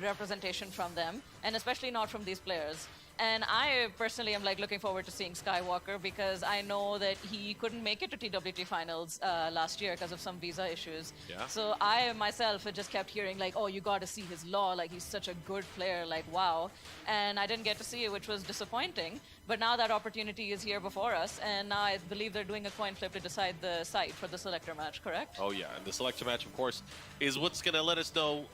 representation from them, and especially not from these players. And I personally am like looking forward to seeing Skywalker because I know that he couldn't make it to TWT finals last year because of some visa issues. Yeah. So I myself had just kept hearing like, oh, you got to see his law. Like, he's such a good player. Like, wow. And I didn't get to see it, which was disappointing. But now that opportunity is here before us, and now I believe they're doing a coin flip to decide the site for the selector match, correct? Oh yeah, and the selector match, of course, is what's going to let us know,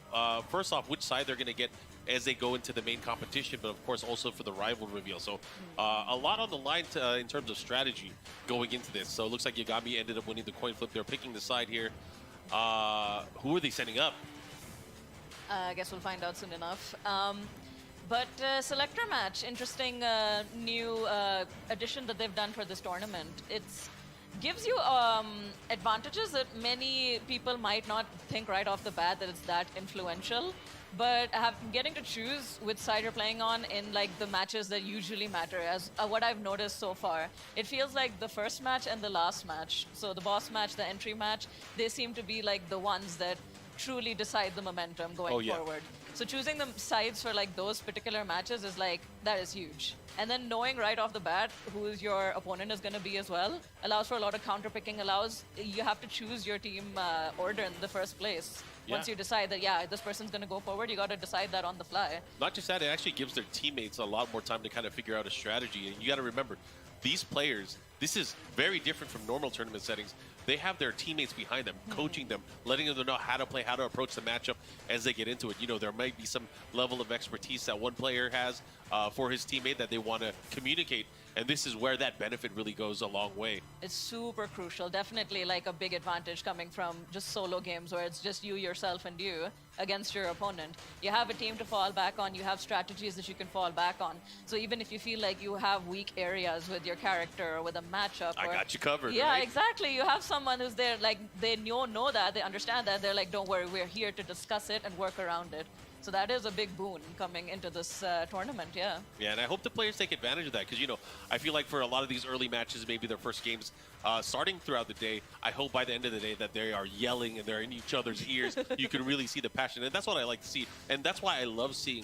first off, which side they're going to get as they go into the main competition, but of course also for the rival reveal. So a lot on the line in terms of strategy going into this. So it looks like Yagami ended up winning the coin flip. They're picking the side here. Who are they sending up? I guess we'll find out soon enough. But selector match, interesting new addition that they've done for this tournament. It gives you advantages that many people might not think right off the bat that it's that influential. But getting to choose which side you're playing on in like the matches that usually matter, as what I've noticed so far, it feels like the first match and the last match, so the boss match, the entry match, they seem to be like the ones that truly decide the momentum going forward. So choosing the sides for like those particular matches is like, that is huge. And then knowing right off the bat who your opponent is going to be as well allows for a lot of counter picking, you have to choose your team order in the first place. Once you decide that, yeah, this person's going to go forward, you got to decide that on the fly. Not just that, it actually gives their teammates a lot more time to kind of figure out a strategy. And you got to remember, these players, this is very different from normal tournament settings. They have their teammates behind them, coaching them, letting them know how to play, how to approach the matchup as they get into it. You know, there might be some level of expertise that one player has for his teammate that they want to communicate. And this is where that benefit really goes a long way. It's super crucial. Definitely like a big advantage coming from just solo games where it's just you, yourself, and you. against your opponent. You have a team to fall back on, you have strategies that you can fall back on. So even if you feel like you have weak areas with your character or with a matchup, I got you covered. yeah, right? exactly. You have someone who's there, like they know that, they understand that. They're like, don't worry, we're here to discuss it and work around it. So that is a big boon coming into this tournament, yeah. Yeah, and I hope the players take advantage of that because, you know, I feel like for a lot of these early matches, maybe their first games, starting throughout the day, I hope by the end of the day that they are yelling and they're in each other's ears. You can really see the passion, and that's what I like to see. And that's why I love seeing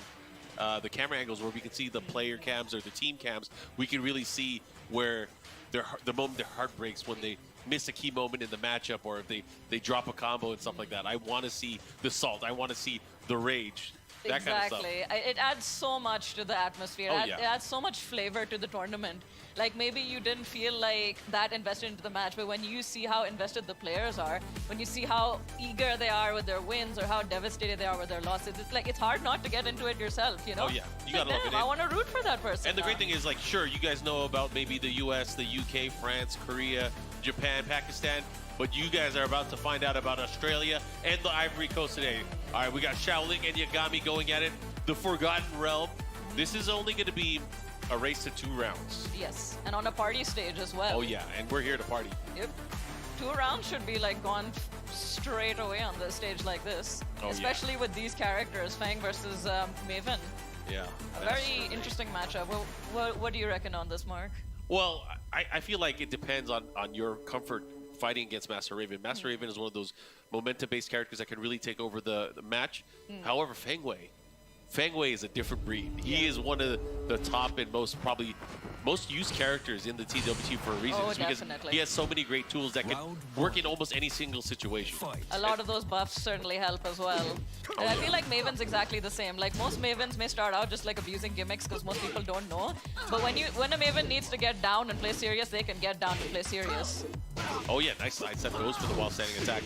the camera angles where we can see the player cams or the team cams. We can really see where the moment their heart breaks when they miss a key moment in the matchup or if they drop a combo and stuff like that. I want to see the salt. I want to see the rage. That Exactly. Kind of stuff. It adds so much to the atmosphere. Oh, It yeah. adds so much flavor to the tournament. Like maybe you didn't feel like that invested into the match, but when you see how invested the players are, when you see how eager they are with their wins or how devastated they are with their losses, it's like it's hard not to get into it yourself, you know? Oh, yeah. You gotta love it. I want to root for that person. And the now. great thing is, like, sure, you guys know about maybe the US, the UK, France, Korea, Japan, Pakistan, but you guys are about to find out about Australia and the Ivory Coast today. All right, we got Shaoling and Yagami going at it. The Forgotten Realm. This is only going to be a race to 2 rounds. Yes, and on a party stage as well. Oh, yeah, and we're here to party. Yep. 2 rounds should be like gone straight away on the stage like this. Oh, Especially with these characters, Fang versus Maven. Yeah. A very interesting matchup. What do you reckon on this, Mark? Well, I feel like it depends on your comfort fighting against Master Raven. Master Raven is one of those momentum-based characters that can really take over the match. However, Fang Wei is a different breed. He is one of the top and most used characters in the TWT for a reason. Oh, It's because definitely. he has so many great tools that can work in almost any single situation. A lot of those buffs certainly help as well. And I feel like Maven's exactly the same. Like most Mavens may start out just like abusing gimmicks because most people don't know. But when a Maven needs to get down and play serious, they can get down and play serious. Oh yeah, nice side step goes for the while standing attack.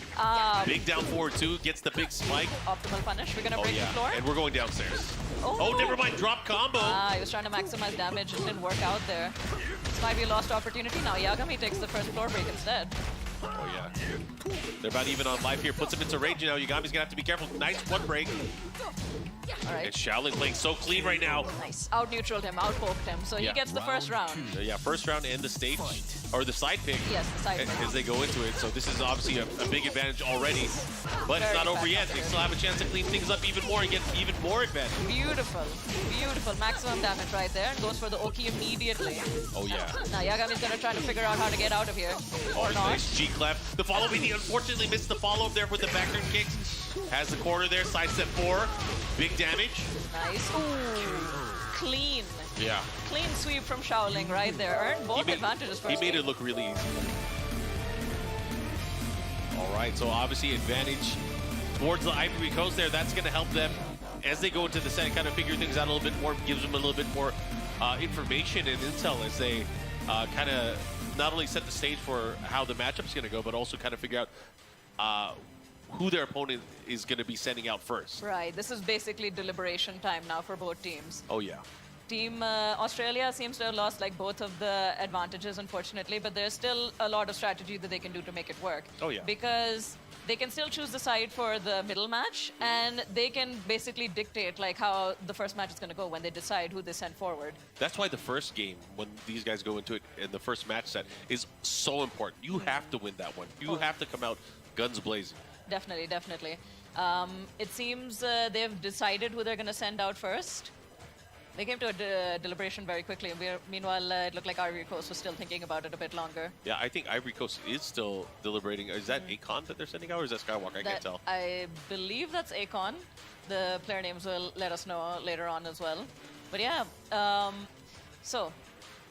Big down forward 2, gets the big spike. Optimal punish. We're gonna Oh break yeah, the floor. and we're going downstairs. Oh. Oh, never mind, drop combo. He was trying to maximize damage. It didn't work out there. This might be a lost opportunity now. Yagami takes the first floor break instead. Oh yeah. They're about even on life here. Puts him into range now. Yagami's gonna have to be careful. Nice 1 break. All right. And Shaolin playing so clean right now. Nice. Out-neutraled him, out-poked him. So he Yeah. gets the first round. Yeah, first round and the stage, or the side pick. Yes, the side pick. As they go into it. So this is obviously a big advantage already. But it's not over yet. They still have a chance to clean things up even more and get even more advantage. Beautiful. Beautiful. Maximum damage right there. Goes for the Oki immediately. Oh yeah. Now Yagami's gonna try to figure out how to get out of here. Oh, Or not. nice G-clef. The follow, he unfortunately missed the follow-up there with the backturn kicks. Has the corner there, sidestep 4. Big damage. Nice. Ooh. Clean. Yeah. Clean sweep from Shaoling right there. Earned both advantages first. He made it look really easy. All right, so obviously advantage towards the Ivory Coast there. That's going to help them as they go into the set, kind of figure things out a little bit more, gives them a little bit more information and intel as they kind of not only set the stage for how the matchup's going to go, but also kind of figure out who their opponent is going to be sending out first. Right. This is basically deliberation time now for both teams. Oh, yeah. Team Australia seems to have lost like both of the advantages, unfortunately, but there's still a lot of strategy that they can do to make it work. Oh, yeah. Because they can still choose the side for the middle match, and they can basically dictate like how the first match is going to go when they decide who they send forward. That's why the first game, when these guys go into it in the first match set, is so important. You have to win that one. You have to come out guns blazing. Definitely, definitely. It seems they've decided who they're going to send out first. They came to a deliberation very quickly. Meanwhile, it looked like Ivory Coast was still thinking about it a bit longer. Yeah, I think Ivory Coast is still deliberating. Is that Akon that they're sending out, or is that Skywalker? I can't tell. I believe that's Akon. The player names will let us know later on as well. But yeah, so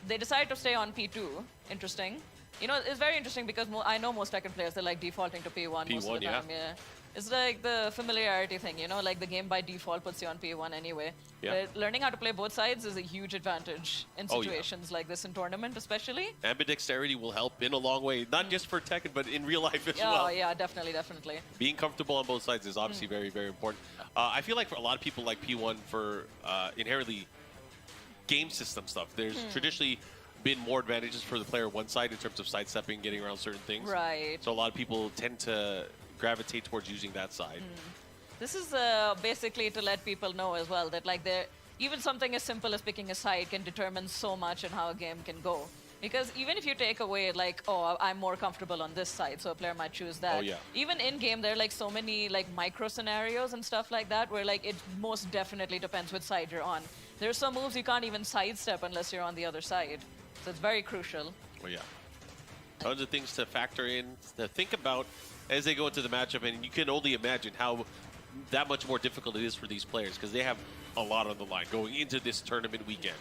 they decided to stay on P2. Interesting. You know, it's very interesting because I know most Tekken players, they're like defaulting to P1 most of the time. Yeah. It's like the familiarity thing, you know, like the game by default puts you on P1 anyway. Yeah. But learning how to play both sides is a huge advantage in situations like this in tournament especially. Ambidexterity will help in a long way, not just for Tekken, but in real life as Oh, well. yeah, definitely, definitely. Being comfortable on both sides is obviously very, very important. I feel like for a lot of people like P1 for inherently game system stuff, there's traditionally been more advantages for the player one side in terms of sidestepping, getting around certain things. Right. So a lot of people tend to gravitate towards using that side. This is basically to let people know as well that like even something as simple as picking a side can determine so much in how a game can go. Because even if you take away like, oh, I'm more comfortable on this side, so a player might choose that. Oh, yeah. Even in game, there are like so many like micro scenarios and stuff like that where like it most definitely depends which side you're on. There's some moves you can't even sidestep unless you're on the other side. So it's very crucial. Oh yeah. Tons of things to factor in, to think about as they go into the matchup, and you can only imagine how that much more difficult it is for these players because they have a lot on the line going into this tournament weekend.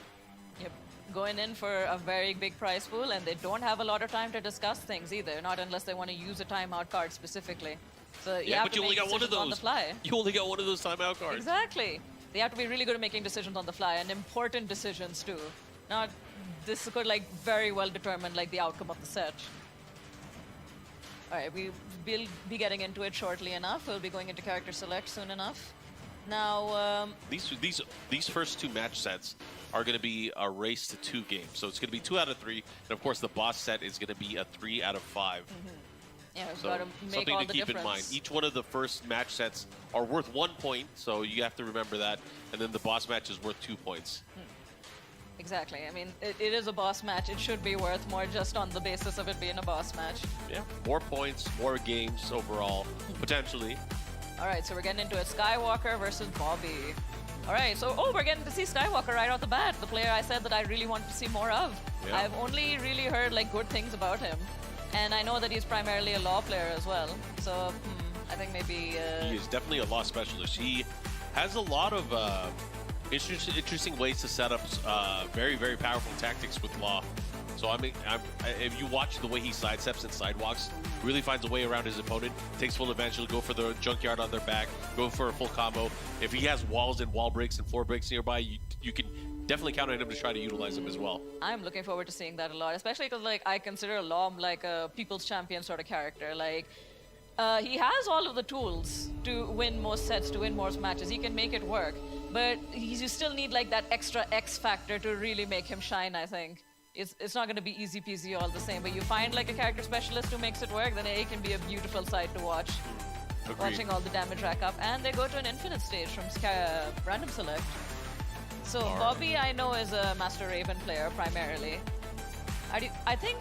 Yep. Going in for a very big prize pool, and they don't have a lot of time to discuss things either, not unless they want to use a timeout card specifically. So you have but to you only make got one of decisions on the those. fly. You only got one of those timeout cards. Exactly. They have to be really good at making decisions on the fly, and important decisions too. Now, this could like very well determine like the outcome of the set. All right, we will be getting into it shortly enough. We'll be going into character select soon enough. Now, These first two match sets are going to be a race to 2 games. So it's going to be 2 out of 3. And of course, the boss set is going to be a 3 out of 5. yeah, we've So got to make something all to the keep difference. in mind. Each one of the first match sets are worth 1 point. So you have to remember that. And then the boss match is worth 2 points. Exactly. I mean, it is a boss match. It should be worth more just on the basis of it being a boss match. Yeah, more points, more games overall, potentially. All right, so we're getting into it. Skywalker versus Bobby. All right, so we're getting to see Skywalker right off the bat, the player I said that I really wanted to see more of. Yeah. I've only really heard like good things about him, and I know that he's primarily a law player as well. So I think maybe He is definitely a law specialist. He has a lot of interesting ways to set up very, very powerful tactics with law. So I mean, if you watch the way he sidesteps and sidewalks, really finds a way around his opponent, takes full advantage, he'll go for the junkyard on their back, go for a full combo. If he has walls and wall breaks and floor breaks nearby, you can definitely count on him to try to utilize them as well. I'm looking forward to seeing that a lot, especially because like I consider Lom like a people's champion sort of character. Like he has all of the tools to win most sets, to win most matches. He can make it work, but you still need like that extra X factor to really make him shine, I think. It's not going to be easy peasy all the same, but you find like a character specialist who makes it work, then it can be a beautiful sight to watch. Agreed. Watching all the damage rack up, and they go to an infinite stage from random select. So Bobby, I know, is a Master Raven player primarily. I think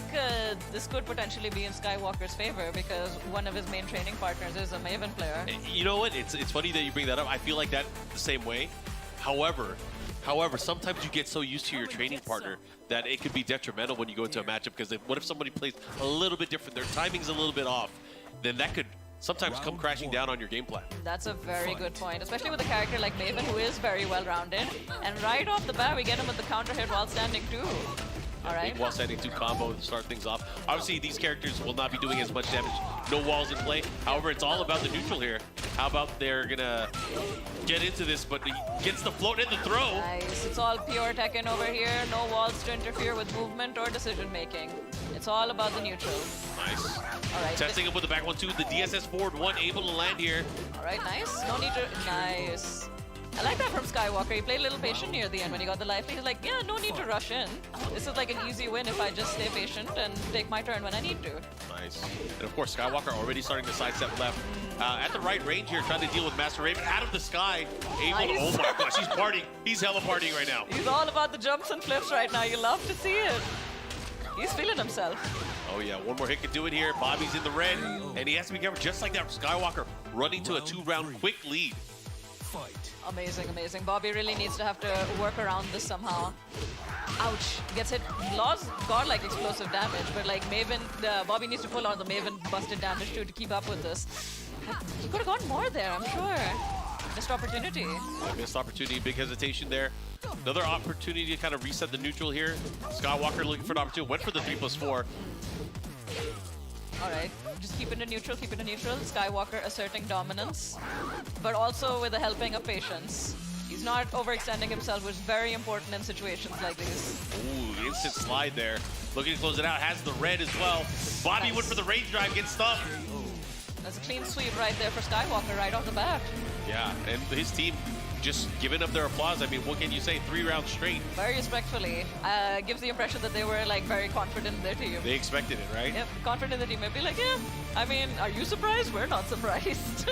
this could potentially be in Skywalker's favor because one of his main training partners is a Maven player. You know what? It's funny that you bring that up. I feel like that the same way. However, sometimes you get so used to your training partner that it could be detrimental when you go into a matchup because what if somebody plays a little bit different, their timing's a little bit off, then that could sometimes come crashing down on your game plan. That's a very good point, especially with a character like Maven who is very well-rounded. And right off the bat, we get him with the counter hit while standing too. All right. While standing 2 combo to start things off. Obviously, these characters will not be doing as much damage. No walls in play. However, it's all about the neutral here. How about they're gonna get into this, but he gets the float and the throw. Nice. It's all pure Tekken over here. No walls to interfere with movement or decision making. It's all about the neutral. Nice. All right. Testing him with the back 1-2. The DSS forward 1 able to land here. All right, nice. No need to. Nice. I like that from Skywalker. He played a little patient near the end when he got the life lead. He's like, yeah, no need to rush in. This is like an easy win if I just stay patient and take my turn when I need to. Nice. And of course, Skywalker already starting to sidestep left. At the right range here, trying to deal with Master Raven out of the sky. Able to, oh my gosh, he's partying. He's hella partying right now. He's all about the jumps and flips right now. You love to see it. He's feeling himself. Oh yeah, one more hit could do it here. Bobby's in the red, and he has to be careful just like that. Skywalker running to a 2-round quick lead. Amazing, amazing. Bobby really needs to have to work around this somehow. Ouch. Gets hit. Law's got like explosive damage, but like Maven, Bobby needs to pull out the Maven busted damage too to keep up with this. He could have gotten more there, I'm sure. Missed opportunity. Missed opportunity, big hesitation there. Another opportunity to kind of reset the neutral here. Skywalker looking for an opportunity, went for the 3+4. All right, just keep it in neutral, keep it in neutral. Skywalker asserting dominance, but also with a helping of patience. He's not overextending himself, which is very important in situations like these. Ooh, instant slide there. Looking to close it out, has the red as well. Bobby went for the range drive, gets stuck. That's a clean sweep right there for Skywalker right off the bat. Yeah, and his team just giving up their applause. I mean, what can you say? 3 rounds straight. Very respectfully. Gives the impression that they were like very confident in their team. They expected it, right? Yep, confident in the team. They'd be like, yeah, I mean, are you surprised? We're not surprised.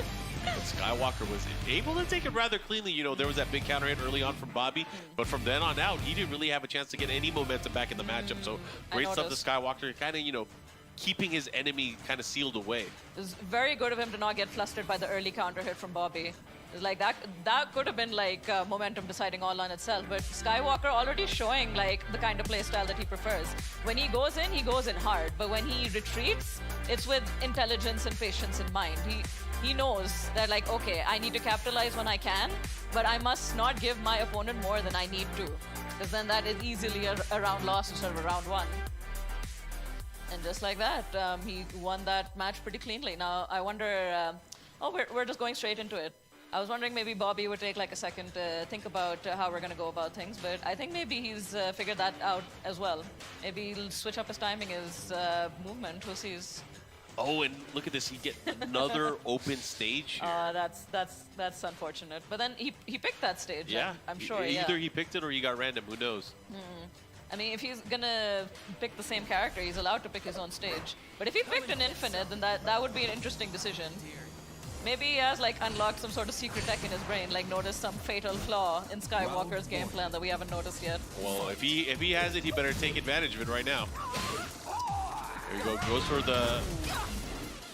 Skywalker was able to take it rather cleanly. You know, there was that big counter hit early on from Bobby, but from then on out, he didn't really have a chance to get any momentum back in the matchup. So great stuff to Skywalker, kind of, you know, keeping his enemy kind of sealed away. It was very good of him to not get flustered by the early counter hit from Bobby. It's like that could have been like momentum deciding all on itself, but Skywalker already showing like the kind of play style that he prefers. When he goes in hard, but when he retreats, it's with intelligence and patience in mind. He knows that like, okay, I need to capitalize when I can, but I must not give my opponent more than I need to, because then that is easily a round loss instead of a round won. And just like that, he won that match pretty cleanly. Now, I wonder, we're just going straight into it. I was wondering maybe Bobby would take like a second to think about how we're going to go about things, but I think maybe he's figured that out as well. Maybe he'll switch up his timing, his movement. We'll see. Oh, and look at this. He get another open stage here. That's unfortunate. But then he picked that stage. Yeah. I'm sure, Either he picked it or he got random. Who knows? I mean, if he's gonna pick the same character, he's allowed to pick his own stage. But if he picked an infinite, then that would be an interesting decision. Maybe he has like unlocked some sort of secret tech in his brain, like noticed some fatal flaw in Skywalker's game plan that we haven't noticed yet. Well, if he has it, he better take advantage of it right now. There you go. Goes for the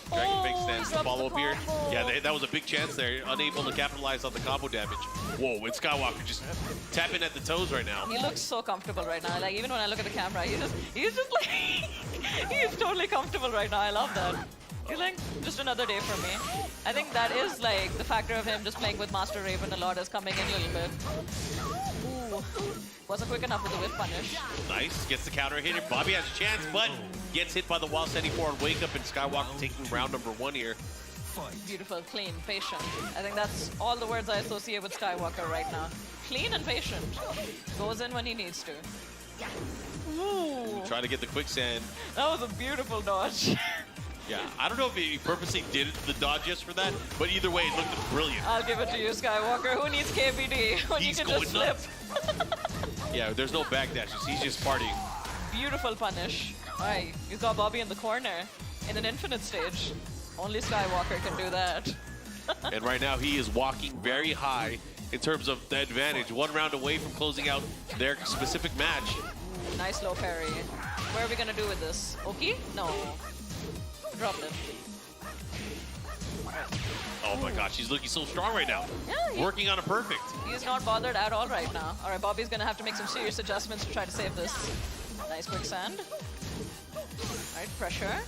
Dragon Fake stance to follow up here. Yeah, that was a big chance there. Unable to capitalize on the combo damage. Whoa, and Skywalker just tapping at the toes right now. He looks so comfortable right now. Like even when I look at the camera, he's just like he's totally comfortable right now. I love that. He's like, just another day for me. I think that is like the factor of him just playing with Master Raven a lot is coming in a little bit. Ooh, wasn't quick enough with the whip punish. Nice, gets the counter hit here. Bobby has a chance, but gets hit by the wall standing forward wake up, and Skywalker taking round number 1 here. Beautiful, clean, patient. I think that's all the words I associate with Skywalker right now. Clean and patient. Goes in when he needs to. Ooh. Try to get the quicksand. That was a beautiful dodge. Yeah, I don't know if he purposely did the dodge just for that, but either way, it looked brilliant. I'll give it to you, Skywalker. Who needs KBD when you can just slip? Yeah, there's no backdashes. He's just partying. Beautiful punish. All right, you got Bobby in the corner in an infinite stage. Only Skywalker can do that. And right now, he is walking very high in terms of the advantage. 1 round away from closing out their specific match. Ooh, nice low parry. Where are we going to do with this? Oki? No. Dropped it. Oh my gosh, he's looking so strong right now. Yeah, working on a perfect. He's not bothered at all right now. All right, Bobby's going to have to make some serious adjustments to try to save this. Nice quicksand. All right, pressure.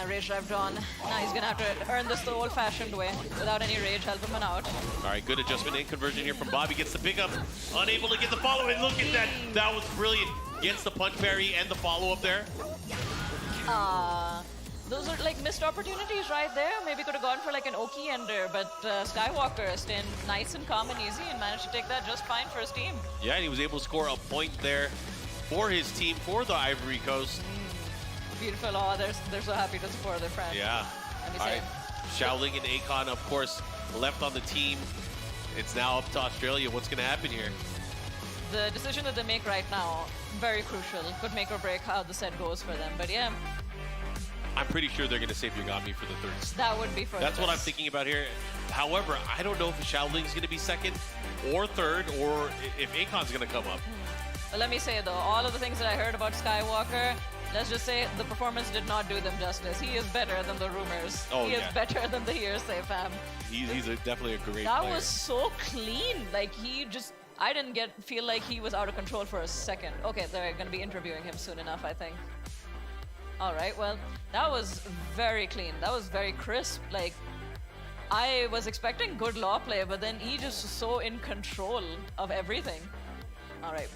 Rage drive drawn. Now he's going to have to earn this the old-fashioned way without any rage helping him out. All right, good adjustment in conversion here from Bobby. Gets the pickup. Unable to get the follow-in. Look at that. That was brilliant. Gets the punch parry and the follow-up there. Those are like missed opportunities right there. Maybe could have gone for like an Oki ender, but Skywalker staying nice and calm and easy and managed to take that just fine for his team. Yeah, and he was able to score a point there for his team, for the Ivory Coast. Beautiful. Oh, they're so happy to support their friend. Yeah. All right. Xiaoling and Akon, of course, left on the team. It's now up to Australia. What's going to happen here? The decision that they make right now, very crucial. Could make or break how the set goes for them. But yeah. I'm pretty sure they're going to save Yagami for the third. That would be for That's what I'm thinking about here. However, I don't know if Xiaoling's going to be second or third, or if Akon's going to come up. But let me say, though, all of the things that I heard about Skywalker, let's just say the performance did not do them justice. He is better than the rumors. Oh, he is better than the hearsay, fam. He's definitely a great That player. was so clean. Like, he just... I didn't feel like he was out of control for a second. Okay, they're going to be interviewing him soon enough, I think. All right, well, that was very clean. That was very crisp. Like, I was expecting good law play, but then he just was so in control of everything. All right.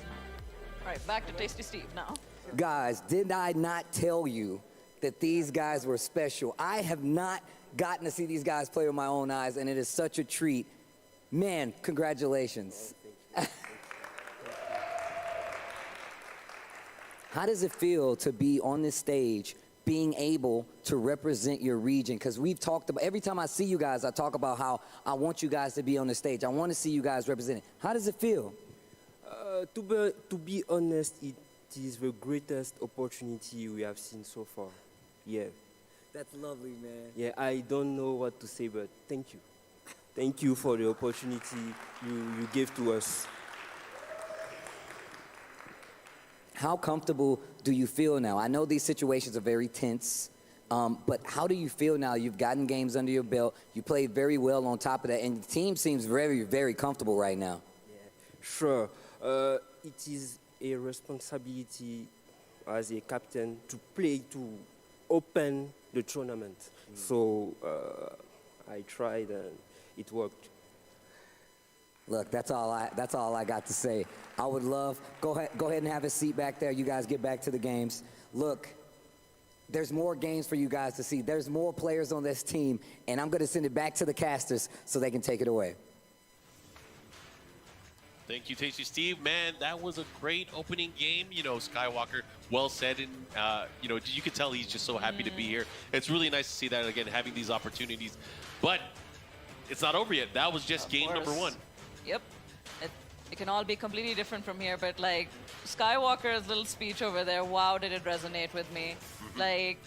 All right, back to Tasty Steve now. Guys, did I not tell you that these guys were special? I have not gotten to see these guys play with my own eyes, and it is such a treat. Man, congratulations. How does it feel to be on this stage, being able to represent your region? Because we've talked about, every time I see you guys, I talk about how I want you guys to be on the stage. I want to see you guys represented. How does it feel? To be honest, it is the greatest opportunity we have seen so far. Yeah. That's lovely, man. Yeah, I don't know what to say, but thank you. Thank you for the opportunity you gave to us. How comfortable do you feel now? I know these situations are very tense, but how do you feel now? You've gotten games under your belt. You played very well on top of that, and the team seems very, very comfortable right now. Sure, it is a responsibility as a captain to play to open the tournament. So I tried and it worked. Look, that's all I got to say. I would love, go ahead and have a seat back there. You guys get back to the games. Look, there's more games for you guys to see. There's more players on this team, and I'm going to send it back to the casters so they can take it away. Thank you, Tasty Steve. Man, that was a great opening game. You know, Skywalker, well said, and you know, you could tell he's just so happy to be here. It's really nice to see that again, having these opportunities. But it's not over yet. That was just game number one. Yep. It can all be completely different from here, but like Skywalker's little speech over there, wow, did it resonate with me. Like,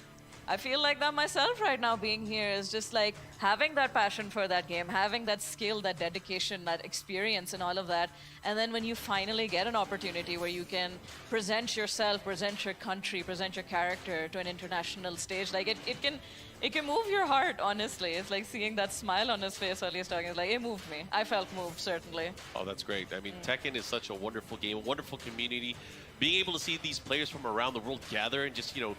I feel like that myself right now being here is just like having that passion for that game, having that skill, that dedication, that experience and all of that. And then when you finally get an opportunity where you can present yourself, present your country, present your character to an international stage, like it can move your heart, honestly. It's like seeing that smile on his face while he's talking. It's like, it moved me. I felt moved, certainly. Oh, that's great. I mean, Tekken is such a wonderful game, a wonderful community. Being able to see these players from around the world gather and just, you know,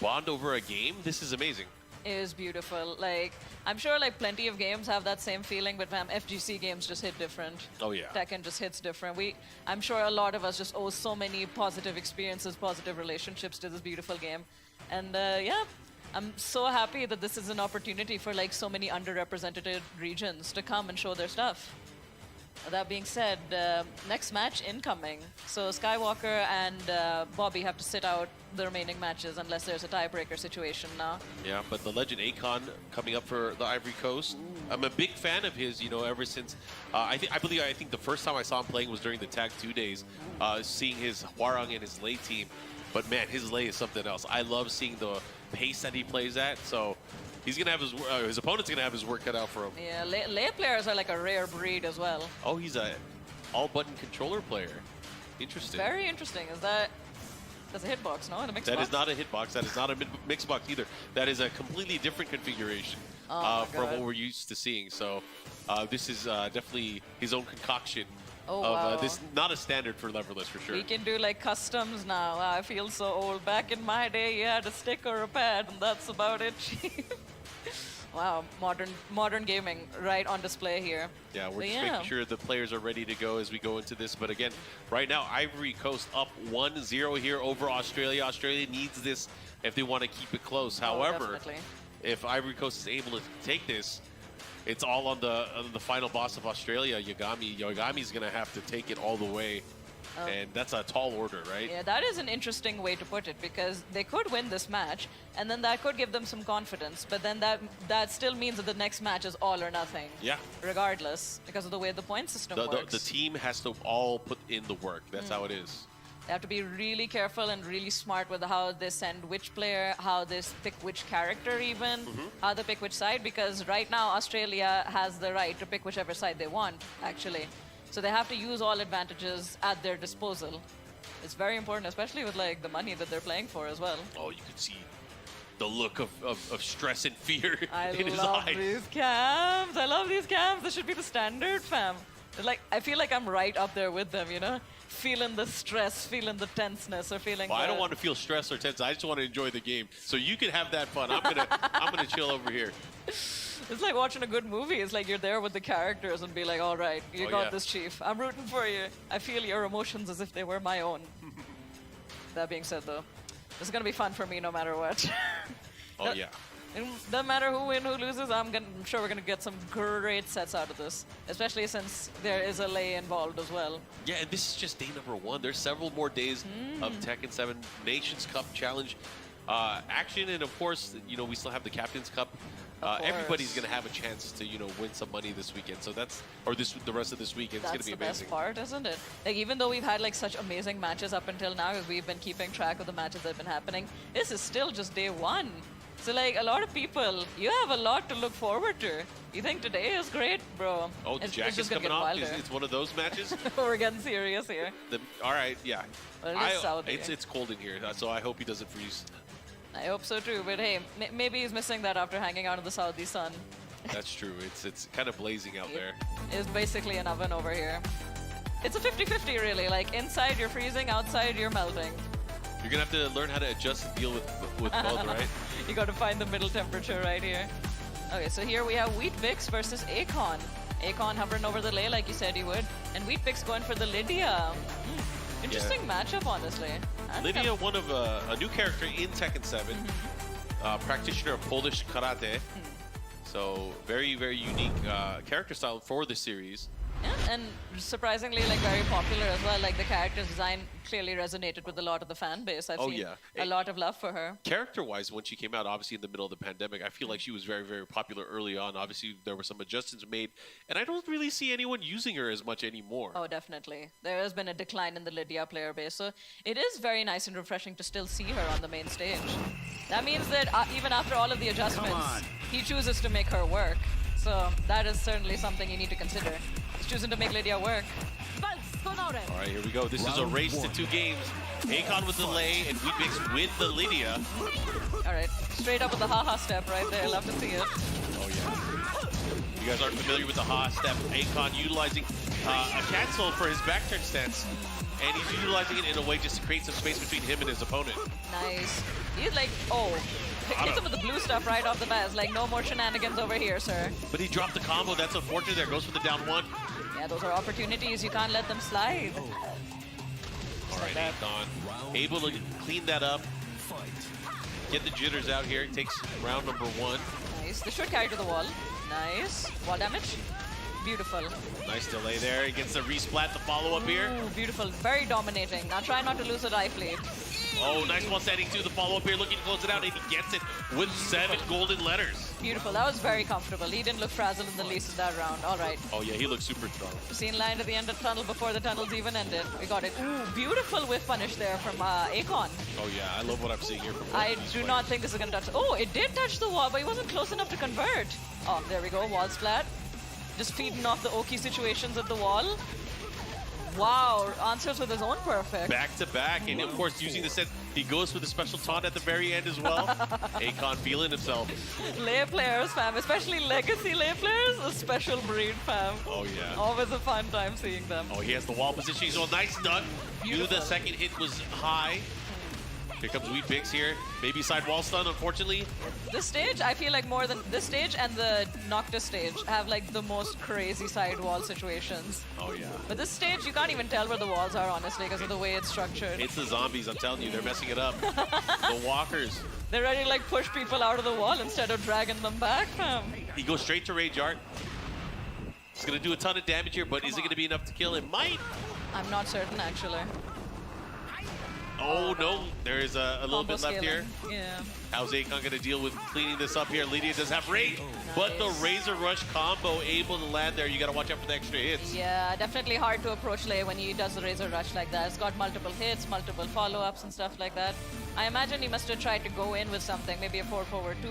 bond over a game, this is amazing. It is beautiful. Like, I'm sure like plenty of games have that same feeling, but FGC games just hit different. Oh, yeah. Tekken just hits different. I'm sure a lot of us just owe so many positive experiences, positive relationships to this beautiful game. And yeah, I'm so happy that this is an opportunity for like so many underrepresented regions to come and show their stuff. That being said, next match incoming. So Skywalker and Bobby have to sit out the remaining matches unless there's a tiebreaker situation now. Yeah, but the legend Akon coming up for the Ivory Coast. I'm a big fan of his, you know, ever since I think the first time I saw him playing was during the Tag 2 days, seeing his Hwarang and his Lei team. But man, his Lei is something else. I love seeing the pace that he plays at. So he's gonna have his opponent's gonna have his work cut out for him. Yeah, Lei players are like a rare breed as well. Oh, he's a all-button controller player. Interesting. Very interesting. That's a hitbox, no? In a mixed That box? is not a hitbox. That is not a mixed box either. That is a completely different configuration from what we're used to seeing. So this is definitely his own concoction. Oh, of wow. this, not a standard for Leverless for sure. We can do like customs now. I feel so old. Back in my day, you had a stick or a pad, and that's about it. Wow, modern gaming right on display here. Yeah, we're just making sure the players are ready to go as we go into this. But again, right now, Ivory Coast up 1-0 here over Australia. Australia needs this if they want to keep it close. However, definitely. if Ivory Coast is able to take this, it's all on the final boss of Australia, Yagami. Yagami's going to have to take it all the way. And that's a tall order, right? Yeah, that is an interesting way to put it, because they could win this match, and then that could give them some confidence, but then that still means that the next match is all or nothing. Yeah. Regardless, because of the way the point system works. The team has to all put in the work. That's how it is. They have to be really careful and really smart with how they send which player, how they pick which character even, how they pick which side, because right now Australia has the right to pick whichever side they want, actually. So they have to use all advantages at their disposal. It's very important, especially with like the money that they're playing for as well. Oh, you can see the look of stress and fear in his love eyes. these cams. I love these cams. This should be the standard, fam. Like, I feel like I'm right up there with them, you know? Feeling the stress, feeling the tenseness, or feeling Well, I don't want to feel stressed or tense. I just want to enjoy the game. So you can have that fun. I'm gonna chill over here. It's like watching a good movie. It's like you're there with the characters and be like, all right, you got this, Chief. I'm rooting for you. I feel your emotions as if they were my own. That being said, though, this is going to be fun for me no matter what. Oh, yeah. It doesn't matter who wins, who loses. I'm sure we're going to get some great sets out of this, especially since there is a Lei involved as well. Yeah, and this is just day number 1. There's several more days of Tekken 7 Nations Cup Challenge action, and of course, you know, we still have the Captain's Cup. Everybody's going to have a chance to, you know, win some money this weekend. So that's, or the rest of this weekend. It's going to be amazing. That's the best part, isn't it? Like, even though we've had like such amazing matches up until now, because we've been keeping track of the matches that have been happening, this is still just day 1. So like a lot of people, you have a lot to look forward to. You think today is great, bro? Oh, the It's Jack just is gonna coming get off. wilder. It's one of those matches. We're getting serious here. All right, yeah. Well, it is Saudi. It's cold in here, so I hope he doesn't freeze. I hope so too, but hey, maybe he's missing that after hanging out in the Saudi sun. That's true. It's kind of blazing out there. It's basically an oven over here. It's a 50-50 really, like inside you're freezing, outside you're melting. You're gonna have to learn how to adjust and deal with both, right? You gotta find the middle temperature right here. Okay, so here we have Wheatbix versus Akon. Akon hovering over the lay like you said he would, and Wheatbix going for the Lydia. Interesting matchup, honestly. Lydia, one of a new character in Tekken 7, practitioner of Polish karate. So very, very unique character style for the series. Yeah, and surprisingly, like very popular as well. Like the character design clearly resonated with a lot of the fan base. I've seen a lot of love for her. Character-wise, when she came out, obviously in the middle of the pandemic, I feel like she was very, very popular early on. Obviously, there were some adjustments made, and I don't really see anyone using her as much anymore. Oh, definitely. There has been a decline in the Lydia player base, so it is very nice and refreshing to still see her on the main stage. That means that even after all of the adjustments, he chooses to make her work. So that is certainly something you need to consider. He's choosing to make Lydia work. All right, here we go. This is a race to 2 games. Akon with the lay and Wheatbix with the Lydia. All right, straight up with the haha step right there. Love to see it. Oh, yeah. You guys aren't familiar with the haha step. Akon utilizing a cancel for his back turn stance. And he's utilizing it in a way just to create some space between him and his opponent. Nice. He's like, hits him with the blue stuff right off the bat. It's like, no more shenanigans over here, sir. But he dropped the combo. That's unfortunate. There goes for the down 1. Yeah, those are opportunities. You can't let them slide. All right, Akon able to clean that up. Get the jitters out here. It takes round number 1. Nice. They should carry to the wall. Nice. Wall damage. Beautiful. Nice delay there. He gets the resplat, the follow-up here. Ooh, beautiful. Very dominating. Now try not to lose a die plate. Oh, nice one standing to the follow-up here, looking to close it out, and he gets it with 7 golden letters. Beautiful. That was very comfortable. He didn't look frazzled in the least in that round. All right. Oh, yeah, he looks super strong. Seen line at the end of the tunnel before the tunnels even ended. We got it. Ooh, beautiful whiff punish there from Akon. Oh, yeah, I love what I'm seeing here from I do not think this is going to touch. Oh, it did touch the wall, but he wasn't close enough to convert. Oh, there we go. Wall splat. Just feeding off the Oki situations at the wall. Wow, answers with his own perfect. Back to back, and of course, using the set, he goes for the special taunt at the very end as well. Akon feeling himself. Lay players, fam, especially legacy lay players, a special breed, fam. Oh, yeah. Always a fun time seeing them. Oh, he has the wall position. He's on nice duck. Knew the second hit was high. Here comes Wheatbix here. Maybe side wall stun, unfortunately. This stage, I feel like more than this stage and the Noctis stage have like the most crazy side wall situations. Oh, yeah. But this stage, you can't even tell where the walls are, honestly, because of the way it's structured. It's the zombies, I'm telling you. They're messing it up. The walkers. They're ready to like push people out of the wall instead of dragging them back, fam. He goes straight to Rage Art. He's going to do a ton of damage here, but is it going to be enough to kill him? Might. I'm not certain, actually. Oh, no. There is a little bit left here. Yeah. How's Akon going to deal with cleaning this up here? Lydia does have Rage, but the Razor Rush combo able to land there. You got to watch out for the extra hits. Yeah, definitely hard to approach Lei when he does the Razor Rush like that. It's got multiple hits, multiple follow-ups and stuff like that. I imagine he must have tried to go in with something, maybe a 4-forward 2,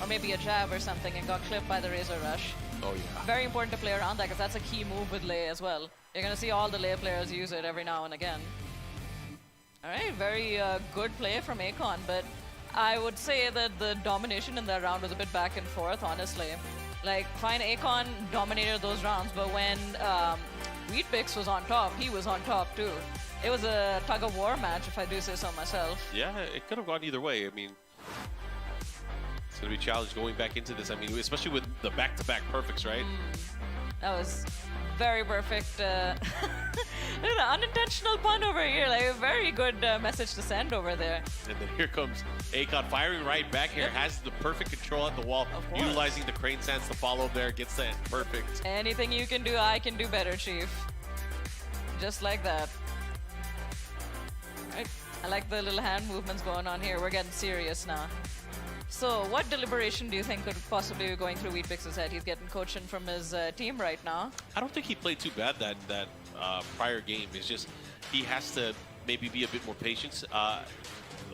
or maybe a jab or something, and got clipped by the Razor Rush. Oh, yeah. Very important to play around that, because that's a key move with Lei as well. You're going to see all the Lei players use it every now and again. All right, very good play from Akon, but I would say that the domination in that round was a bit back and forth, honestly. Like, fine, Akon dominated those rounds, but when Wheatbix was on top, he was on top too. It was a tug-of-war match, if I do say so myself. Yeah, it could have gone either way. I mean, it's going to be a challenge going back into this. I mean, especially with the back-to-back perfects, right? That was very perfect. An unintentional pun over here. Like a very good message to send over there. And then here comes Akon firing right back here. Has the perfect control at the wall. Utilizing the crane stance to follow there. Gets that perfect. Anything you can do, I can do better, Chief. Just like that. Right. I like the little hand movements going on here. We're getting serious now. So, what deliberation do you think could possibly be going through Wheatbix's head? He's getting coaching from his team right now. I don't think he played too bad that prior game. It's just he has to maybe be a bit more patient.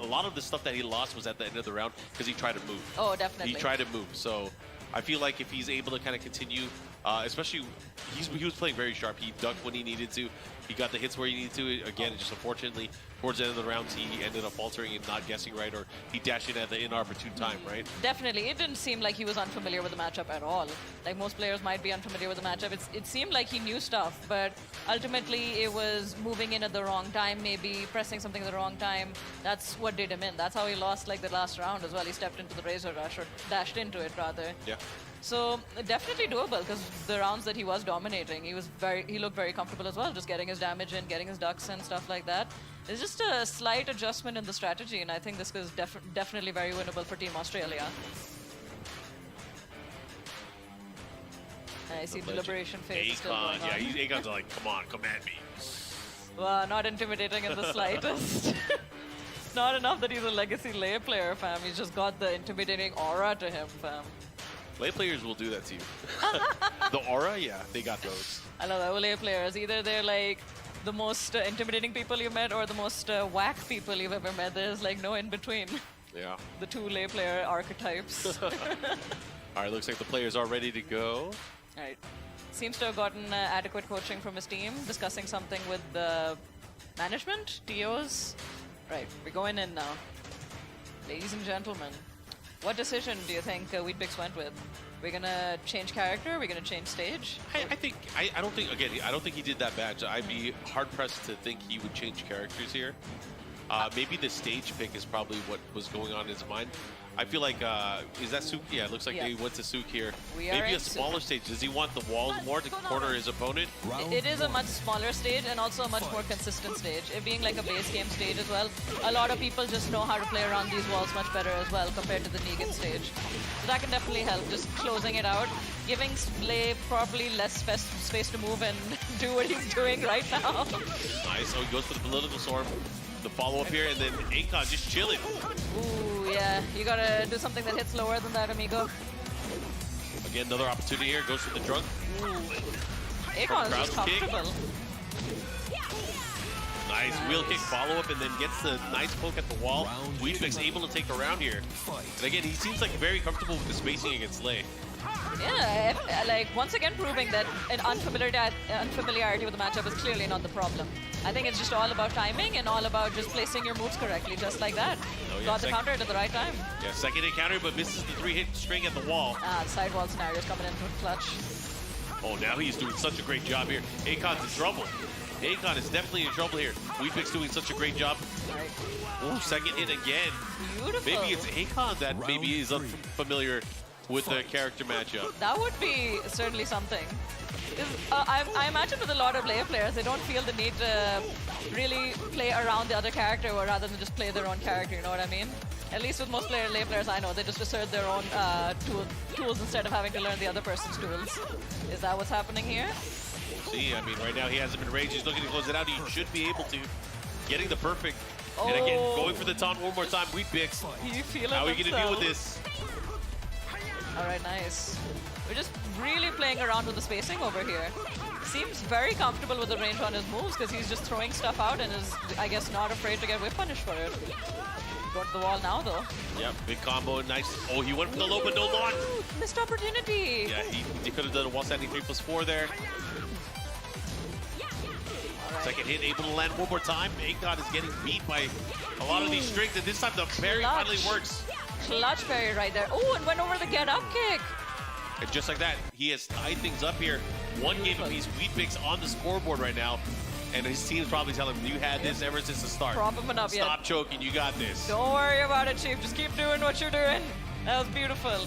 a lot of the stuff that he lost was at the end of the round because he tried to move. Oh, definitely. He tried to move. So I feel like if he's able to kind of continue, especially he was playing very sharp. He ducked when he needed to. He got the hits where he needed to. Again, just unfortunately, towards the end of the rounds, he ended up faltering and not guessing right, or he dashed in at the inopportune time, right? Definitely. It didn't seem like he was unfamiliar with the matchup at all. Like most players might be unfamiliar with the matchup. It seemed like he knew stuff, but ultimately it was moving in at the wrong time, maybe pressing something at the wrong time. That's what did him in. That's how he lost like the last round as well. He stepped into the Razor Rush, or dashed into it rather. Yeah. So definitely doable, because the rounds that he was dominating, he looked very comfortable as well, just getting his damage in, getting his ducks and stuff like that. It's just a slight adjustment in the strategy, and I think this is definitely very winnable for Team Australia. I see deliberation phase is still going on. Yeah, Akon's like, come on, come at me. Well, not intimidating in the slightest. Not enough that he's a legacy lay player, fam. He's just got the intimidating aura to him, fam. Lay players will do that to you. The aura, yeah, they got those. I love that. Lay players, either they're like the most intimidating people you've met or the most whack people you've ever met. There's like no in between. Yeah. The two lay player archetypes. All right, looks like the players are ready to go. All right. Seems to have gotten adequate coaching from his team, discussing something with the management, TOs. Right, we're going in now. Ladies and gentlemen, what decision do you think Weet-Bix went with? We're gonna change character? We're gonna change stage? I don't think he did that bad. I'd be hard pressed to think he would change characters here. Maybe the stage pick is probably what was going on in his mind. I feel like, is that Sook? Yeah, it looks like they went to Sook here. Maybe a smaller stage. Does he want the walls more to corner his opponent? It is a much smaller stage and also a much more consistent stage. It being like a base game stage as well, a lot of people just know how to play around these walls much better as well compared to the Negan stage. So that can definitely help, just closing it out, giving Slay probably less space to move and do what he's doing right now. Nice. So he goes for the political storm. The follow-up here, and then Akon just chilling. Ooh, yeah. You gotta do something that hits lower than that, amigo. Again, another opportunity here. Goes for the drunk. Akon is just comfortable. Nice wheel kick follow-up, and then gets the nice poke at the wall. Weet-Bix able to take the round here. And again, he seems like very comfortable with the spacing against Lay. Yeah, like once again proving that an unfamiliarity with the matchup is clearly not the problem. I think it's just all about timing and all about just placing your moves correctly, just like that. Oh, yeah, got the counter at the right time. Yeah, second hit counter, but misses the 3-hit string at the wall. The sidewall scenario's coming in with clutch. Oh, now he's doing such a great job here. Akon's in trouble. Akon is definitely in trouble here. Weet-Bix doing such a great job. Right. Oh, second hit again. Beautiful. Maybe it's Akon that maybe is unfamiliar with the character matchup. That would be certainly something. I imagine with a lot of layer players, they don't feel the need to really play around the other character or rather than just play their own character, you know what I mean? At least with most lay players I know, they just assert their own tools instead of having to learn the other person's tools. Is that what's happening here? We'll see. I mean, right now he hasn't been raged. He's looking to close it out. He should be able to. Getting the perfect. Oh. And again, going for the taunt one more time. Weet-Bix. How are you going to deal with this? All right, nice. We're just really playing around with the spacing over here. Seems very comfortable with the range on his moves because he's just throwing stuff out and is, I guess, not afraid to get whip punished for it. Got the wall now, though. Yep, big combo, nice. Oh, he went for the low, but no launch. Missed opportunity. Yeah, he could have done a wall standing 3+4 there. Right. Second hit, able to land one more time. Akon is getting beat by a lot of these strings, and this time the parry finally works. Clutch parry right there. Oh, and went over the get up kick. And just like that, he has tied things up here. One game apiece. Weet-Bix on the scoreboard right now. And his team's probably telling him, you had this ever since the start. Prop him up, Stop choking, you got this. Don't worry about it, Chief. Just keep doing what you're doing. That was beautiful.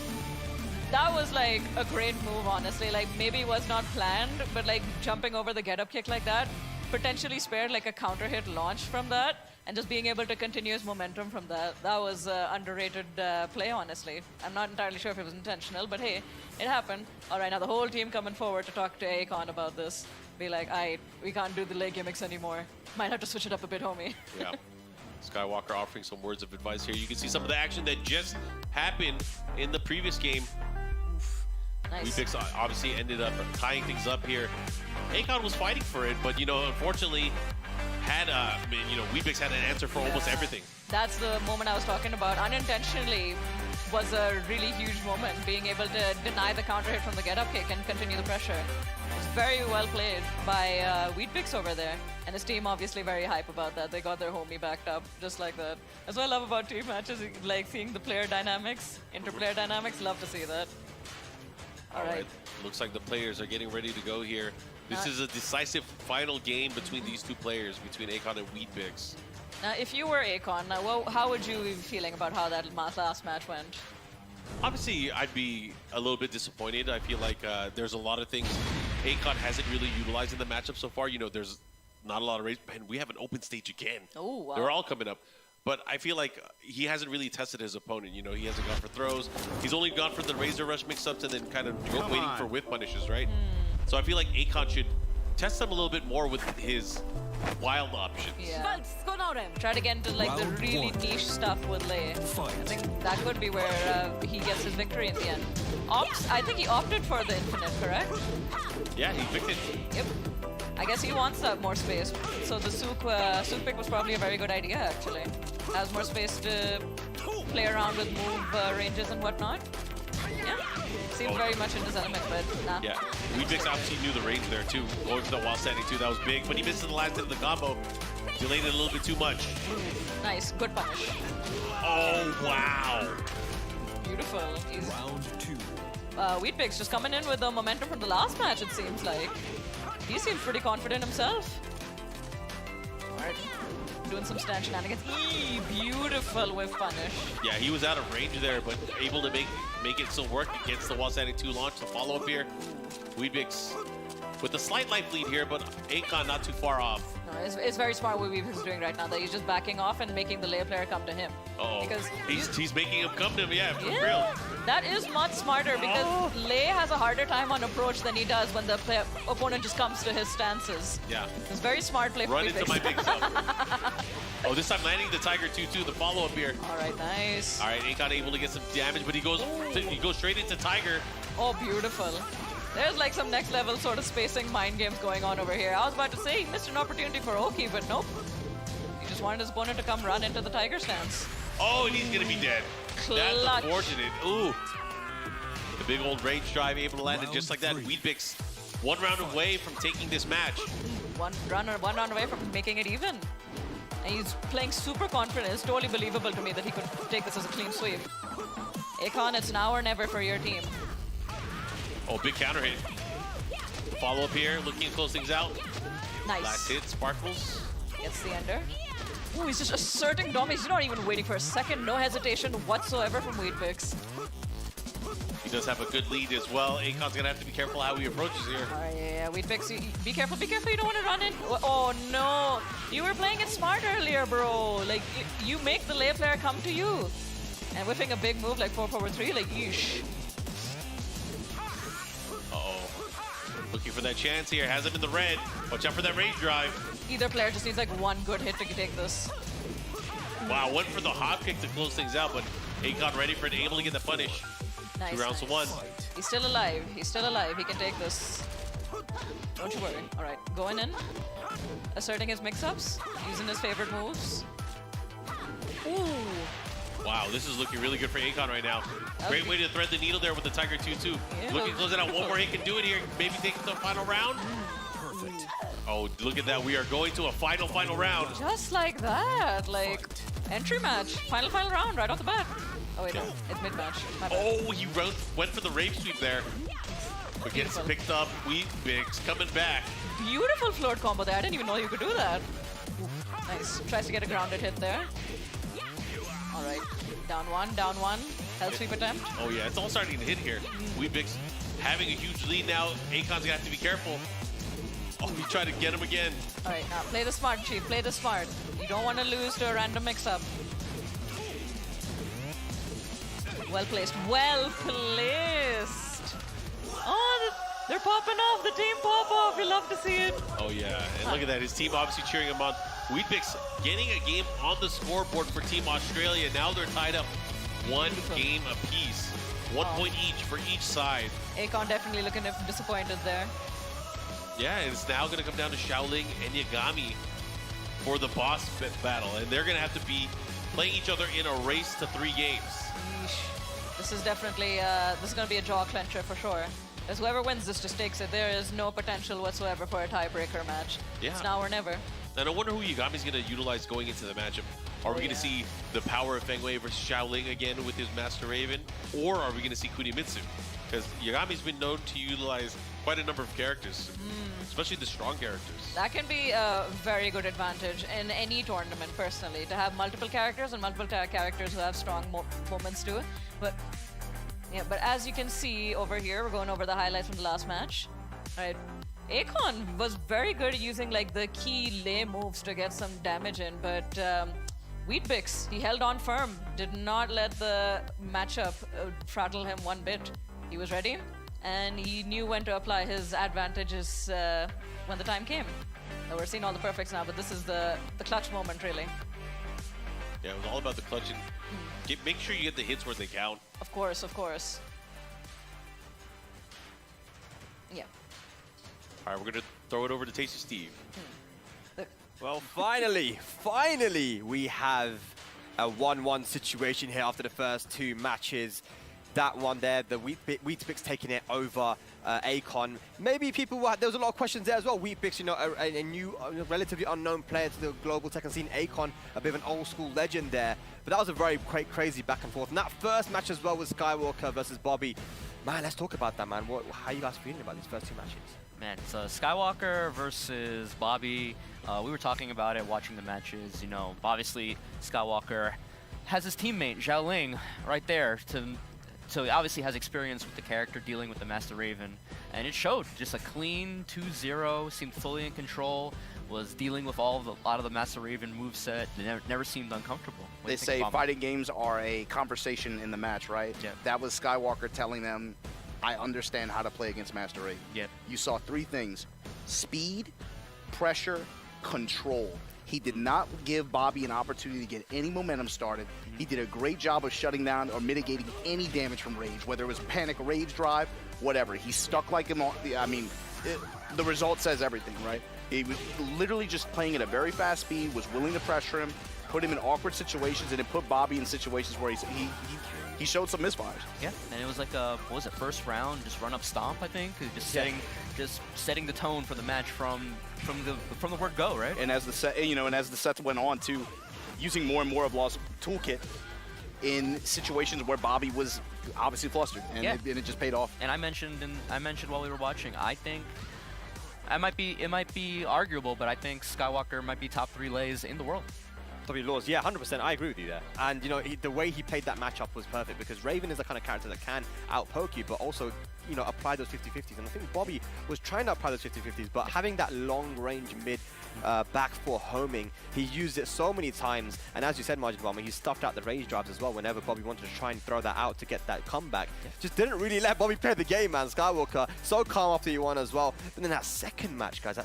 That was like a great move, honestly. Like maybe it was not planned, but like jumping over the get up kick like that potentially spared like a counter hit launch from that. And just being able to continue his momentum from that was underrated play, honestly. I'm not entirely sure if it was intentional, but hey, it happened. All right, now the whole team coming forward to talk to Akon about this. Be like, we can't do the leg gimmicks anymore. Might have to switch it up a bit, homie. Yeah. Skywalker offering some words of advice here. You can see some of the action that just happened in the previous game. Nice. Weet-Bix obviously ended up tying things up here. Akon was fighting for it, but, you know, unfortunately, had, Weebix had an answer for almost everything. That's the moment I was talking about. Unintentionally was a really huge moment, being able to deny the counter hit from the get-up kick and continue the pressure. It's very well played by Weedpix over there. And his team obviously very hype about that. They got their homie backed up just like that. That's what I love about team matches, like seeing the player dynamics, interplayer dynamics. Love to see that. All right. Looks like the players are getting ready to go here. This is a decisive final game between these two players, between Akon and Weedpix. Now, if you were Akon, how would you be feeling about how that last match went? Obviously, I'd be a little bit disappointed. I feel like there's a lot of things Akon hasn't really utilized in the matchup so far. You know, there's not a lot of raids. Man, we have an open stage again. Oh, wow. They're all coming up. But I feel like he hasn't really tested his opponent. You know, he hasn't gone for throws. He's only gone for the Razor Rush mix-ups and then kind of waiting for whiff punishes, right? So I feel like Akon should test them a little bit more with his wild options. Yeah. Try to get into like the really niche stuff with Lei. I think that could be where he gets his victory in the end. I think he opted for the infinite, correct? Yeah, he picked it. Yep. I guess he wants more space. So the Sook pick was probably a very good idea, actually. Has more space to play around with move ranges and whatnot. Yeah, seems very much in his element, but nah. Yeah, Weedpix obviously knew the range there too. Going for the while standing too, that was big. But he missed the last hit of the combo. Delayed it a little bit too much. Nice, good punish. Oh, wow. Beautiful. Round 2. Weedpix just coming in with the momentum from the last match, it seems like. He seems pretty confident himself. Alright, doing some stand shenanigans. Beautiful whiff punish. Yeah, he was out of range there, but able to make it still work against the while standing 2 launch. The follow-up here. Weedpix with a slight life lead here, but Akon not too far off. No, it's very smart what Weedpix is doing right now, that he's just backing off and making the Lei player come to him. Because he's making him come to him, yeah, for real. That is much smarter because Lei has a harder time on approach than he does when the opponent just comes to his stances. Yeah. It's very smart play for Run Weedpix. into my big self. This time landing the Tiger 2-2, the follow-up here. All right, nice. All right, Akon able to get some damage, but he goes straight into Tiger. Oh, beautiful. There's like some next level sort of spacing mind games going on over here. I was about to say he missed an opportunity for Oki, but nope. He just wanted his opponent to come run into the Tiger stance. Oh, and he's gonna be dead. Clutch. That's unfortunate. Ooh. The big old range drive able to land it just like that. Weedpix 1 round away from taking this match. One round away from making it even. And he's playing super confident. It's totally believable to me that he could take this as a clean sweep. Akon, it's now or never for your team. Oh, big counter hit. Follow up here, looking to close things out. Nice. Last hit, Sparkles. Gets the ender. Ooh, he's just asserting dominance. He's not even waiting for a second. No hesitation whatsoever from Weedpix. He does have a good lead as well. Akon's gonna have to be careful how he approaches here. Yeah, Weedpix, be careful, be careful. You don't want to run in. Oh no, you were playing it smart earlier, bro. Like you make the Lei player come to you, and whipping a big move like 4-4-3, like yeesh. Looking for that chance here. Has him in the red. Watch out for that range drive. Either player just needs like one good hit to take this. Wow, went for the hop kick to close things out, but Akon ready for it, able to get the punish. Nice. 2 rounds to 1. He's still alive. He's still alive. He can take this. Don't you worry. All right, going in, asserting his mix-ups, using his favorite moves. Ooh. Wow, this is looking really good for Akon right now. Great way to thread the needle there with the Tiger 2-2. Yeah. Looking to close it out. One more hit can do it here. Maybe take it to the final round. Perfect. Oh, look at that. We are going to a final round. Just like that. Like, entry match. Final round right off the bat. Oh, wait, no. It's mid-match. Oh, he went for the rape sweep there. But gets picked up. Weedpix coming back. Beautiful float combo there. I didn't even know you could do that. Nice. Tries to get a grounded hit there. All right. Down one. Hell sweep attempt. Oh, yeah. It's all starting to hit here. Weedpix having a huge lead now. Akon's going to have to be careful. Oh, he tried to get him again. All right, now play the smart, Chief. Play the smart. You don't want to lose to a random mix-up. Well placed. Well placed. Oh, they're popping off. The team pop off. We love to see it. Oh, yeah. And look at that. His team obviously cheering him on. Weedpix getting a game on the scoreboard for Team Australia. Now they're tied up 1 game apiece. 1 point each for each side. Akon definitely looking disappointed there. Yeah, and it's now going to come down to Xiaoling and Yagami. for the boss battle, and they're going to have to be playing each other in a race to 3 games. Yeesh. This is definitely, this is going to be a jaw clencher for sure. As whoever wins this just takes it. There is no potential whatsoever for a tiebreaker match. Yeah. It's now or never. And I wonder who Yagami's going to utilize going into the matchup. Are we going to see the power of Feng Wei versus Xiaoling again with his Master Raven? Or are we going to see Kunimitsu? Because Yagami's been known to utilize quite a number of characters, especially the strong characters. That can be a very good advantage in any tournament, personally, to have multiple characters and multiple characters who have strong moments too. But yeah, but as you can see over here, we're going over the highlights from the last match. All right, Akon was very good at using like the key lay moves to get some damage in, but Wheatbix, he held on firm, did not let the matchup rattle him one bit. He was ready, and he knew when to apply his advantages when the time came. We're seeing all the perfects now, but this is the clutch moment, really. Yeah, it was all about the clutch and make sure you get the hits where they count. Of course, of course. Yeah. All right, we're going to throw it over to Tasty Steve. Well, finally, we have a 1-1 situation here after the first 2 matches. That one there, the Wheatbix taking it over Akon. Maybe people there was a lot of questions there as well. Wheatbix, you know, a new, relatively unknown player to the global Tekken scene. Akon, a bit of an old school legend there. But that was a very crazy back and forth. And that first match as well was Skywalker versus Bobby. Man, let's talk about that, man. How are you guys feeling about these first 2 matches? Man, so Skywalker versus Bobby. We were talking about it, watching the matches. You know, obviously Skywalker has his teammate Xiaoling right there so he obviously has experience with the character dealing with the Master Raven, and it showed. Just a clean 2-0, seemed fully in control, was dealing with a lot of the Master Raven moveset, never seemed uncomfortable. They say fighting games are a conversation in the match, right? Yeah. That was Skywalker telling them, I understand how to play against Master Raven. Yeah. You saw 3 things: speed, pressure, control. He did not give Bobby an opportunity to get any momentum started. He did a great job of shutting down or mitigating any damage from rage, whether it was panic rage drive, whatever. He stuck like him. I mean, the result says everything, right? He was literally just playing at a very fast speed, was willing to pressure him, put him in awkward situations, and it put Bobby in situations where he showed some misfires. Yeah, and it was like a, what was it, first round, just run up stomp, I think, just setting the tone for the match from the word go, right? And as the sets went on too, using more and more of Law's toolkit in situations where Bobby was obviously flustered, and it just paid off. And I mentioned while we were watching, I think it might be arguable, but I think Skywalker might be top 3 lays in the world. Laws, yeah, 100%. I agree with you there. And you know, the way he played that matchup was perfect, because Raven is the kind of character that can outpoke you, but also, you know, apply those 50-50s. And I think Bobby was trying to apply those 50-50s, but having that long-range mid back 4 homing, he used it so many times. And as you said, Margin Bomber, he stuffed out the rage drives as well whenever Bobby wanted to try and throw that out to get that comeback. Just didn't really let Bobby play the game, man. Skywalker, so calm after he won as well. And then that second match, guys,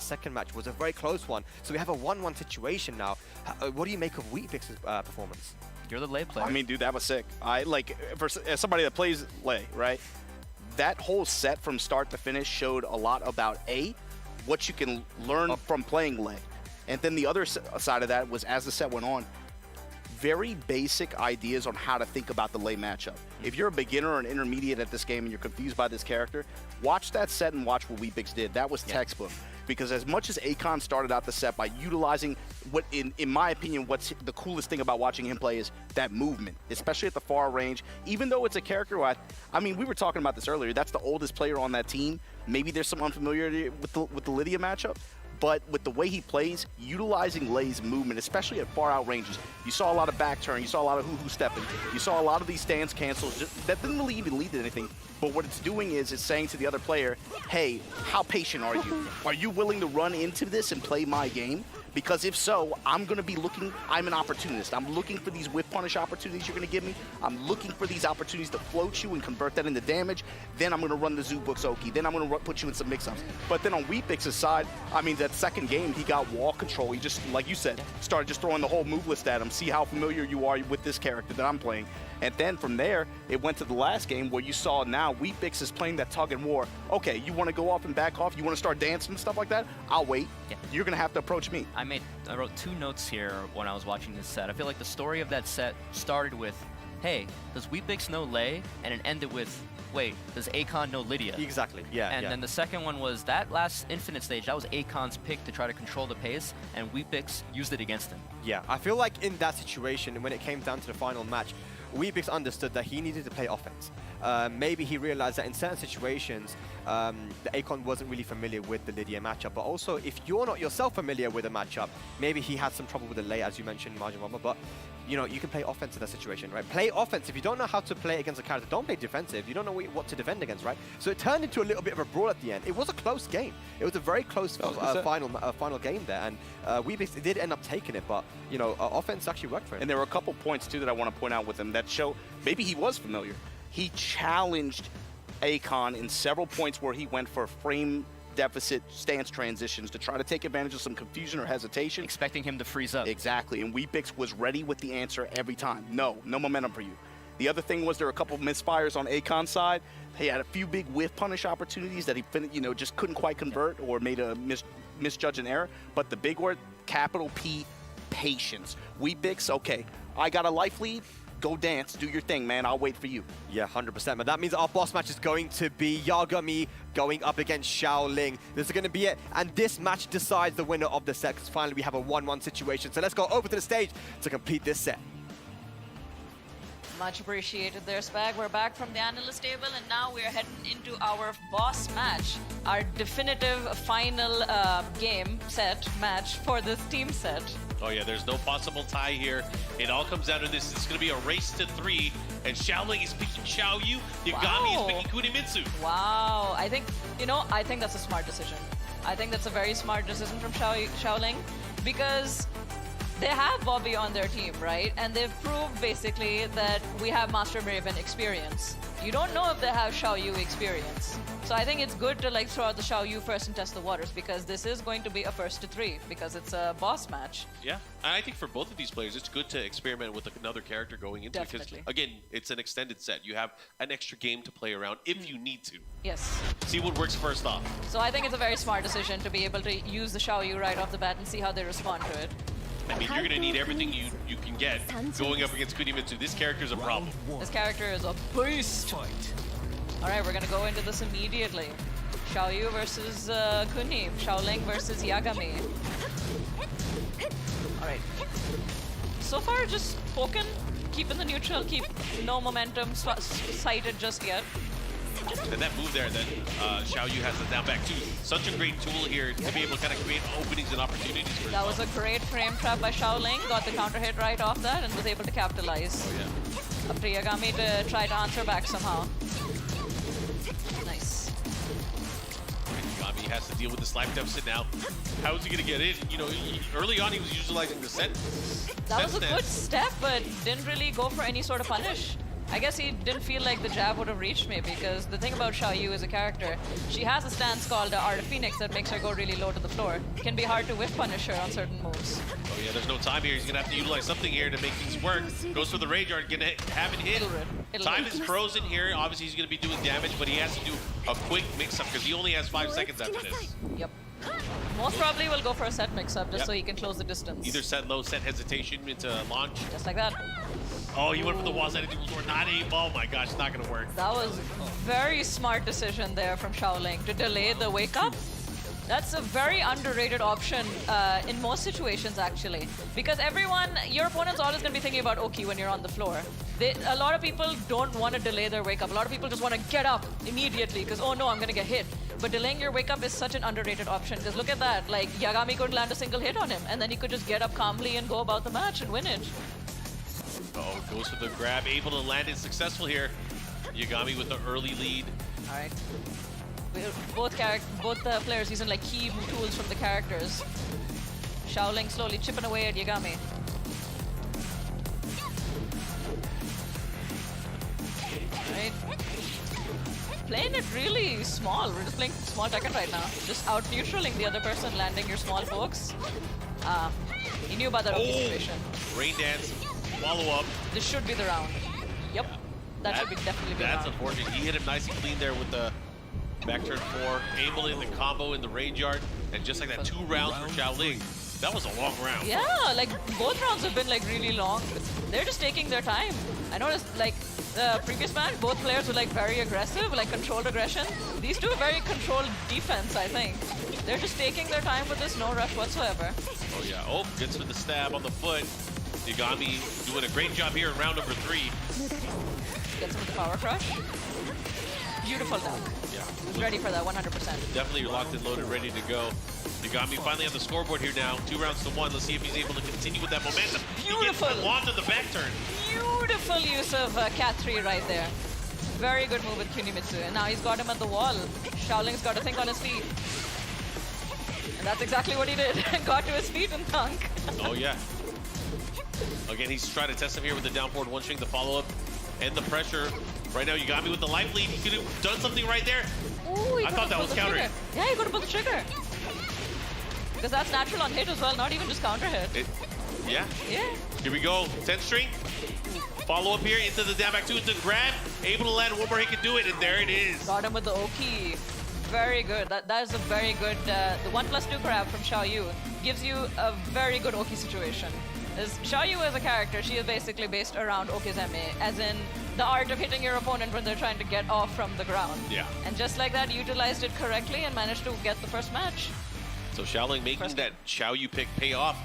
was a very close one. So we have a 1-1 situation now. What do you make of Wheatbix's performance? You're the lay player. I mean, dude, that was sick. As somebody that plays lay, right? That whole set from start to finish showed a lot about what you can learn from playing lay, and then the other side of that was, as the set went on, very basic ideas on how to think about the lay matchup. If you're a beginner or an intermediate at this game and you're confused by this character, watch that set and watch what Wheatbix did. That was textbook. Because as much as Akon started out the set by utilizing what, in my opinion, what's the coolest thing about watching him play is that movement, especially at the far range. Even though it's a character who I mean, we were talking about this earlier. That's the oldest player on that team. Maybe there's some unfamiliarity with the Lydia matchup. But with the way he plays, utilizing Lay's movement, especially at far out ranges, you saw a lot of back turn, you saw a lot of hoo-hoo stepping, you saw a lot of these stance cancels. That didn't really even lead to anything. But what it's doing is it's saying to the other player, hey, how patient are you? Are you willing to run into this and play my game? Because if so, I'm going to be looking, I'm an opportunist. I'm looking for these whip punish opportunities you're going to give me. I'm looking for these opportunities to float you and convert that into damage. Then I'm going to run the Zubux Oki. Then I'm going to put you in some mix-ups. But then on Wheatbix's side, I mean, that second game, he got wall control. He just, like you said, started just throwing the whole move list at him. See how familiar you are with this character that I'm playing. And then from there, it went to the last game where you saw now Wheatbix is playing that tug and war. Okay, you want to go off and back off? You want to start dancing and stuff like that? I'll wait. Yeah. You're going to have to approach me. I wrote 2 notes here when I was watching this set. I feel like the story of that set started with, hey, does Weepix know Lei? And it ended with, wait, does Akon know Lydia? Exactly, yeah. And then the second one was that last Infinite stage, that was Akon's pick to try to control the pace, and Weepix used it against him. Yeah, I feel like in that situation, when it came down to the final match, Weepix understood that he needed to play offense. Maybe he realized that in certain situations, the Akon wasn't really familiar with the Lydia matchup. But also, if you're not yourself familiar with a matchup, maybe he had some trouble with the Lei, as you mentioned, Margin Mama. But you know, you can play offense in that situation, right? Play offense. If you don't know how to play against a character, don't play defensive. You don't know what to defend against, right? So it turned into a little bit of a brawl at the end. It was a close game. It was a very close final game there, and Weepix did end up taking it. But you know, offense actually worked for him. And there were a couple points too that I want to point out with him that show maybe he was familiar. He challenged Akon in several points where he went for frame deficit stance transitions to try to take advantage of some confusion or hesitation. Expecting him to freeze up. Exactly, and Weepix was ready with the answer every time. No momentum for you. The other thing was there were a couple of misfires on Akon's side. He had a few big whiff punish opportunities that he just couldn't quite convert or made a misjudge an error. But the big word, capital P, patience. Weepix, okay, I got a life lead. Go dance, do your thing, man. I'll wait for you. Yeah, 100%. But that means our boss match is going to be Yagami going up against Xiaoling. This is going to be it. And this match decides the winner of the set, because finally we have a 1-1 situation. So let's go over to the stage to complete this set. Much appreciated there, Spag. We're back from the analyst table, and now we're heading into our boss match, our definitive final match for this team set. Oh yeah, there's no possible tie here. It all comes down to this. It's going to be a race to 3, and Xiaoling is picking Xiaoyu, Yagami is picking Kunimitsu. Wow, I think that's a smart decision. I think that's a very smart decision from Xiaoling, because they have Bobby on their team, right? And they've proved basically that we have Master Raven experience. You don't know if they have Xiaoyu experience. So I think it's good to throw out the Xiaoyu first and test the waters, because this is going to be a first to 3 because it's a boss match. Yeah, and I think for both of these players, it's good to experiment with another character going into it, because again, it's an extended set. You have an extra game to play around if you need to. Yes. See what works first off. So I think it's a very smart decision to be able to use the Xiaoyu right off the bat and see how they respond to it. I mean, you're going to need everything you can get going up against Kunimitsu. This character is a problem. This character is a beast. All right, we're going to go into this immediately. Xiaoyu versus Kuni. Xiaoling versus Yagami. All right. So far, just poking, keeping the neutral, keep no momentum sighted just yet. And that move there that Xiaoyu has the down back too. Such a great tool here to be able to kind of create openings and opportunities for That was a great frame trap by Xiaoling. Got the counter hit right off that and was able to capitalize. Oh yeah. Up to Yagami to try to answer back somehow. Nice. Yagami has to deal with this life deficit now. How is he going to get in? You know, early on he was utilizing the set. That was a good step, but didn't really go for any sort of punish. I guess he didn't feel like the jab would have reached me, because the thing about Xiaoyu as a character, she has a stance called Art of Phoenix that makes her go really low to the floor. It can be hard to whiff punish her on certain moves. Oh yeah, there's no time here. He's going to have to utilize something here to make things work. Goes for the rage art, going to have it hit. Time is frozen here. Obviously he's going to be doing damage, but he has to do a quick mix-up because he only has 5 seconds after this. Yep. Most probably will go for a set mix-up just so he can close the distance. Either set low, set hesitation into launch. Just like that. Oh, he went for the wall setting or not aim. Oh my gosh, it's not going to work. That was a very smart decision there from Xiaoling to delay the wake-up. That's a very underrated option in most situations, actually. Because your opponent's always going to be thinking about Oki when you're on the floor. A lot of people don't want to delay their wake-up. A lot of people just want to get up immediately because, oh no, I'm going to get hit. But delaying your wake-up is such an underrated option, because look at that. Like, Yagami couldn't land a single hit on him, and then he could just get up calmly and go about the match and win it. Oh, goes for the grab, able to land it successful here. Yagami with the early lead. All right. Both players using like key tools from the characters. Xiaoling slowly chipping away at Yagami. Right. Playing it really small. We're just playing small Tekken right now. Just out neutraling the other person, landing your small pokes. He knew about that situation. Rain dance, follow up. This should be the round. Yep. That should be definitely be the round. That's unfortunate. He hit him nice and clean there with the back turn 4, able in the combo in the rage yard, and just like that, 2 rounds for Xiaoling. That was a long round. Yeah, like both rounds have been like really long. They're just taking their time. I noticed like the previous match, both players were like very aggressive, like controlled aggression. These two are very controlled defense, I think. They're just taking their time with this, no rush whatsoever. Oh yeah, oh, gets with the stab on the foot. Yagami doing a great job here in round number 3. Gets him with the power crush. Beautiful dunk. Yeah. He was ready for that 100%. Definitely locked and loaded, ready to go. Yagami finally on the scoreboard here now. 2 rounds to 1. Let's see if he's able to continue with that momentum. Beautiful. He gets the launch on the back turn. Beautiful use of Cat 3 right there. Very good move with Kunimitsu. And now he's got him at the wall. Xiaoling's got to think on his feet. And that's exactly what he did. Got to his feet and thunk. Oh yeah. Again, he's trying to test him here with the down forward 1 string, the follow-up, and the pressure. Right now, Yagami with the life lead. He could have done something right there. Ooh, I thought that was countering. Yeah, he could have pulled the trigger. Because that's natural on hit as well, not even just counter hit. Yeah. Yeah. Here we go. 10 string. Follow up here into the down back 2 into the grab. Able to land one more, he can do it, and there it is. Got him with the Oki. Very good. That is a very good, the 1+2 grab from Xiaoyu gives you a very good Oki situation. As Xiaoyu as a character, she is basically based around Okizeme, as in the art of hitting your opponent when they're trying to get off from the ground. Yeah. And just like that, utilized it correctly and managed to get the first match. So Xiaoling making that Xiaoyu pick pay off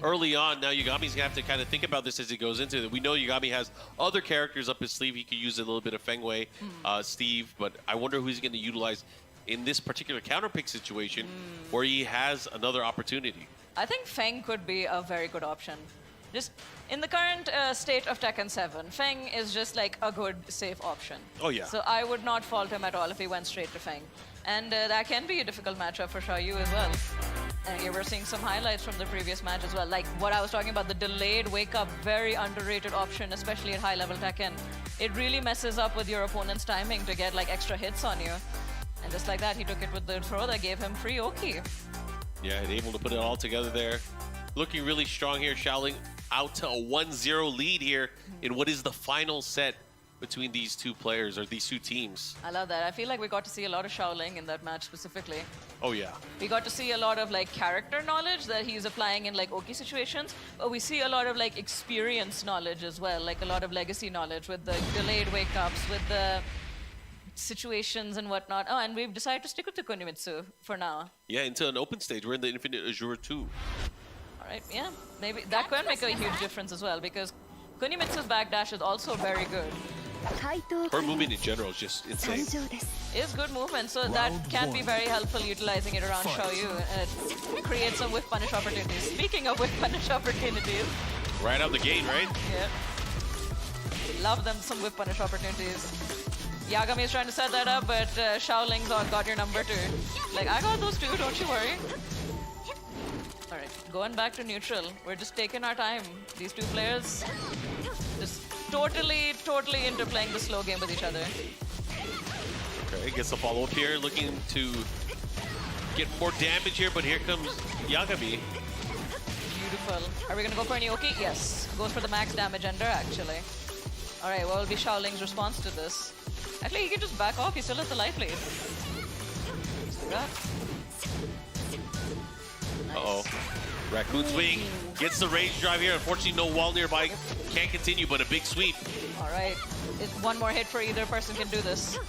early on. Now Yagami's gonna have to kind of think about this as he goes into it. We know Yagami has other characters up his sleeve. He could use a little bit of Feng Wei, Steve, but I wonder who he's going to utilize in this particular counter pick situation where he has another opportunity. I think Feng could be a very good option. Just in the current state of Tekken 7, Feng is just like a good, safe option. Oh, yeah. So I would not fault him at all if he went straight to Feng. And that can be a difficult matchup for Xiaoyu as well. And here we're seeing some highlights from the previous match as well. Like what I was talking about, the delayed wake-up, very underrated option, especially at high-level Tekken. It really messes up with your opponent's timing to get like extra hits on you. And just like that, he took it with the throw that gave him free Oki. Yeah, and able to put it all together there. Looking really strong here, Xiaoling out to a 1-0 lead here in what is the final set between these two players, or these two teams. I love that. I feel like we got to see a lot of Xiaoling in that match specifically. Oh, yeah. We got to see a lot of like character knowledge that he's applying in like Oki situations, but we see a lot of like experience knowledge as well, like a lot of legacy knowledge with the delayed wake-ups, with the situations and whatnot. Oh, and we've decided to stick with the Kunimitsu for now. Yeah, into an open stage. We're in the Infinite Azure 2. All right, yeah. Maybe that could make a huge difference as well, because Kunimitsu's backdash is also very good. Her movement in general is just insane. Is good movement, so that can be very helpful utilizing it around Xiaoyu. It creates some whiff punish opportunities. Speaking of whiff punish opportunities. Right out the gate, right? Yeah. Love them some whiff punish opportunities. Yagami is trying to set that up, but Xiaoling's got your number too. Like, I got those too, don't you worry. Alright, going back to neutral. We're just taking our time. These two players just totally interplaying the slow game with each other. Okay, gets the follow-up here, looking to get more damage here, but here comes Yagami. Beautiful. Are we gonna go for any Oki? Yes. Goes for the max damage ender, actually. Alright, what will be Xiaoling's response to this? Actually, he can just back off. He still has the life lead. Uh-oh. Raccoon swing. Gets the rage drive here. Unfortunately, no wall nearby. Can't continue, but a big sweep. Alright. One more hit for either person can do this.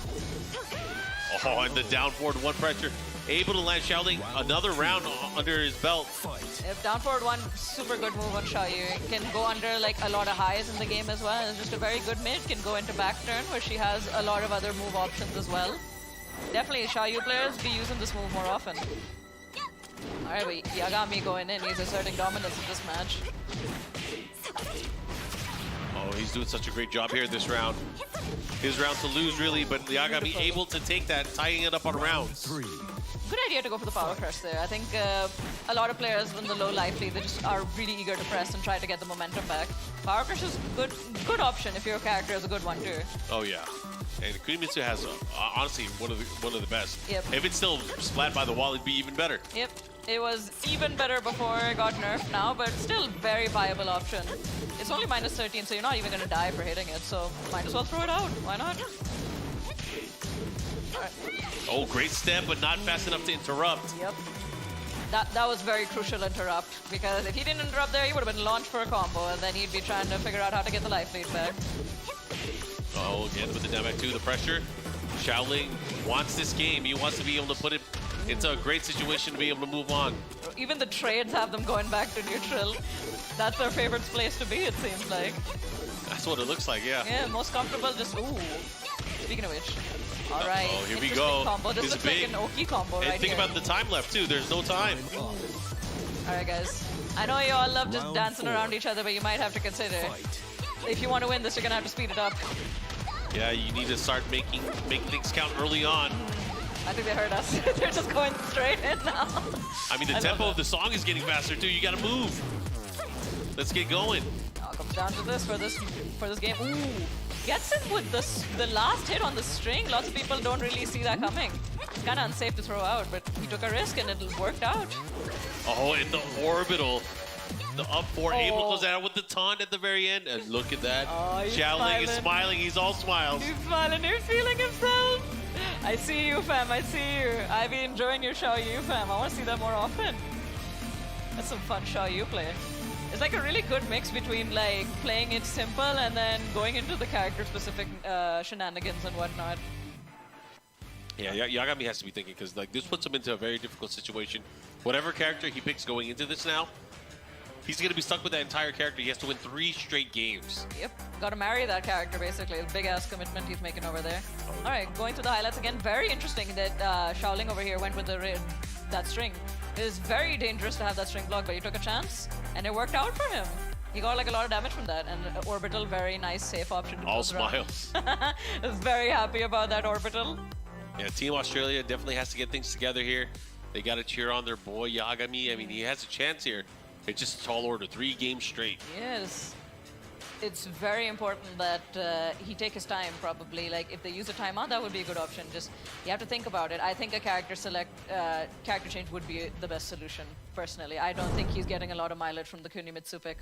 Oh, and the down forward 1 pressure. Able to land Xiaoling another round under his belt. If down forward 1, super good move on Xiaoyu. Can go under like a lot of highs in the game as well. It's just a very good mid. Can go into back turn where she has a lot of other move options as well. Definitely, Xiaoyu players be using this move more often. Alright, but Yagami going in. He's asserting dominance in this match. Oh, he's doing such a great job here this round. His round to lose, really, but Yagami able to take that, tying it up on rounds. Good idea to go for the power crush there. I think a lot of players in the low life lead, they just are really eager to press and try to get the momentum back. Power crush is a good option if your character is a good one too. Oh yeah, and Kunimitsu has honestly one of the best. Yep. If it's still splat by the wall, it'd be even better. Yep, it was even better before it got nerfed now, but still very viable option. It's only minus 13, so you're not even gonna die for hitting it, so might as well throw it out. Why not? Oh, great step, but not fast enough to interrupt. Yep. That was very crucial interrupt, because if he didn't interrupt there, he would have been launched for a combo, and then he'd be trying to figure out how to get the life lead back. Oh, again with the down back 2, the pressure. Xiaoling wants this game. He wants to be able to put it into a great situation to be able to move on. Even the trades have them going back to neutral. That's their favorite place to be, it seems like. That's what it looks like, yeah. Yeah, most comfortable, just ooh. Speaking of which, all right. Oh, here we interesting go. Combo. This It's looks big. like an Oki combo And right think here. about the time left too. There's no time. All right, guys. I know you all love just dancing around each other, but you might have to consider if you want to win this, you're gonna have to speed it up. Yeah, you need to start make things count early on. I think they heard us. They're just going straight in now. I mean, the tempo of the song is getting faster too. You gotta move. Let's get going. Oh, comes down to this for this game. Ooh, gets it with the last hit on the string. Lots of people don't really see that coming. It's kind of unsafe to throw out, but he took a risk and it worked out. Oh, and the orbital. The up 4 able to close that out with the taunt at the very end. And look at that. Oh, he's Xiaoling is smiling. smiling. He's all smiles. He's smiling. He's feeling himself. I see you, fam. I see you. I've been enjoying your Xiao Yu, fam. I want to see that more often. That's some fun Xiao Yu play. It's like a really good mix between like playing it simple and then going into the character-specific shenanigans and whatnot. Yeah, Yagami has to be thinking, because like this puts him into a very difficult situation. Whatever character he picks going into this now, he's going to be stuck with that entire character. He has to win 3 straight games. Yep, got to marry that character basically. The big-ass commitment he's making over there. All right, going through the highlights again. Very interesting that Xiaoling over here went with that string. It is very dangerous to have that string block, but he took a chance, and it worked out for him. He got like a lot of damage from that, and orbital, very nice, safe option to All close around. smiles. I was very happy about that orbital. Yeah, Team Australia definitely has to get things together here. They got to cheer on their boy Yagami. I mean, he has a chance here. It's just a tall order, 3 games straight. Yes. It's very important that he take his time, probably. Like, if they use a timeout, that would be a good option. Just, you have to think about it. I think a character change would be the best solution, personally. I don't think he's getting a lot of mileage from the Kunimitsu pick.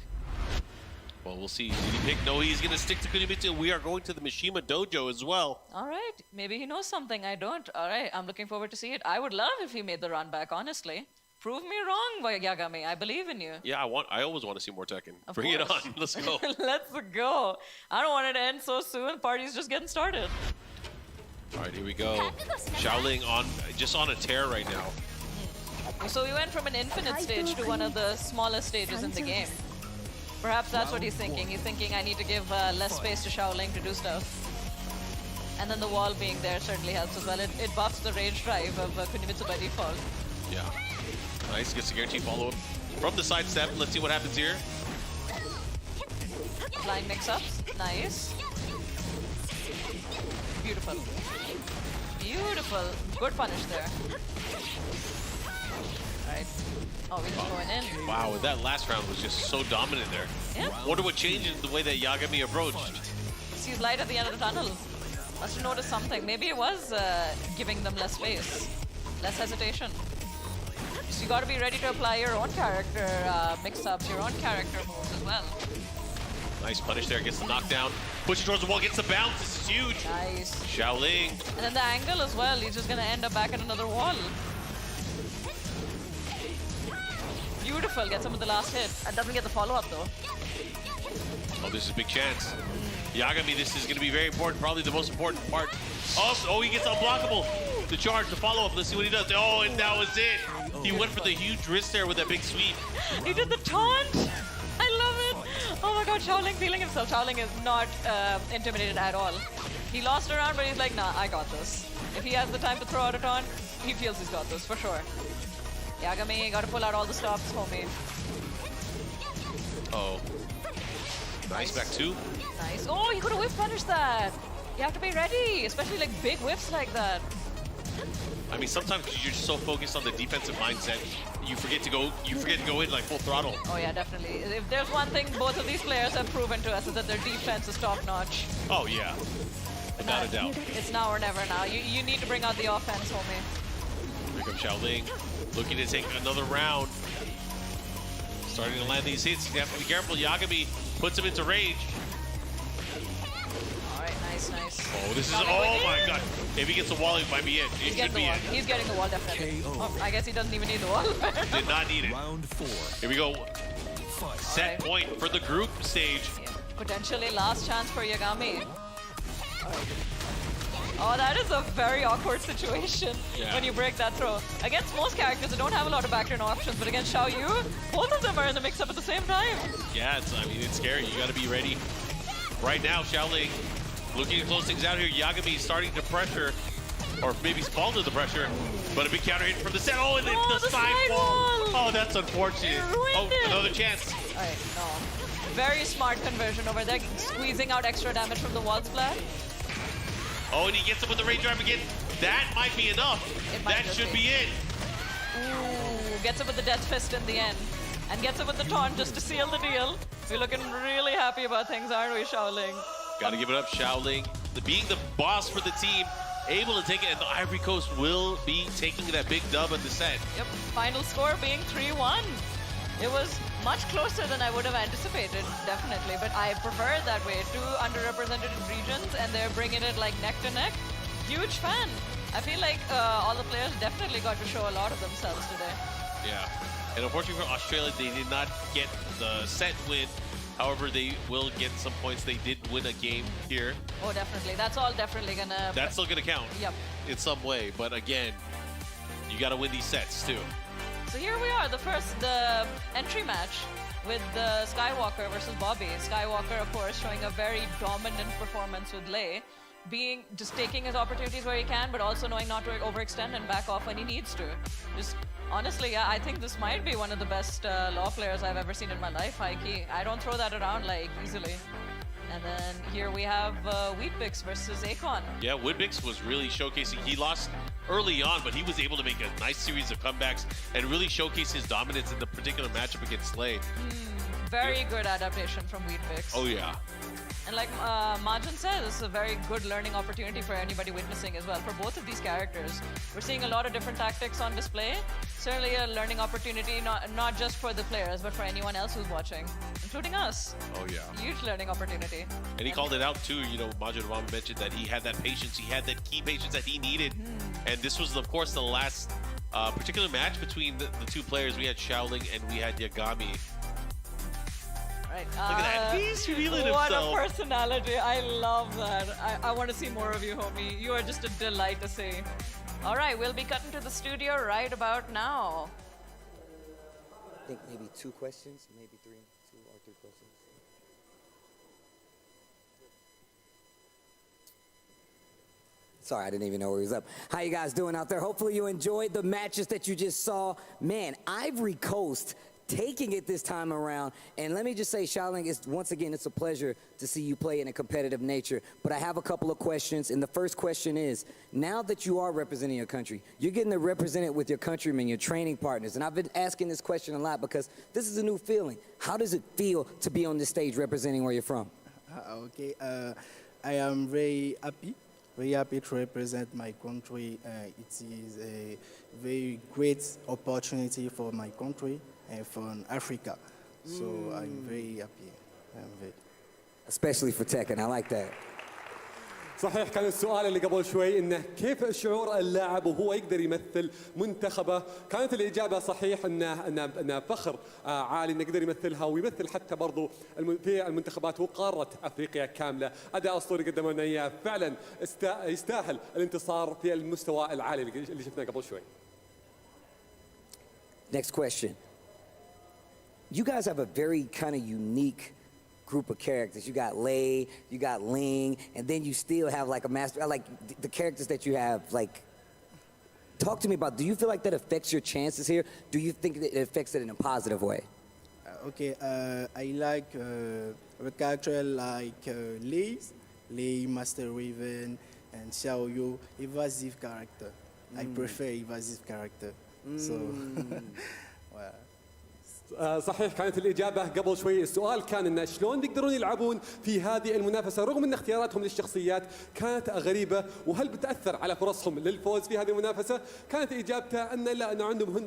Well, we'll see. Did he pick? No, he's going to stick to Kunimitsu. We are going to the Mishima Dojo as well. All right. Maybe he knows something I don't. All right. I'm looking forward to see it. I would love if he made the run back, honestly. Prove me wrong, Yagami. I believe in you. Yeah, I always want to see more Tekken. Of Bring course. it on. Let's go. Let's go. I don't want it to end so soon. Party's just getting started. All right, here we go. Xiaoling just on a tear right now. So we went from an infinite stage to one of the smallest stages in the game. Perhaps that's what he's thinking. He's thinking, I need to give less space to Xiaoling to do stuff. And then the wall being there certainly helps as well. It buffs the rage drive of Kunimitsu by default. Yeah. Nice, gets a guaranteed follow-up from the side step. Let's see what happens here. Flying mix-ups. Nice. Beautiful. Beautiful. Good punish there. Alright. Oh, we're just going in. Wow, that last round was just so dominant there. Yeah. Wonder what changed in the way that Yagami approached. Sees light at the end of the tunnel. Must have noticed something. Maybe it was giving them less space. Less hesitation. So you got to be ready to apply your own character mix-ups, your own character moves as well. Nice punish there, gets the knockdown. Pushing towards the wall, gets the bounce. This is huge. Nice. Xiaoling. And then the angle as well. He's just going to end up back at another wall. Beautiful. Gets him with the last hit. And doesn't get the follow-up though. Oh, this is a big chance. Yagami, this is going to be very important. Probably the most important part. Oh, he gets unblockable. The charge, the follow-up. Let's see what he does. Oh, and that was it. He went for the huge wrist there with that big sweep. He did the taunt. I love it. Oh my god, Xiaoling feeling himself. Xiaoling is not intimidated at all. He lost a round, but he's like, nah, I got this. If he has the time to throw out a taunt, he feels he's got this, for sure. Yagami, gotta pull out all the stops, homie. Oh. Nice, back 2. Nice. Oh, he could have whip punished that. You have to be ready, especially like big whips like that. I mean, sometimes you're just so focused on the defensive mindset, you forget to go in like full throttle. Oh yeah, definitely. If there's one thing both of these players have proven to us is that their defense is top-notch. Oh yeah, without a doubt. It's now or never now. You need to bring out the offense, homie. Here comes Xiaoling, looking to take another round. Starting to land these hits. You have to be careful. Yagami puts him into rage. Alright, Nice, nice. Oh, this is, oh my god. If he gets the wall, it might be it. It should be it. He's getting the wall, definitely. Oh, I guess he doesn't even need the wall. Did not need it. Round 4. Here we go. Set point for the group stage. Potentially last chance for Yagami. Oh, that is a very awkward situation when you break that throw. Against most characters who don't have a lot of background options, but against Xiao Yu, both of them are in the mix-up at the same time. Yeah, I mean, it's scary. You got to be ready. Right now, Xiaoling looking to close things out here. Yagami starting to pressure, or maybe fall to the pressure, but a big counter hit from the set. Oh, and the side wall. Oh, that's unfortunate. Oh, another chance. All right, no. Very smart conversion over there, squeezing out extra damage from the wall splat. Oh, and he gets it with the range drive again. That might be enough. That should be it. Ooh, gets it with the Death Fist in the end. And gets it with the taunt just to seal the deal. We're looking really happy about things, aren't we, Xiaoling? Gotta give it up, Xiaoling. Being the boss for the team, able to take it, and the Ivory Coast will be taking that big dub at the set. Yep, final score being 3-1. It was much closer than I would have anticipated, definitely. But I prefer it that way. 2 underrepresented regions, and they're bringing it like neck to neck. Huge fan. I feel like all the players definitely got to show a lot of themselves today. Yeah. And unfortunately for Australia, they did not get the set win. However, they will get some points. They did win a game here. Oh, definitely. That's all definitely gonna... That's still gonna count. Yep. In some way. But again, you gotta win these sets too. So here we are, the entry match with Skywalker versus Bobby. Skywalker, of course, showing a very dominant performance with Lei, just taking his opportunities where he can, but also knowing not to overextend and back off when he needs to. Just honestly, yeah, I think this might be one of the best Law players I've ever seen in my life, high key. I don't throw that around like easily. And then here we have Wheatbix versus Akon. Yeah, Wheatbix was really showcasing. He lost early on, but he was able to make a nice series of comebacks and really showcase his dominance in the particular matchup against Lei. Very good adaptation from Wheatbix. Oh, yeah. And like Marjan said, this is a very good learning opportunity for anybody witnessing as well. For both of these characters, we're seeing a lot of different tactics on display. Certainly a learning opportunity, not just for the players, but for anyone else who's watching, including us. Oh, yeah. Huge learning opportunity. And he called it out too, you know, Majid Obama mentioned that he had that patience, he had that key patience that he needed. And this was, of course, the last particular match between the two players. We had Xiaoling and we had Yagami. Right. Look at that, he's revealing what himself. What a personality, I love that. I want to see more of you, homie. You are just a delight to see. All right, we'll be cutting to the studio right about now. I think maybe 2 questions, maybe 2 or 3 questions. Sorry, I didn't even know he was up. How you guys doing out there? Hopefully you enjoyed the matches that you just saw. Man, Ivory Coast taking it this time around. And let me just say, Xiaoling, once again, it's a pleasure to see you play in a competitive nature. But I have a couple of questions. And the first question is, now that you are representing your country, you're getting to represent it with your countrymen, your training partners. And I've been asking this question a lot because this is a new feeling. How does it feel to be on this stage representing where you're from? Okay, I am very happy to represent my country. It is a very great opportunity for my country and from Africa. So I'm very happy. Especially for Tekken, I like that. صحيح كان السؤال اللي قبل شوي انه كيف شعور اللاعب وهو يقدر يمثل منتخبه. كانت الاجابه صحيح انه فخر عالي انه يقدر يمثلها ويمثل حتى برضو في المنتخبات وقاره افريقيا كامله. اداء اسطوري قدموا لنا اياه فعلا يستاهل الانتصار في المستوى العالي اللي شفناه قبل شوي. Next question. You guys have a very kind of unique group of characters. You got Lei, you got Ling, and then you still have like a master, like the characters that you have, like, talk to me about, do you feel like that affects your chances here? Do you think that it affects it in a positive way? I like a character like Lei, Master Raven, and Xiao Yu, evasive character. I prefer evasive character. So, well, صحيح كانت الإجابة قبل شوي. السؤال كان إن شلون يقدرون يلعبون في هذه المنافسة رغم أن اختياراتهم للشخصيات كانت غريبة، وهل بتأثر على فرصهم للفوز في هذه المنافسة؟ كانت إجابته أن لا، أن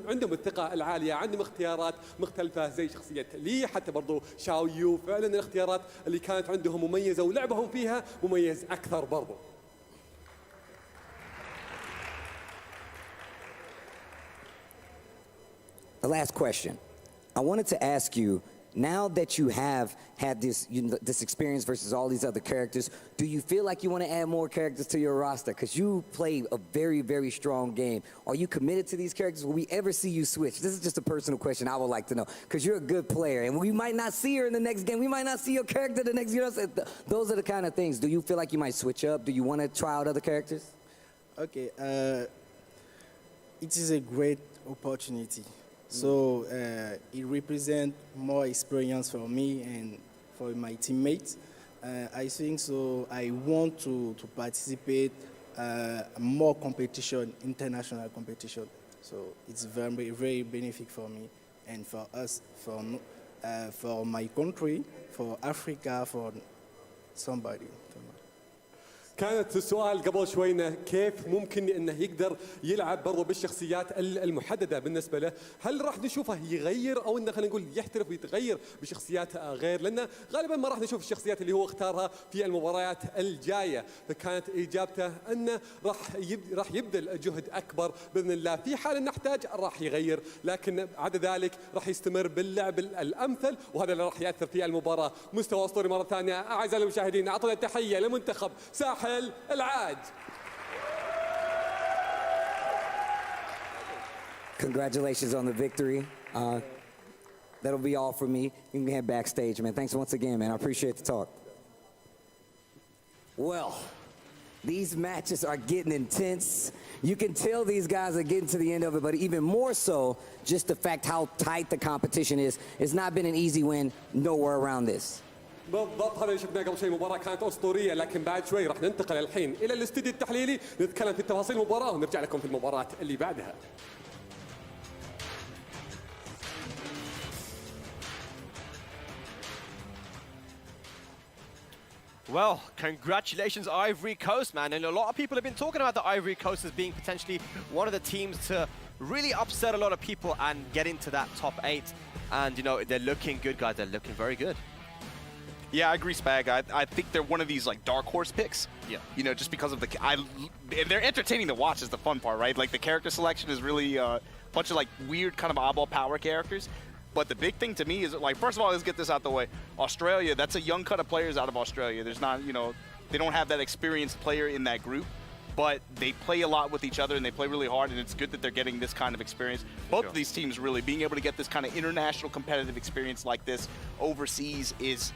عندهم الثقة العالية، عندهم اختيارات مختلفة زي شخصية لي، حتى برضو شاو يو. فعلا الاختيارات اللي كانت عندهم مميزة ولعبهم فيها مميز أكثر برضو. The last question. I wanted to ask you, now that you have had this this experience versus all these other characters, do you feel like you want to add more characters to your roster? Because you play a very, very strong game. Are you committed to these characters? Will we ever see you switch? This is just a personal question I would like to know, because you're a good player, and we might not see her in the next game. We might not see your character the next year. Those are the kind of things. Do you feel like you might switch up? Do you want to try out other characters? Okay, it is a great opportunity. So it represents more experience for me and for my teammates. I think so. I want to participate more competition, international competition. So it's very, very beneficial for me and for us, for my country, for Africa, for somebody. كانت السؤال قبل شوي إنه كيف ممكن انه يقدر يلعب برضه بالشخصيات المحدده بالنسبه له. هل راح نشوفه يغير او انه خلينا نقول يحترف ويتغير بشخصيات غير؟ لانه غالبا ما راح نشوف الشخصيات اللي هو اختارها في المباريات الجايه. فكانت اجابته انه راح يبذل جهد اكبر باذن الله. في حال انه احتاج راح يغير، لكن عدا ذلك راح يستمر باللعب الامثل، وهذا اللي راح ياثر في المباراه. مستوى اسطوري مره ثانيه. اعزائي المشاهدين، اعطونا التحيه لمنتخب ساحل العاج. Congratulations on the victory. That'll be all for me. You can head backstage, man. Thanks once again, man. I appreciate the talk. Well, these matches are getting intense. You can tell these guys are getting to the end of it, but even more so, just the fact how tight the competition is. It's not been an easy win nowhere around this. بالضبط، هذا اللي شفناه قبل شوي. مباراة كانت أسطورية، لكن بعد شوي راح ننتقل الحين إلى الاستوديو التحليلي نتكلم في تفاصيل المباراة ونرجع لكم في المباراة اللي بعدها. Well, congratulations Ivory Coast, man. And a lot of people have been talking about the Ivory Coast as being potentially one of the teams to really upset a lot of people and get into that top 8. And, you know, they're looking good, guys. They're looking very good. Yeah, I agree, Spag. I think they're one of these like dark horse picks. Yeah. You know, just because of and they're entertaining to watch is the fun part, right? Like the character selection is really a bunch of like weird kind of oddball power characters. But the big thing to me is like, first of all, let's get this out the way. Australia, that's a young cut of players out of Australia. There's not, you know, they don't have that experienced player in that group, but they play a lot with each other and they play really hard, and it's good that they're getting this kind of experience. Both of these teams really being able to get this kind of international competitive experience like this overseas is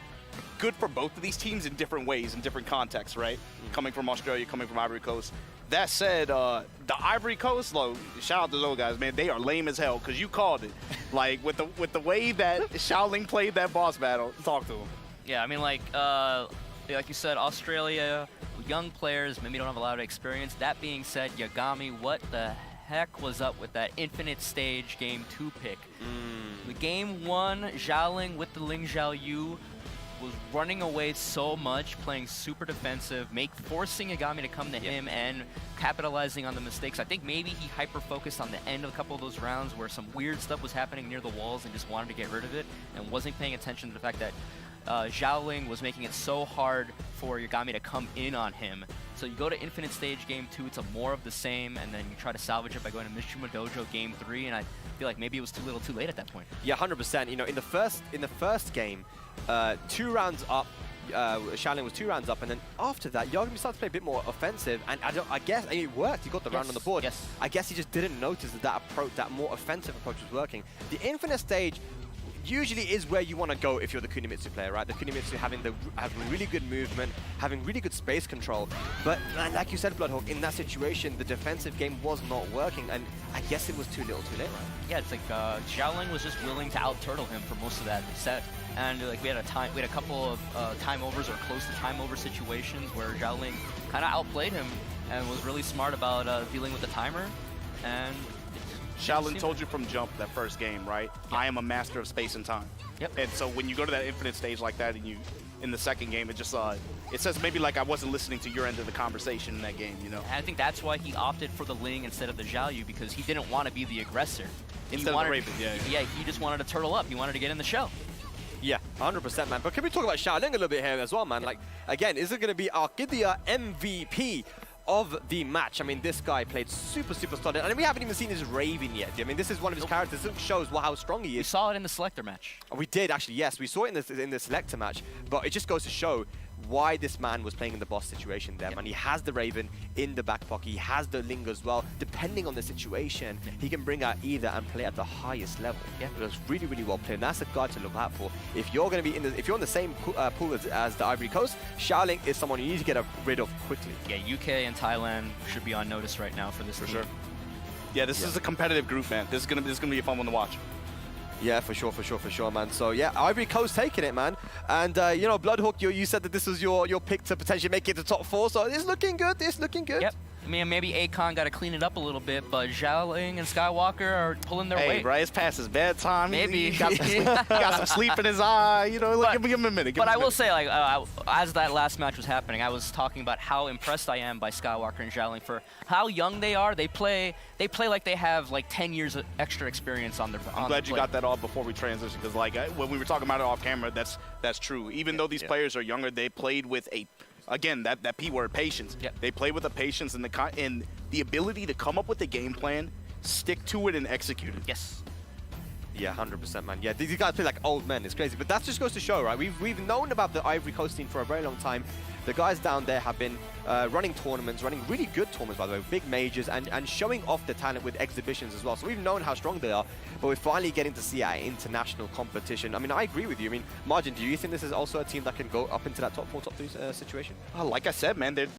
good for both of these teams in different ways, in different contexts, right? Coming from Australia, coming from Ivory Coast. That said, the Ivory Coast, shout out to those guys, man. They are lame as hell, because you called it. Like, with the way that Xiaoling played that boss battle, talk to him. Yeah, I mean, like you said, Australia, young players, maybe don't have a lot of experience. That being said, Yagami, what the heck was up with that infinite stage game 2 pick? The game 1, Xiaoling with the Ling Xiaoyu was running away so much, playing super defensive, forcing Yagami to come to him and capitalizing on the mistakes. I think maybe he hyper-focused on the end of a couple of those rounds where some weird stuff was happening near the walls and just wanted to get rid of it and wasn't paying attention to the fact that Xiaoling was making it so hard for Yagami to come in on him. So you go to Infinite Stage Game 2, it's a more of the same, and then you try to salvage it by going to Mishima Dojo Game 3, and I feel like maybe it was too little too late at that point. Yeah, 100%. You know, in the first game, 2 rounds up, Xiaoling was 2 rounds up, and then after that, Yagami started to play a bit more offensive, and I guess it worked. He got the round on the board. Yes. I guess he just didn't notice that approach, that more offensive approach was working. The Infinite Stage usually is where you want to go if you're the Kunimitsu player, right? The Kunimitsu having really good movement, having really good space control. But like you said, Bloodhawk, in that situation, the defensive game was not working, and I guess it was too little too late, right? Yeah, it's like Xiaoling was just willing to out-turtle him for most of that set. And like we had a couple of time overs or close to time over situations where Xiaoling kind of outplayed him and was really smart about dealing with the timer. And Shaolin told you from jump that first game, right? I am a master of space and time. Yep. And so when you go to that infinite stage like that, and you in the second game, it just it says maybe like I wasn't listening to your end of the conversation in that game, you know. And I think that's why he opted for the Ling instead of the Zhao Yu, because he didn't want to be the aggressor. Instead of the Raven, Yeah, he just wanted to turtle up. He wanted to get in the show. Yeah, 100%, man. But can we talk about Shaolin a little bit here as well, man? Like, again, is it going to be Arcadia MVP of the match? I mean, this guy played super, super solid. And we haven't even seen his Raven yet. I mean, this is one of his characters. This shows how strong he is. We saw it in the selector match. We did, actually, yes. We saw it in the selector match. But it just goes to show why this man was playing in the boss situation there, man. He has the Raven in the back pocket. He has the Ling as well. Depending on the situation, he can bring out either and play at the highest level. Yeah, it was really, really well played. And that's a guy to look out for. If you're going to be if you're in the same pool as the Ivory Coast, Shaolin is someone you need to get rid of quickly. Yeah, UK and Thailand should be on notice right now for this. For sure. Yeah, this is a competitive group, man. This is gonna be a fun one to watch. Yeah, for sure, man. So yeah, Ivory Coast taking it, man. And you know, Bloodhawk, you said that this was your pick to potentially make it to top 4. So it's looking good. It's looking good. Yep. I mean, maybe Akon got to clean it up a little bit, but Zhaoling and Skywalker are pulling their weight. Hey, bro, it's past his bedtime. Maybe. He got some sleep in his eye. You know, give him a minute. But I will say, like, as that last match was happening, I was talking about how impressed I am by Skywalker and Zhaoling for how young they are. They play like they have like 10 years of extra experience on their. I'm glad you got that off before we transition, because like when we were talking about it off camera, that's true. Even though these players are younger, they played with again, that P word, patience. Yep. They play with the patience and the ability to come up with a game plan, stick to it, and execute it. Yes. Yeah, 100%, man. Yeah, these guys play like old men. It's crazy. But that just goes to show, right? We've known about the Ivory Coast team for a very long time. The guys down there have been running tournaments, running really good tournaments, by the way, big majors, and showing off the talent with exhibitions as well. So we've known how strong they are, but we're finally getting to see our international competition. I mean, I agree with you. I mean, Margin, do you think this is also a team that can go up into that top 4, top 3 situation? Like I said, man,